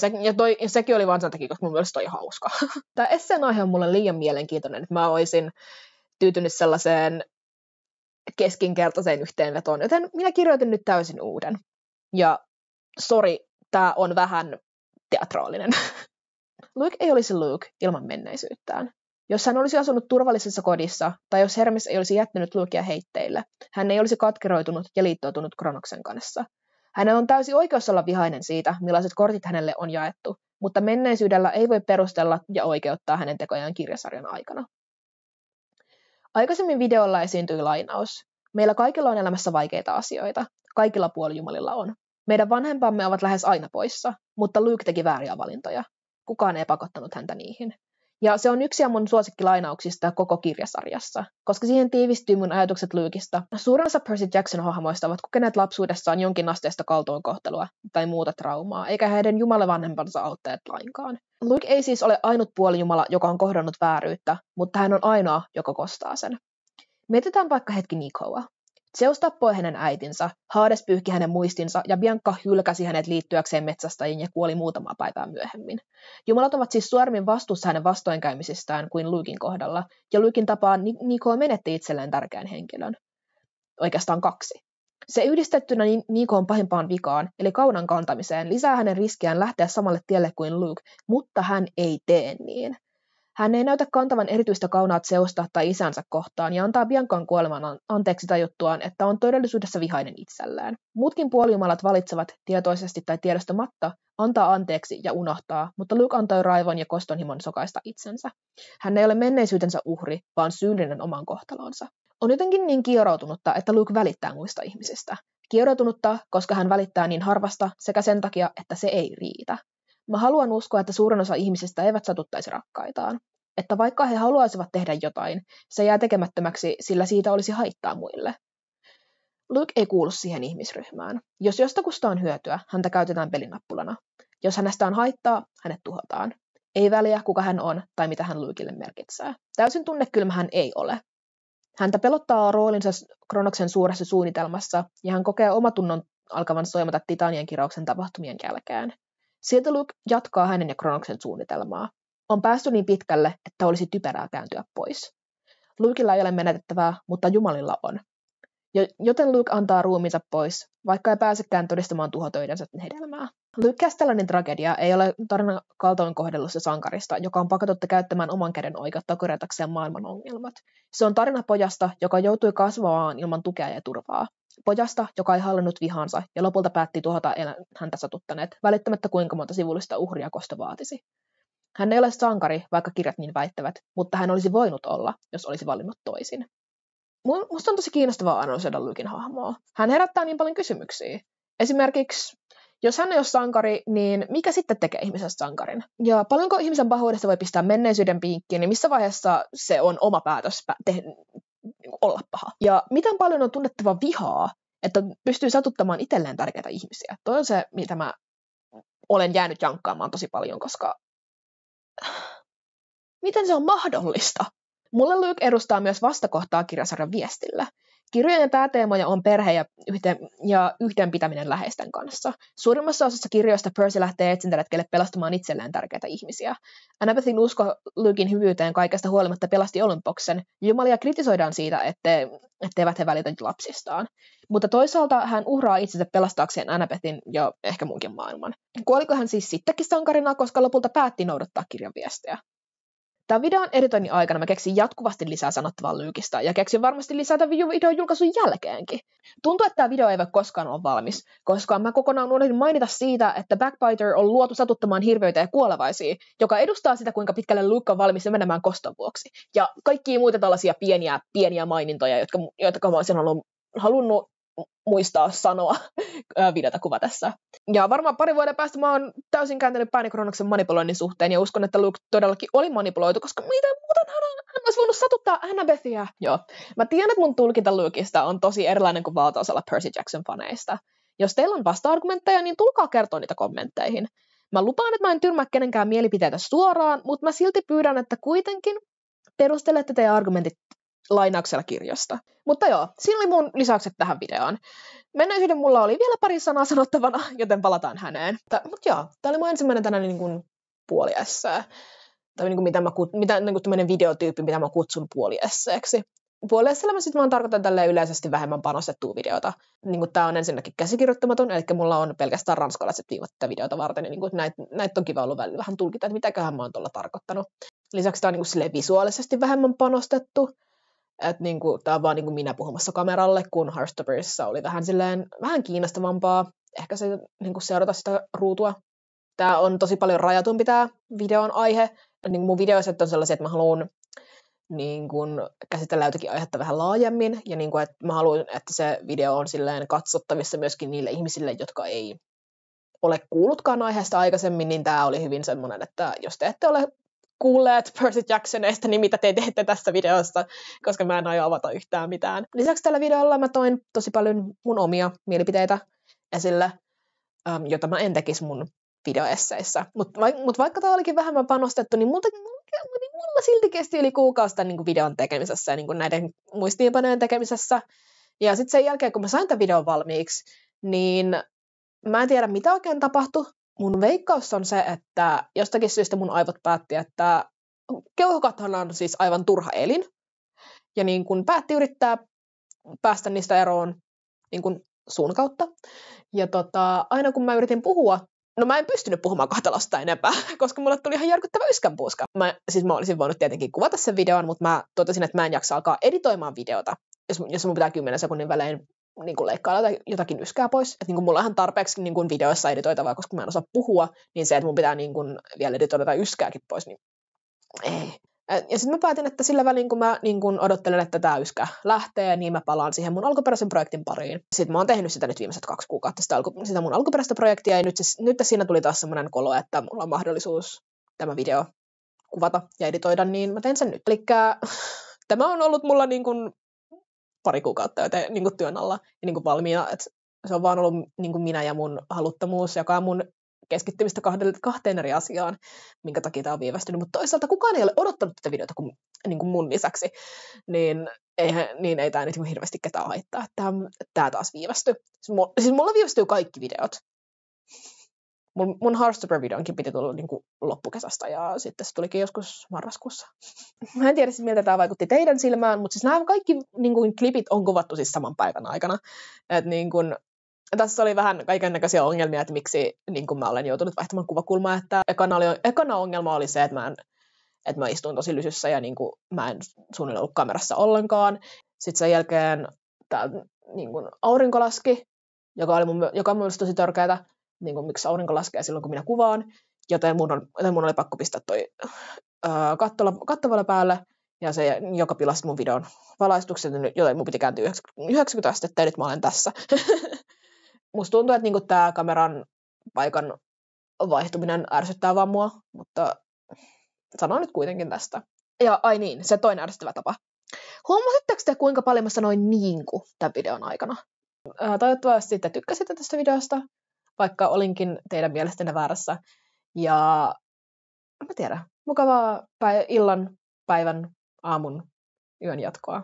sekin oli vaan sen takia, koska mun mielestä toi on hauska. Tämä esseen aihe on mulle liian mielenkiintoinen, että mä olisin tyytynyt sellaiseen keskinkertaiseen yhteenvetoon, joten minä kirjoitin nyt täysin uuden. Ja sori, tää on vähän teatraalinen. Luke ei olisi Luke ilman menneisyyttään. Jos hän olisi asunut turvallisessa kodissa, tai jos Hermes ei olisi jättänyt Lukea heitteille, hän ei olisi katkeroitunut ja liittoutunut Kronoksen kanssa. Hänen on täysi oikeus olla vihainen siitä, millaiset kortit hänelle on jaettu, mutta menneisyydellä ei voi perustella ja oikeuttaa hänen tekojaan kirjasarjan aikana. Aikaisemmin videolla esiintyi lainaus. Meillä kaikilla on elämässä vaikeita asioita. Kaikilla puolijumalilla on. Meidän vanhempamme ovat lähes aina poissa, mutta Luke teki vääriä valintoja. Kukaan ei pakottanut häntä niihin. Ja se on yksi mun suosikkilainauksista koko kirjasarjassa, koska siihen tiivistyy mun ajatukset Lukesta. Suurin osa Percy Jackson-hahmoista ovat kokeneet lapsuudessaan jonkin asteesta kaltoinkohtelua tai muuta traumaa, eikä heidän jumalavanhempansa auttajat lainkaan. Luke ei siis ole ainut puolijumala, joka on kohdannut vääryyttä, mutta hän on ainoa, joka kostaa sen. Mietitään vaikka hetki Nicoa. Zeus tappoi hänen äitinsä, Hades pyyhki hänen muistinsa ja Bianca hylkäsi hänet liittyäkseen metsästäjiin ja kuoli muutamaa päivää myöhemmin. Jumalat ovat siis suoremmin vastuussa hänen vastoinkäymisistään kuin Luken kohdalla, ja Luken tapaan Nico menetti itselleen tärkeän henkilön. Oikeastaan 2. Se yhdistettynä Nicoon pahimpaan vikaan, eli kaunan kantamiseen, lisää hänen riskiään lähteä samalle tielle kuin Luke, mutta hän ei tee niin. Hän ei näytä kantavan erityistä kaunaa Zeusta tai isänsä kohtaan ja antaa Biancan kuoleman anteeksi tajuttuaan, että on todellisuudessa vihainen itsellään. Muutkin puolijumalat valitsevat, tietoisesti tai tiedostamatta, antaa anteeksi ja unohtaa, mutta Luke antoi raivon ja kostonhimon sokaista itsensä. Hän ei ole menneisyytensä uhri, vaan syyllinen oman kohtalonsa. On jotenkin niin kieroutunutta, että Luke välittää muista ihmisistä. Kieroutunutta, koska hän välittää niin harvasta, sekä sen takia, että se ei riitä. Mä haluan uskoa, että suurin osa ihmisistä eivät satuttaisi rakkaitaan. Että vaikka he haluaisivat tehdä jotain, se jää tekemättömäksi, sillä siitä olisi haittaa muille. Luke ei kuulu siihen ihmisryhmään. Jos jostakusta on hyötyä, häntä käytetään pelinappulana. Jos hänestä on haittaa, hänet tuhotaan. Ei väliä, kuka hän on tai mitä hän Lukelle merkitsee. Täysin tunnekylmä hän ei ole. Häntä pelottaa roolinsa Kronoksen suuressa suunnitelmassa, ja hän kokee omatunnon alkavan soimata Titanien kirauksen tapahtumien jälkeen. Silti Luke jatkaa hänen ja Kronoksen suunnitelmaa. On päästy niin pitkälle, että olisi typerää kääntyä pois. Lukella ei ole menetettävää, mutta Jumalilla on. Joten Luke antaa ruumiinsa pois, vaikka ei pääsekään todistamaan tuhotöidensä hedelmää. Luke Castellanin tragedia ei ole tarina kaltoinkohdellusta sankarista, joka on pakotettu käyttämään oman käden oikeutta korjatakseen maailman ongelmat. Se on tarina pojasta, joka joutui kasvamaan ilman tukea ja turvaa. Pojasta, joka ei hallinnut vihansa ja lopulta päätti tuhota häntä satuttaneet, välittämättä kuinka monta sivullista uhria kosto vaatisi. Hän ei ole sankari, vaikka kirjat niin väittävät, mutta hän olisi voinut olla, jos olisi valinnut toisin. Musta on tosi kiinnostavaa analysoida Luken hahmoa. Hän herättää niin paljon kysymyksiä. Esimerkiksi, jos hän ei ole sankari, niin mikä sitten tekee ihmisestä sankarin? Ja paljonko ihmisen pahuudesta voi pistää menneisyyden piikkiin, niin missä vaiheessa se on oma päätös olla paha? Ja miten paljon on tunnettava vihaa, että pystyy satuttamaan itselleen tärkeitä ihmisiä? Toi on se, mitä mä olen jäänyt jankkaamaan tosi paljon, koska miten se on mahdollista? Mulle Luke edustaa myös vastakohtaa kirjasarjan viestillä. Kirjojen pääteemoja on perhe ja yhteenpitäminen läheisten kanssa. Suurimmassa osassa kirjoista Percy lähtee etsintäretkelle pelastamaan itselleen tärkeitä ihmisiä. Annabethin usko Luken hyvyyteen kaikesta huolimatta pelasti Olympoksen. Jumalia kritisoidaan siitä, etteivät he välitä lapsistaan. Mutta toisaalta hän uhraa itsensä pelastaakseen Annabethin ja ehkä muunkin maailman. Kuoliko hän siis sittenkin sankarina, koska lopulta päätti noudattaa kirjan viestejä? Tämän videon editoinnin aikana mä keksin jatkuvasti lisää sanottavaa Lukesta ja keksin varmasti lisää tämän videon julkaisun jälkeenkin. Tuntuu, että tämä video ei voi koskaan olla valmis, koska mä kokonaan unohdin mainita siitä, että Backbiter on luotu satuttamaan hirviöitä ja kuolevaisia, joka edustaa sitä, kuinka pitkälle Luke on valmis menemään koston vuoksi. Ja kaikkia muita tällaisia pieniä mainintoja, jotka mä olisin halunnut muistaa sanoa videota kuvatessa. Ja varmaan 2 vuoden päästä mä oon täysin kääntänyt pääni Kronoksen manipuloinnin suhteen ja uskon, että Luke todellakin oli manipuloitu, koska miten muuten hän olisi voinut satuttaa Annabethia. Joo. Mä tiedän, että mun tulkinta Lukesta on tosi erilainen kuin valtaosalla Percy Jackson-faneista. Jos teillä on vasta-argumentteja, niin tulkaa kertoa niitä kommentteihin. Mä lupaan, että mä en tyrmää kenenkään mielipiteitä suoraan, mutta mä silti pyydän, että kuitenkin perustelette teidän argumentit lainauksella kirjasta. Mutta joo, siinä oli mun lisäykset tähän videoon. Menneisyyden mulla oli vielä pari sanaa sanottavana, joten palataan häneen. Mutta joo, tää oli mun ensimmäinen tänään niin kuin puoliessää. Tai niin kuin tämmöinen videotyyppi, mitä mä kutsun puoliesseeksi. Puoliesseellä mä tarkoitan tälleen yleisesti vähemmän panostettua videota. Niin kuin tää on ensinnäkin käsikirjoittamaton, eli mulla on pelkästään ranskalaiset viivat tätä videota varten. Niin kuin näitä on kiva ollut välillä vähän tulkita, että mitäköhän mä oon tuolla tarkoittanut. Lisäksi tää on niin kuin visuaalisesti vähemmän panostettu. Että niinku, tämä on vaan niinku minä puhumassa kameralle, kun Heartstoppersissa oli vähän kiinnostavampaa ehkä se, niinku seurata sitä ruutua. Tämä on tosi paljon rajatumpi tämä videon aihe. Niin mun videoissa on sellaisia, että mä haluan niin kun käsitellä jotakin aihetta vähän laajemmin. Ja niin kun, että mä haluan, että se video on silleen katsottavissa myöskin niille ihmisille, jotka ei ole kuullutkaan aiheesta aikaisemmin, niin tämä oli hyvin semmoinen, että jos te ette ole kuulleet Percy Jacksonista, niin mitä te teette tässä videossa, koska mä en aio avata yhtään mitään. Lisäksi tällä videolla mä toin tosi paljon mun omia mielipiteitä esille, jota mä en tekisi mun videoesseissä. Mutta vaikka tää olikin vähemmän panostettu, niin mulla silti kesti yli kuukausi tämän niin videon tekemisessä ja niin näiden muistiinpanojen tekemisessä. Ja sitten sen jälkeen, kun mä sain tämän videon valmiiksi, niin mä en tiedä, mitä oikein tapahtui. Mun veikkaus on se, että jostakin syystä mun aivot päätti, että keuhkothan on siis aivan turha elin. Ja niin kun päätti yrittää päästä niistä eroon niin kun suun kautta. Ja aina kun mä yritin puhua, no mä en pystynyt puhumaan kohtalosta enempää, koska mulle tuli ihan järkyttävä yskänpuuska. Mä olisin voinut tietenkin kuvata sen videon, mutta mä totesin, että mä en jaksa alkaa editoimaan videota, jos mun pitää 10 sekunnin välein niin kuin leikkailla jotakin yskää pois. Että niin kuin mulla on ihan tarpeeksi niin kuin videoissa editoitavaa, koska mä en osaa puhua, niin se, että mun pitää niin kuin vielä editoida yskääkin pois, niin ei. Ja sitten mä päätin, että sillä välin, kun mä niin kun odottelen, että tämä yskä lähtee, niin mä palaan siihen mun alkuperäisen projektin pariin. Sitten mä oon tehnyt sitä nyt viimeiset 2 kuukautta, sitä mun alkuperäistä projektia, ja nyt siinä tuli taas semmoinen kolo, että mulla on mahdollisuus tämä video kuvata ja editoida, niin mä teen sen nyt. Elikkä tämä on ollut mulla niin kun 2 kuukautta niin kun työn alla ja niin kun valmiina, että se on vaan ollut niin kun minä ja mun haluttomuus jakaa mun keskittymistä 2 eri asiaan, minkä takia tämä on viivästynyt. Mutta toisaalta kukaan ei ole odottanut tätä videota niin kuin mun lisäksi, niin ei tämä nyt hirveästi ketään haittaa, että tämä taas viivästyy. Siis mulla viivästyy kaikki videot. mun Heartstopper-videonkin piti tulla niin kuin loppukesästä, ja sitten se tulikin joskus marraskuussa. Mä en tiedä, miltä tämä vaikutti teidän silmään, mutta siis nämä kaikki niin kuin, klipit on kuvattu siis saman päivän aikana. Et, niin kuin, tässä oli vähän kaikennäköisiä ongelmia, että miksi niin kuin mä olen joutunut vaihtamaan kuvakulmaa. Että ekana ongelma oli se, että mä istuin tosi lysyssä ja niin kuin, mä en suunnilleen ollut kamerassa ollenkaan. Sitten sen jälkeen tää, niin kuin, aurinko laski, joka on mun mielestä tosi törkeätä, niin kuin, miksi aurinko laskee silloin, kun minä kuvaan. Joten mun oli pakko pistää toi kattavalle päälle, ja se joka pilasi mun videon valaistukset, joten mun piti kääntyä 90 astetta, ja nyt mä olen tässä. Musta tuntuu, että niinku tää kameran paikan vaihtuminen ärsyttää vaan mua, mutta sanon nyt kuitenkin tästä. Ja ai niin, se toinen ärsyttävä tapa. Huomasitteko te, kuinka paljon mä sanoin niinku tämän videon aikana? Toivottavasti te tykkäsitte tästä videosta, vaikka olinkin teidän mielestänne väärässä. Ja mä tiedän, mukavaa illan, päivän, aamun, yön jatkoa.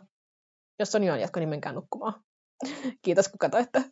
Jos on yön jatko, niin menkää nukkumaan. Kiitos, kun katsoitte.